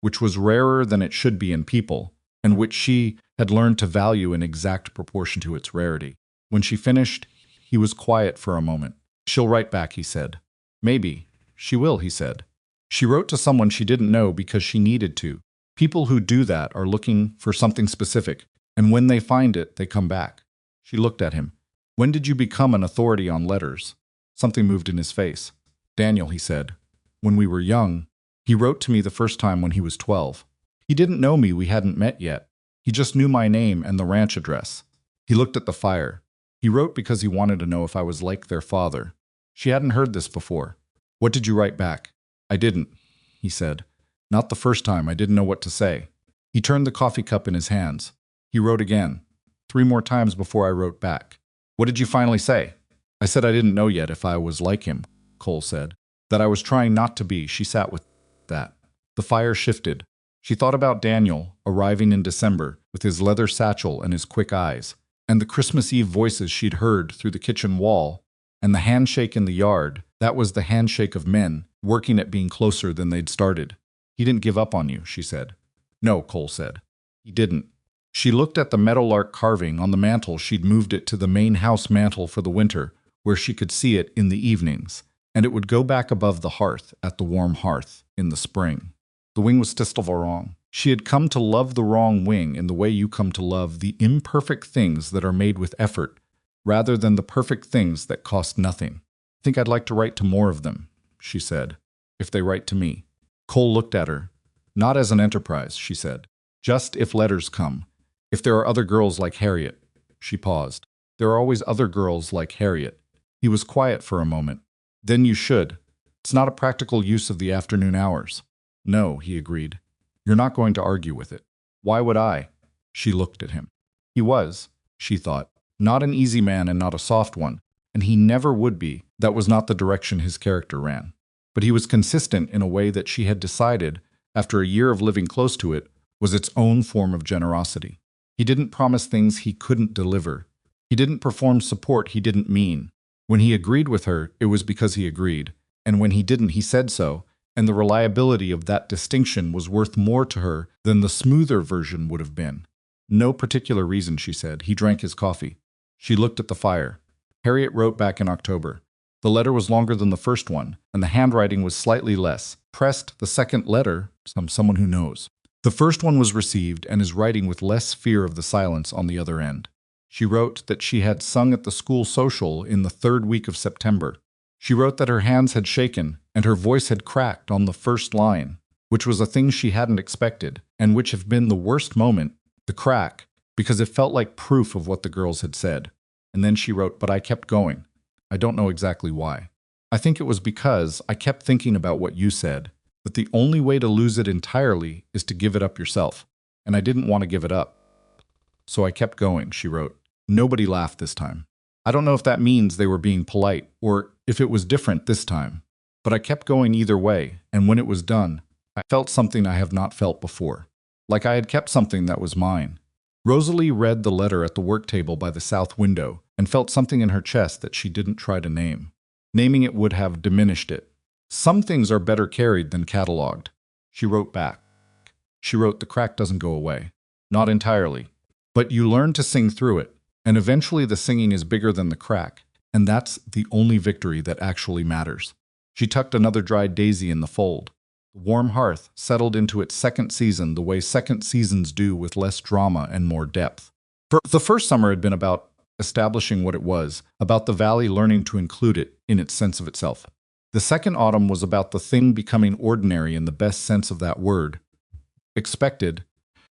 which was rarer than it should be in people, and which she had learned to value in exact proportion to its rarity. When she finished, he was quiet for a moment. "She'll write back," he said. "Maybe. She will," he said. She wrote to someone she didn't know because she needed to. People who do that are looking for something specific, and when they find it, they come back. She looked at him. "When did you become an authority on letters?" Something moved in his face. "Daniel," he said. "When we were young, he wrote to me the first time when he was 12. He didn't know me, we hadn't met yet. He just knew my name and the ranch address. He looked at the fire. He wrote because he wanted to know if I was like their father." She hadn't heard this before. "What did you write back?" "I didn't," he said. "Not the first time. I didn't know what to say." He turned the coffee cup in his hands. He wrote again. 3 more times before I wrote back. "What did you finally say?" "I said I didn't know yet if I was like him," Cole said. "That I was trying not to be." She sat with that. The fire shifted. She thought about Daniel, arriving in December, with his leather satchel and his quick eyes, and the Christmas Eve voices she'd heard through the kitchen wall, and the handshake in the yard. That was the handshake of men, working at being closer than they'd started. He didn't give up on you, she said. No, Cole said. He didn't. She looked at the meadowlark carving on the mantel. She'd moved it to the main house mantel for the winter, where she could see it in the evenings, and it would go back above the hearth at the Warm Hearth in the spring. The wing was still wrong. She had come to love the wrong wing in the way you come to love the imperfect things that are made with effort, rather than the perfect things that cost nothing. I think I'd like to write to more of them, she said, if they write to me. Cole looked at her. Not as an enterprise, she said. Just if letters come. If there are other girls like Harriet. She paused. There are always other girls like Harriet. He was quiet for a moment. Then you should. It's not a practical use of the afternoon hours. No, he agreed. You're not going to argue with it. Why would I? She looked at him. He was, she thought, not an easy man and not a soft one, and he never would be. That was not the direction his character ran. But he was consistent in a way that she had decided, after a year of living close to it, was its own form of generosity. He didn't promise things he couldn't deliver. He didn't perform support he didn't mean. When he agreed with her, it was because he agreed, and when he didn't, he said so, and the reliability of that distinction was worth more to her than the smoother version would have been. No particular reason, she said. He drank his coffee. She looked at the fire. Harriet wrote back in October. The letter was longer than the first one, and the handwriting was slightly less. Pressed the second letter, someone who knows. The first one was received and is writing with less fear of the silence on the other end. She wrote that she had sung at the school social in the 3rd week of September. She wrote that her hands had shaken and her voice had cracked on the first line, which was a thing she hadn't expected, and which had been the worst moment, the crack, because it felt like proof of what the girls had said. And then she wrote, but I kept going. I don't know exactly why. I think it was because I kept thinking about what you said, but the only way to lose it entirely is to give it up yourself, and I didn't want to give it up. So I kept going, she wrote. Nobody laughed this time. I don't know if that means they were being polite, or if it was different this time, but I kept going either way, and when it was done, I felt something I have not felt before, like I had kept something that was mine. Rosalie read the letter at the work table by the south window and felt something in her chest that she didn't try to name. Naming it would have diminished it. Some things are better carried than catalogued. She wrote back. She wrote, the crack doesn't go away. Not entirely. But you learn to sing through it, and eventually the singing is bigger than the crack, and that's the only victory that actually matters. She tucked another dried daisy in the fold. The Warm Hearth settled into its second season the way second seasons do, with less drama and more depth. The first summer had been about establishing what it was, about the valley learning to include it in its sense of itself. The second autumn was about the thing becoming ordinary in the best sense of that word. Expected,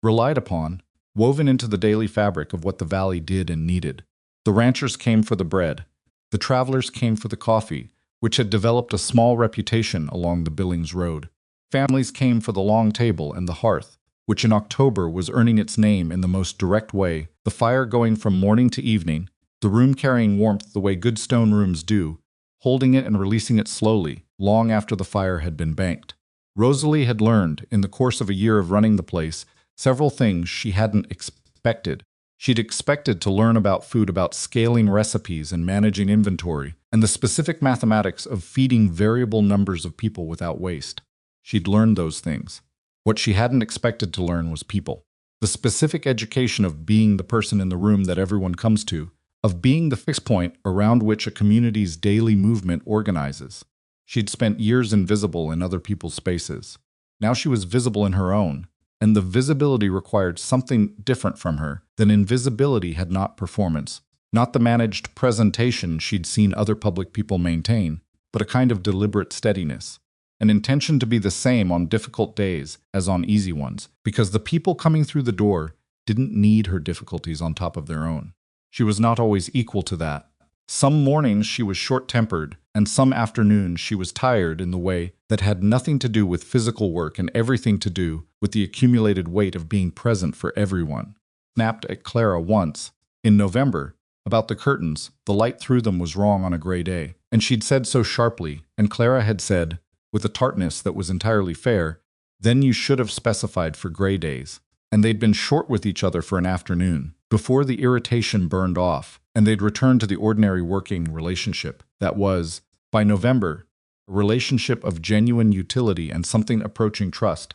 relied upon, woven into the daily fabric of what the valley did and needed. The ranchers came for the bread. The travelers came for the coffee, which had developed a small reputation along the Billings Road. Families came for the long table and the hearth, which in October was earning its name in the most direct way, the fire going from morning to evening, the room carrying warmth the way good stone rooms do, holding it and releasing it slowly, long after the fire had been banked. Rosalie had learned, in the course of a year of running the place, several things she hadn't expected. She'd expected to learn about food, about scaling recipes and managing inventory, and the specific mathematics of feeding variable numbers of people without waste. She'd learned those things. What she hadn't expected to learn was people. The specific education of being the person in the room that everyone comes to, of being the fixed point around which a community's daily movement organizes. She'd spent years invisible in other people's spaces. Now she was visible in her own, and the visibility required something different from her than invisibility had, not performance, not the managed presentation she'd seen other public people maintain, but a kind of deliberate steadiness. An intention to be the same on difficult days as on easy ones, because the people coming through the door didn't need her difficulties on top of their own. She was not always equal to that. Some mornings she was short-tempered, and some afternoons she was tired in the way that had nothing to do with physical work and everything to do with the accumulated weight of being present for everyone. Snapped at Clara once, in November, about the curtains. The light through them was wrong on a gray day, and she'd said so sharply, and Clara had said, with a tartness that was entirely fair, then you should have specified for gray days. And they'd been short with each other for an afternoon, before the irritation burned off, and they'd returned to the ordinary working relationship that was, by November, a relationship of genuine utility and something approaching trust.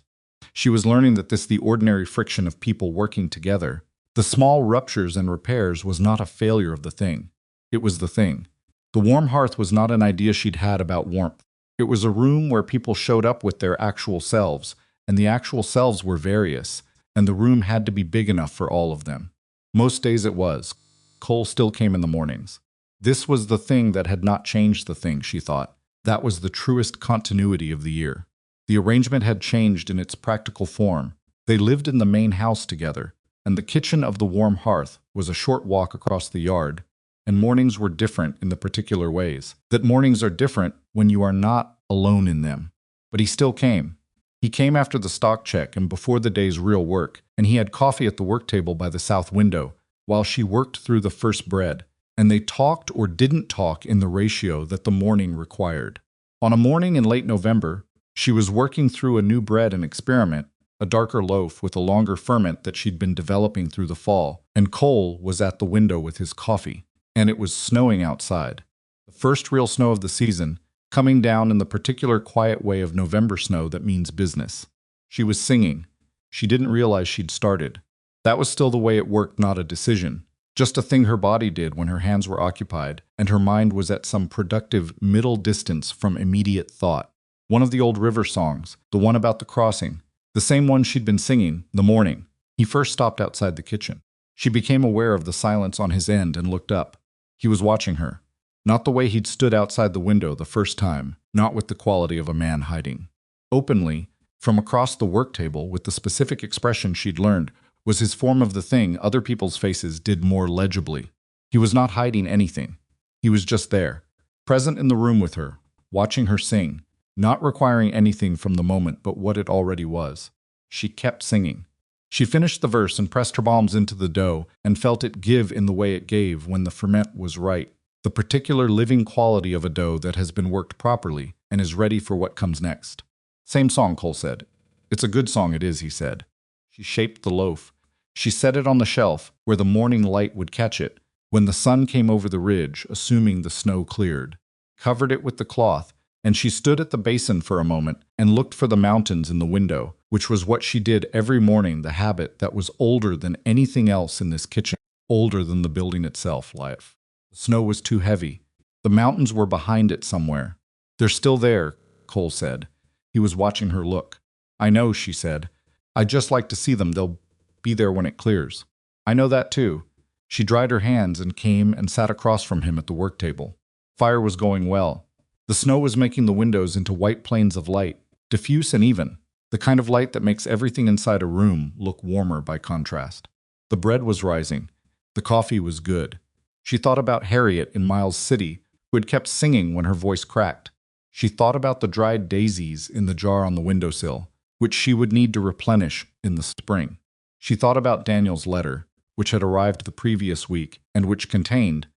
She was learning that the ordinary friction of people working together, the small ruptures and repairs, was not a failure of the thing. It was the thing. The warm hearth was not an idea she'd had about warmth. It was a room where people showed up with their actual selves, and the actual selves were various, and the room had to be big enough for all of them. Most days it was. Cole still came in the mornings. This was the thing that had not changed the thing, she thought. That was the truest continuity of the year. The arrangement had changed in its practical form. They lived in the main house together, and the kitchen of the warm hearth was a short walk across the yard, and mornings were different in the particular ways. That mornings are different when you are not alone in them. But he still came. He came after the stock check and before the day's real work, and he had coffee at the work table by the south window, while she worked through the first bread, and they talked or didn't talk in the ratio that the morning required. On a morning in late November, she was working through a new bread and experiment, a darker loaf with a longer ferment that she'd been developing through the fall, and Cole was at the window with his coffee, and it was snowing outside. The first real snow of the season, coming down in the particular quiet way of November snow that means business. She was singing. She didn't realize she'd started. That was still the way it worked, not a decision. Just a thing her body did when her hands were occupied, and her mind was at some productive middle distance from immediate thought. One of the old river songs, the one about the crossing, the same one she'd been singing, the morning. He first stopped outside the kitchen. She became aware of the silence on his end and looked up. He was watching her. Not the way he'd stood outside the window the first time, not with the quality of a man hiding. Openly, from across the work table, with the specific expression she'd learned, was his form of the thing other people's faces did more legibly. He was not hiding anything. He was just there, present in the room with her, watching her sing, not requiring anything from the moment but what it already was. She kept singing. She finished the verse and pressed her palms into the dough and felt it give in the way it gave when the ferment was right, the particular living quality of a dough that has been worked properly and is ready for what comes next. Same song, Cole said. It's a good song it is, he said. She shaped the loaf. She set it on the shelf where the morning light would catch it when the sun came over the ridge, assuming the snow cleared. Covered it with the cloth, and she stood at the basin for a moment and looked for the mountains in the window, which was what she did every morning, the habit that was older than anything else in this kitchen, older than the building itself, life. The snow was too heavy. The mountains were behind it somewhere. They're still there, Cole said. He was watching her look. I know, she said. I'd just like to see them. They'll be there when it clears. I know that too. She dried her hands and came and sat across from him at the work table. Fire was going well. The snow was making the windows into white planes of light, diffuse and even, the kind of light that makes everything inside a room look warmer by contrast. The bread was rising. The coffee was good. She thought about Harriet in Miles City, who had kept singing when her voice cracked. She thought about the dried daisies in the jar on the windowsill, which she would need to replenish in the spring. She thought about Daniel's letter, which had arrived the previous week, and which contained,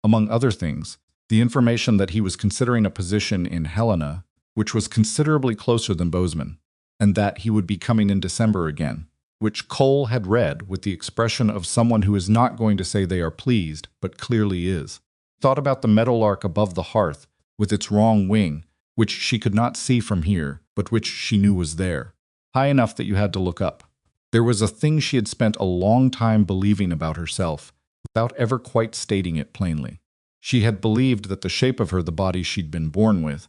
among other things, the information that he was considering a position in Helena, which was considerably closer than Bozeman, and that he would be coming in December again, which Cole had read with the expression of someone who is not going to say they are pleased, but clearly is. Thought about the meadowlark above the hearth, with its wrong wing, which she could not see from here, but which she knew was there, high enough that you had to look up. There was a thing she had spent a long time believing about herself, without ever quite stating it plainly. She had believed that the shape of her, the body she'd been born with,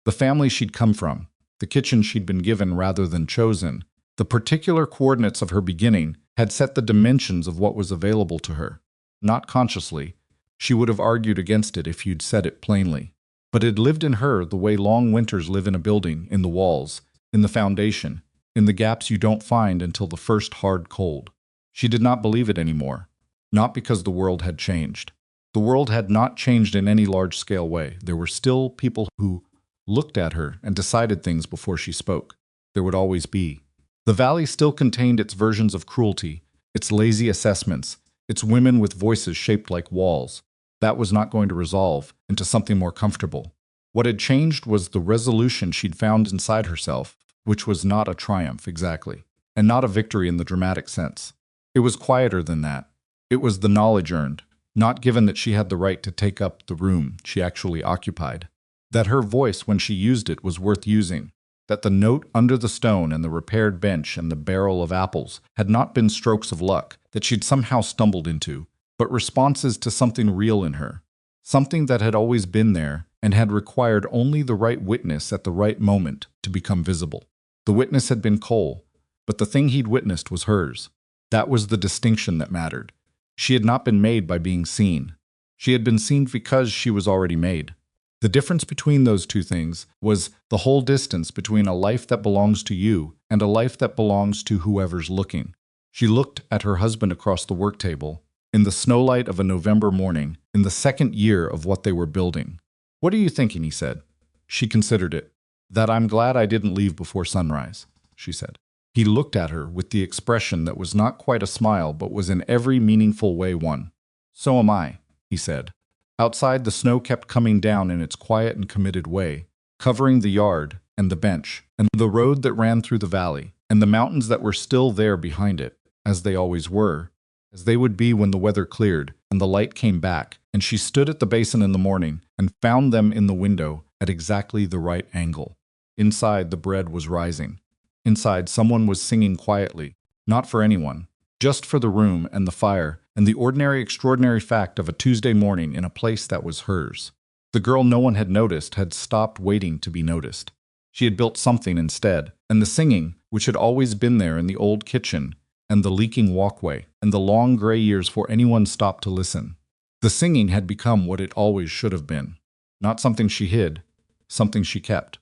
the family she'd come from, the kitchen she'd been given rather than chosen, the particular coordinates of her beginning, had set the dimensions of what was available to her. Not consciously. She would have argued against it if you'd said it plainly. But it lived in her the way long winters live in a building, in the walls, in the foundation, in the gaps you don't find until the first hard cold. She did not believe it anymore. Not because the world had changed. The world had not changed in any large-scale way. There were still people who looked at her and decided things before she spoke. There would always be. The valley still contained its versions of cruelty, its lazy assessments, its women with voices shaped like walls. That was not going to resolve into something more comfortable. What had changed was the resolution she'd found inside herself, which was not a triumph exactly, and not a victory in the dramatic sense. It was quieter than that. It was the knowledge earned, not given that she had the right to take up the room she actually occupied. that her voice when she used it was worth using, that the note under the stone and the repaired bench and the barrel of apples had not been strokes of luck that she'd somehow stumbled into, but responses to something real in her, something that had always been there and had required only the right witness at the right moment to become visible. The witness had been Cole, but the thing he'd witnessed was hers. That was the distinction that mattered. She had not been made by being seen. She had been seen because she was already made. The difference between those two things was the whole distance between a life that belongs to you and a life that belongs to whoever's looking. She looked at her husband across the work table, in the snowlight of a November morning, in the second year of what they were building. "What are you thinking?" he said. She considered it. "That I'm glad I didn't leave before sunrise," she said. He looked at her with the expression that was not quite a smile but was in every meaningful way one. "So am I," he said. Outside, the snow kept coming down in its quiet and committed way, covering the yard and the bench and the road that ran through the valley and the mountains that were still there behind it, as they always were, as they would be when the weather cleared and the light came back, and she stood at the basin in the morning and found them in the window at exactly the right angle. Inside, the bread was rising. Inside, someone was singing quietly, not for anyone, just for the room and the fire and the ordinary extraordinary fact of a Tuesday morning in a place that was hers. The girl no one had noticed had stopped waiting to be noticed. She had built something instead, and the singing, which had always been there in the old kitchen and the leaking walkway and the long gray years before anyone stopped to listen, the singing had become what it always should have been. Not something she hid, something she kept.